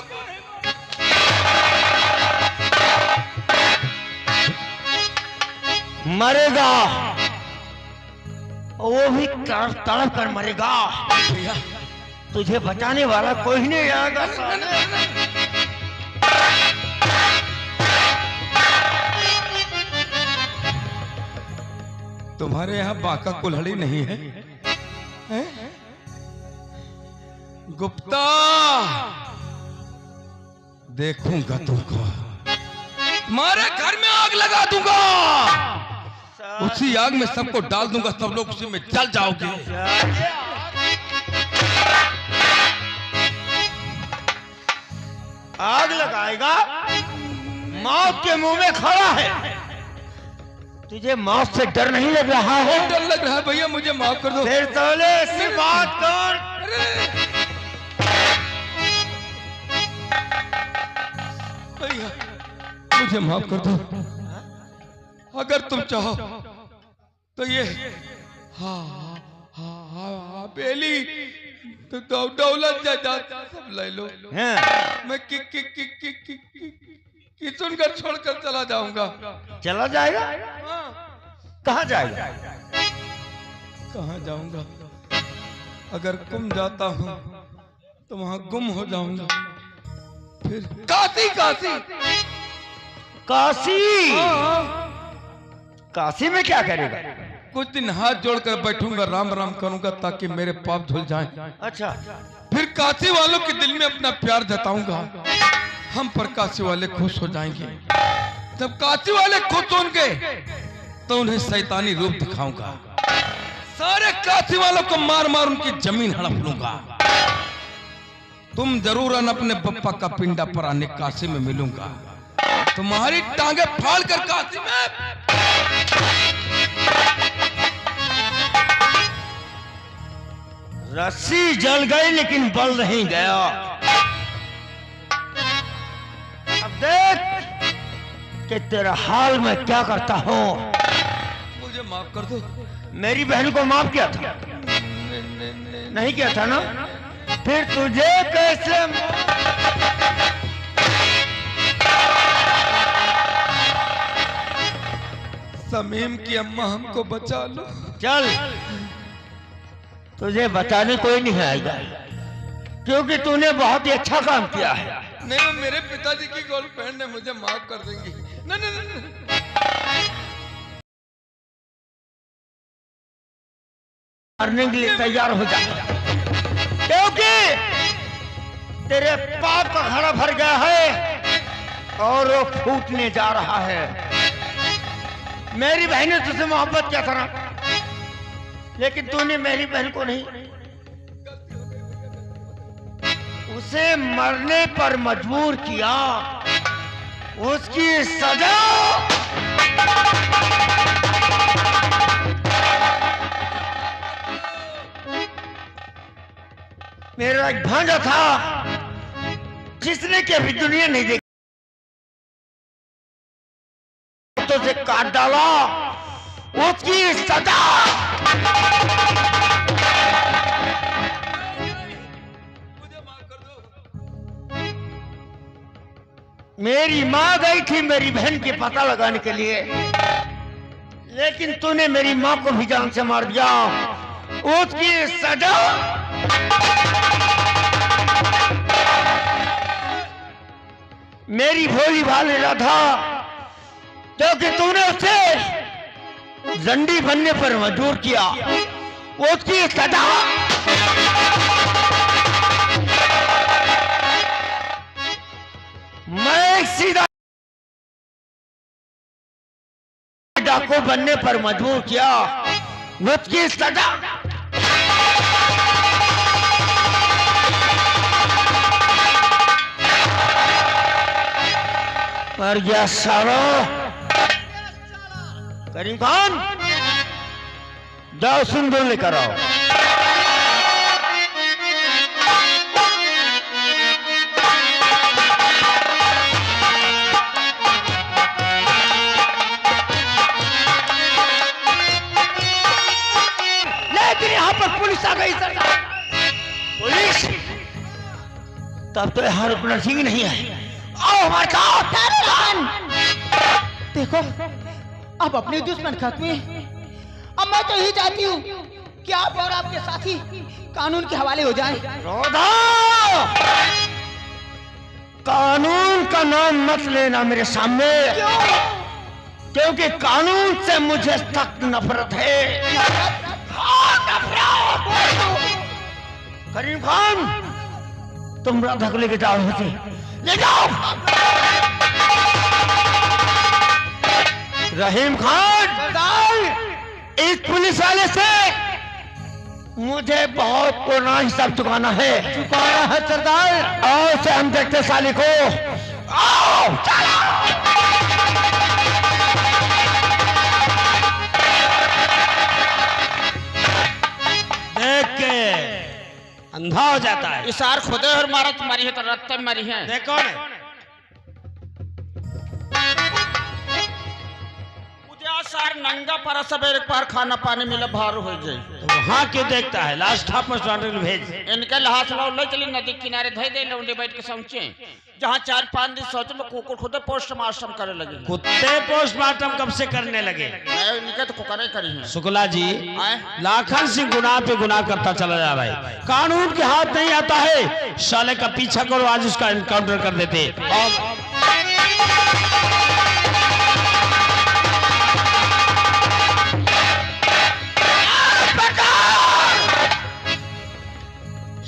मरेगा, वो भी तड़प कर मरेगा। भैया तुझे बचाने वाला कोई नहीं आएगा। तुम्हारे यहाँ बाका कुल्हड़ी नहीं है, हैं? गुप्ता, देखूंगा तुमको, तुम्हारे घर में आग लगा दूंगा। उसी आग में सबको डाल दूंगा, सब लोग उसी में जल जाओगे। आग लगाएगा? मौत के मुंह में खड़ा है, तुझे मौत से डर नहीं लग रहा है? डर लग रहा है भैया, मुझे माफ कर दो। फिर तोले से बात कर। भैया मुझे माफ कर दो। अगर तुम चाहो तो ये बेली तो दौलत जायदाद सब ले लो। मैं किशनगढ़ छोड़कर चला जाऊंगा। चला जाएगा? कहाँ जाएगा? कहाँ जाऊंगा? अगर गुम जाता हूँ तो वहां गुम हो जाऊंगा। फिर काशी काशी काशी। काशी में क्या करेगा? कुछ दिन हाथ जोड़कर बैठूंगा, राम राम करूंगा ताकि मेरे पाप धुल जाएं। अच्छा। फिर काशी वालों के दिल में अपना प्यार जताऊंगा, हम पर काशी वाले खुश हो जाएंगे। जब काशी वाले खुश होंगे तो उन्हें शैतानी रूप दिखाऊंगा, सारे काशी वालों को मार मार उनकी जमीन हड़प लूंगा। तुम जरूर अपने पप्पा का पिंडा पर आने काशी में मिलूंगा, तुम्हारी टांगे फाड़ कर काशी में। रस्सी जल गई लेकिन बल नहीं गया। अब देख कि तेरा हाल मैं क्या करता हूँ। मुझे माफ कर दो। मेरी बहन को माफ किया था? नहीं किया था ना? फिर तुझे कैसे? समीम की अम्मा हमको बचा लो। चल, तुझे बचाने कोई नहीं आएगा क्योंकि तूने बहुत ही अच्छा काम किया है। नहीं, वो मेरे पिताजी की गर्लफ्रेंड है, मुझे माफ कर देंगी। नहीं नहीं नहीं, मरने के लिए तैयार हो जा, क्योंकि तेरे पाप का घड़ा भर गया है और वो फूटने जा रहा है। मेरी बहन ने तुझसे मोहब्बत किया था ना, लेकिन तूने मेरी बहन को नहीं, उसे मरने पर मजबूर किया। उसकी सजा मेरा एक भांजा था जिसने कि अभी दुनिया नहीं देखी, तो से काट डाला। उसकी सजा मेरी माँ गई थी मेरी बहन की पता लगाने के लिए, लेकिन तूने मेरी माँ को भी जान से मार दिया। उसकी सजा मेरी भोली भाली राधा, क्योंकि तूने उसे जंडी बनने पर मजबूर किया। उसकी सजा मैं सीधा डाकू बनने पर मजबूर किया, उसकी सजा पर गया सालो। करीम खान, जाओ सिंदूर लेकर आओ। लेकिन यहाँ पर पुलिस आ गई सरदार। पुलिस? तब तो यहाँ रुकना सिंह नहीं है। आओ हमारे साथ। देखो, अब अपने दुश्मन खत्म हुए। अब मैं तो यही चाहती हूँ कि आप और आपके साथी कानून के हवाले हो जाएं। रोधा, कानून का नाम मत लेना मेरे सामने। क्योंकि कानून से मुझे सख्त नफरत है। करीम खान, तुम राधा को लेके जाओ, ले जाओ। रहीम खान, इस पुलिस वाले से मुझे बहुत पुराना हिसाब चुकाना है। सरदार। आओ से हम देखते साली को। आओ चलो। देख के अंधा हो जाता है। इशार खुदे और मारा तुम्हारी है तो रत्ते में मरी है। देखो ने सार नंगा पर सवेरे पार खाना पानी मिले भार हो जाए तो वहाँ क्यों देखता है? लास्ट हाफ में भेज। इनके लहास लो ले चली नदी किनारे धई दे लौंडे बैठ के समझे जहाँ 4-5 दिन सोच में कुकुर खुदे पोस्टमार्टम करे लगे। कुत्ते पोस्टमार्टम कब से करने लगे? इनके तो कुकरे करी है। शुक्ला जी, लाखन सिंह गुनाह पे गुनाह करता चला जा रहा है। कानून के हाथ नहीं आता है। साले का पीछा करो, आज उसका एनकाउंटर कर देते।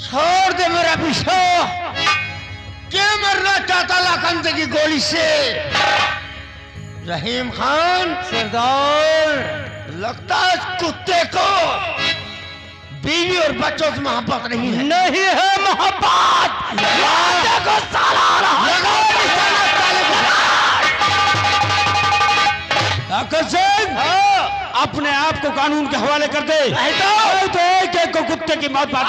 छोड़ दे मेरा पीछा। क्या मरना चाहता लाखन की गोली से? रहीम खान सरदार, लगता है कुत्ते को बीवी और बच्चों से मोहब्बत नहीं है। नहीं है मोहब्बत। लाखन सिंह, अपने आप को कानून के हवाले कर दे। तो एक एक को कुत्ते की मौत बात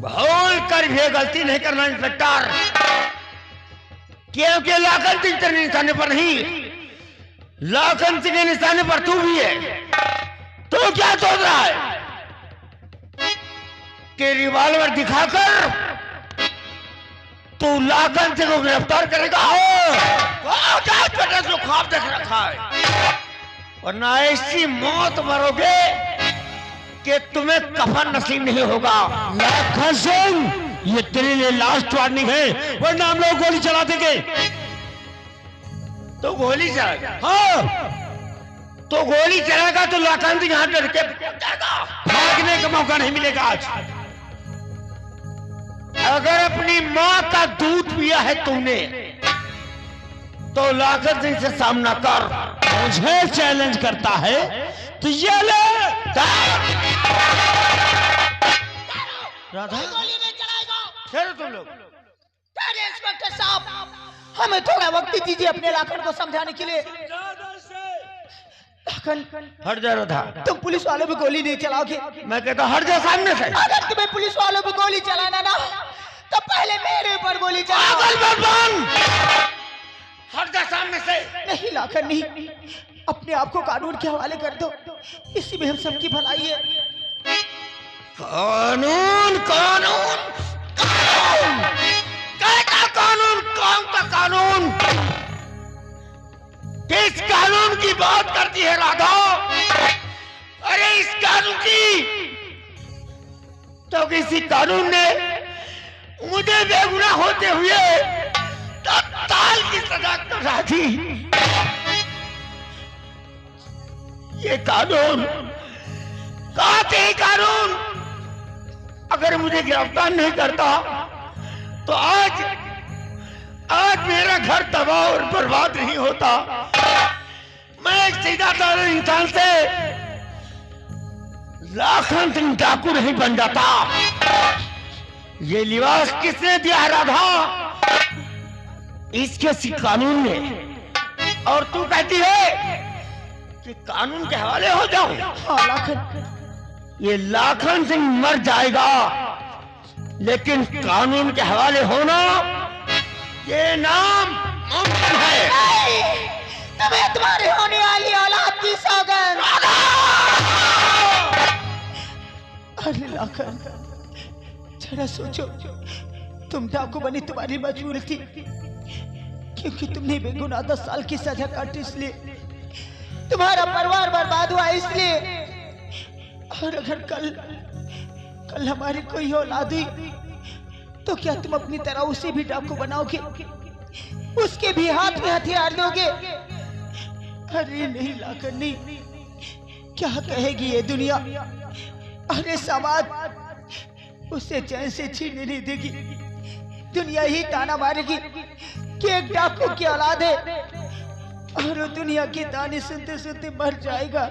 भूल कर भी गलती नहीं करना इंस्पेक्टर, क्योंकि लाखन सिंह तेरे निशाने पर नहीं, लाखन सिंह के निशाने पर तू भी है। तो क्या सोच रहा है कि रिवॉल्वर दिखाकर तू लाखन सिंह को गिरफ्तार करेगा? जो ख्वाब देख रखा है, और ना ऐसी मौत मरोगे कि तुम्हें कफन नसीब नहीं होगा। लाखन सिंह, ये तेरे लिए लास्ट वार्निंग है, वरना हम लोग गोली चला देंगे। तो गोली चलाएगा? हाँ, तो गोली चलाएगा तो लाखन सिंह यहाँ डर के भागने का मौका नहीं मिलेगा आज। अगर अपनी माँ का दूध पिया है तुमने तो लाखन सिंह से सामना कर। मुझे चैलेंज करता है तो ये ले। राधा, ठहरो तुम लोग। ठहरे इंस्पेक्टर साहब, हमें थोड़ा वक्त दीजिए अपने लाखन को समझाने के लिए। लाखन, हट जा राधा। तुम पुलिस वालों पे गोली नहीं चलाओगे। मैं कहता हट जा सामने से। अगर तुम्हें पुलिस वालों पे गोली चलाना ना तो पहले मेरे ऊपर गोली चलाओ। हट जा सामने से। नहीं लाखन, नहीं, अपने आप को कानून के हवाले कर दो, इसी में हम सबकी भलाई है। कानून कानून कानून, कहता कानून, कौन सा कानून? किस कानून की बात करती है राधा? अरे इस कानून की तो किसी कानून ने मुझे बेगुनाह होते हुए तत्काल की सजा करा दी। ये कानून, कातिल कानून अगर मुझे गिरफ्तार नहीं करता तो आज आज मेरा घर तबाह और बर्बाद नहीं होता। मैं एक सीधा साधा इंसान से लाखन सिंह डाकू नहीं बन जाता। ये लिबास किसने दिया राधा? इसके सी कानून ने। और तू कहती है कि कानून के हवाले हो जाऊं? हाँ लाखन, ये लाखन सिंह मर जाएगा, लेकिन कानून के हवाले होना ये नाम मुमकिन है। तुम्हें तुम्हारी होने वाली औलाद की सौगंध। अरे लाखन, जरा सोचो, तुम डाकू बनी तुम्हारी मजबूरी थी, क्योंकि तुमने बेगुनाह 10 साल की सजा काटी, इसलिए तुम्हारा परिवार बर्बाद हुआ इसलिए। और अगर कल हमारी कोई औलाद हुई तो क्या तुम अपनी तरह उसे भी डाकू बनाओगे, उसके भी हाथ में हथियार दोगे? अरे नहीं लाखन नहीं, क्या कहेगी ये दुनिया? अरे समाज उसे चैन से छीनने नहीं देगी। दुनिया ही ताना मारेगी कि एक डाकू की औलाद है, और वो दुनिया की ताने सुनते सुनते मर जाएगा।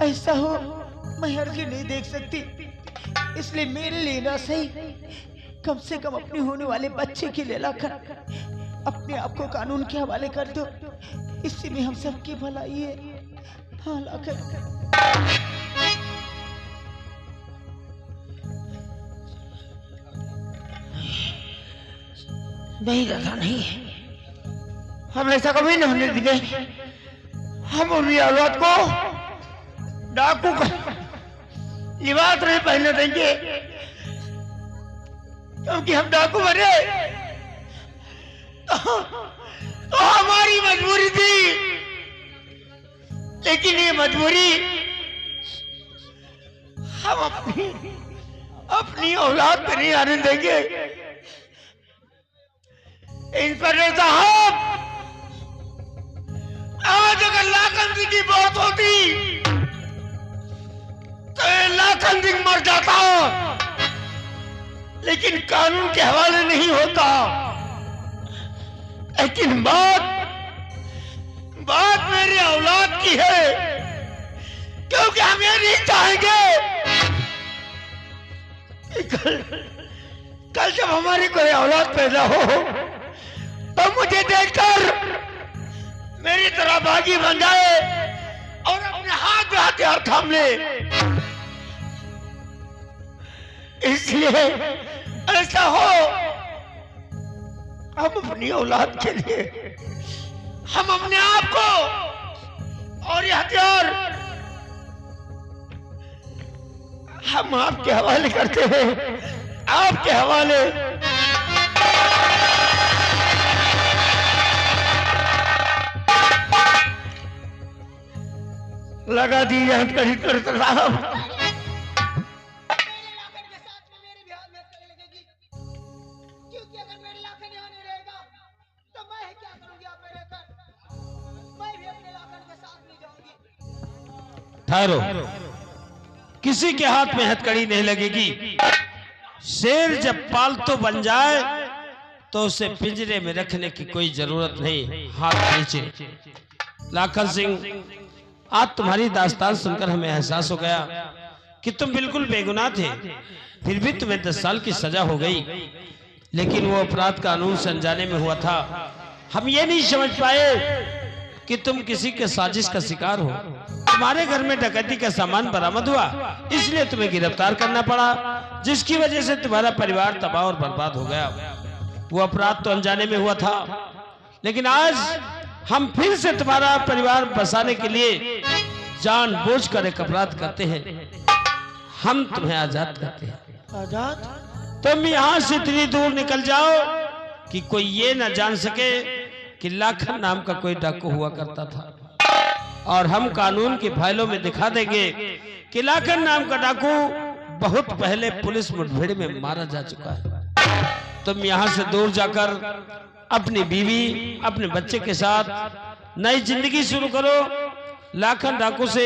ऐसा हो मैं हर की नहीं देख सकती, इसलिए मेरे लिए ना सही, कम से कम अपने होने वाले बच्चे के लिए लाखन अपने आप को कानून के हवाले कर दो। इसी में हम सबकी भलाई है। हाँ लाखन। नहीं राधा नहीं, हम ऐसा कभी नहीं होने देंगे। हम अपनी औलाद को डाकू का लिबास नहीं पहनने देंगे, क्योंकि हम डाकू बने तो हमारी मजबूरी थी, लेकिन ये मजबूरी हम अपनी औलाद पे नहीं आने देंगे। इंस्पेक्टर साहब, आज अगर लाखन सिंह की बात होती तो लाखन सिंह मर जाता, लेकिन कानून के हवाले नहीं होता। लेकिन बात मेरी औलाद की है, क्योंकि हम ये नहीं चाहेंगे कि कल जब हमारी कोई औलाद पैदा हो तो मुझे देखकर मेरी तरह बागी बन जाए और अपने हाथ में हथियार थाम ले। इसलिए ऐसा हो, हम अपनी औलाद के लिए हम अपने आप को और ये हथियार हम आपके हवाले करते हैं, आपके हवाले। लगा दी हथकड़ी करते साहब। ठहरो, किसी के हाथ में हथकड़ी नहीं लगेगी। शेर जब पालतू बन जाए तो उसे पिंजरे में रखने की कोई जरूरत नहीं। हाथ नीचे। लाखन सिंह, आज तुम्हारी दास्तान सुनकर हमें एहसास हो गया कि तुम बिल्कुल बेगुनाह थे, फिर भी तुम्हें 10 साल की सजा हो गई। लेकिन वो अपराध कानून से अनजाने में हुआ था। हम ये नहीं समझ पाए कि तुम किसी के साजिश का शिकार हो। तुम्हारे घर में डकैती का सामान बरामद हुआ, इसलिए तुम्हें गिरफ्तार करना पड़ा, जिसकी वजह से तुम्हारा परिवार तबाह और बर्बाद हो गया। वो अपराध तो अनजाने में हुआ था, लेकिन आज हम फिर से तुम्हारा परिवार बसाने के लिए जानबूझकर एक अपराध करते हैं। हम तुम्हें आजाद करते हैं। आजाद? तुम यहाँ से इतनी दूर निकल जाओ कि कोई ये न जान सके कि लाखन नाम का कोई डाकू हुआ करता था, और हम कानून की फाइलों में दिखा देंगे कि लाखन नाम का डाकू बहुत पहले पुलिस मुठभेड़ में मारा जा चुका है। तुम यहाँ से दूर जाकर अपनी बीवी, अपने बच्चे के साथ नई जिंदगी शुरू करो। लाखन डाकू से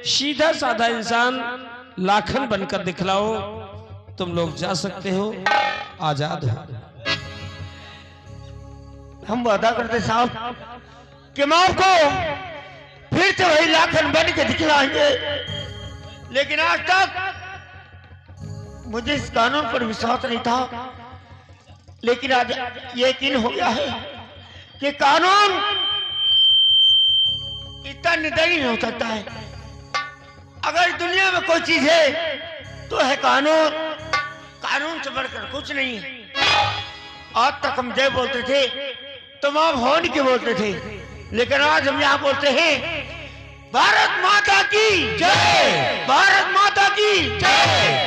सीधा साधा इंसान लाखन बनकर दिखलाओ। तुम लोग जा सकते हो, आजाद हो। हम वादा करते साहब कि हम आपको फिर से वही लाखन बन के दिखलाएंगे, लेकिन आज तक मुझे इस कानून पर विश्वास नहीं था, लेकिन आज यकीन हो गया है कि कानून इतना निर्दयी नहीं हो सकता है। अगर दुनिया में कोई चीज है तो है कानून। कानून से बढ़कर कुछ नहीं है। आज तक हम जय बोलते थे, तमाम होने के बोलते थे, लेकिन आज हम यहाँ बोलते हैं भारत माता की जय, भारत माता की जय।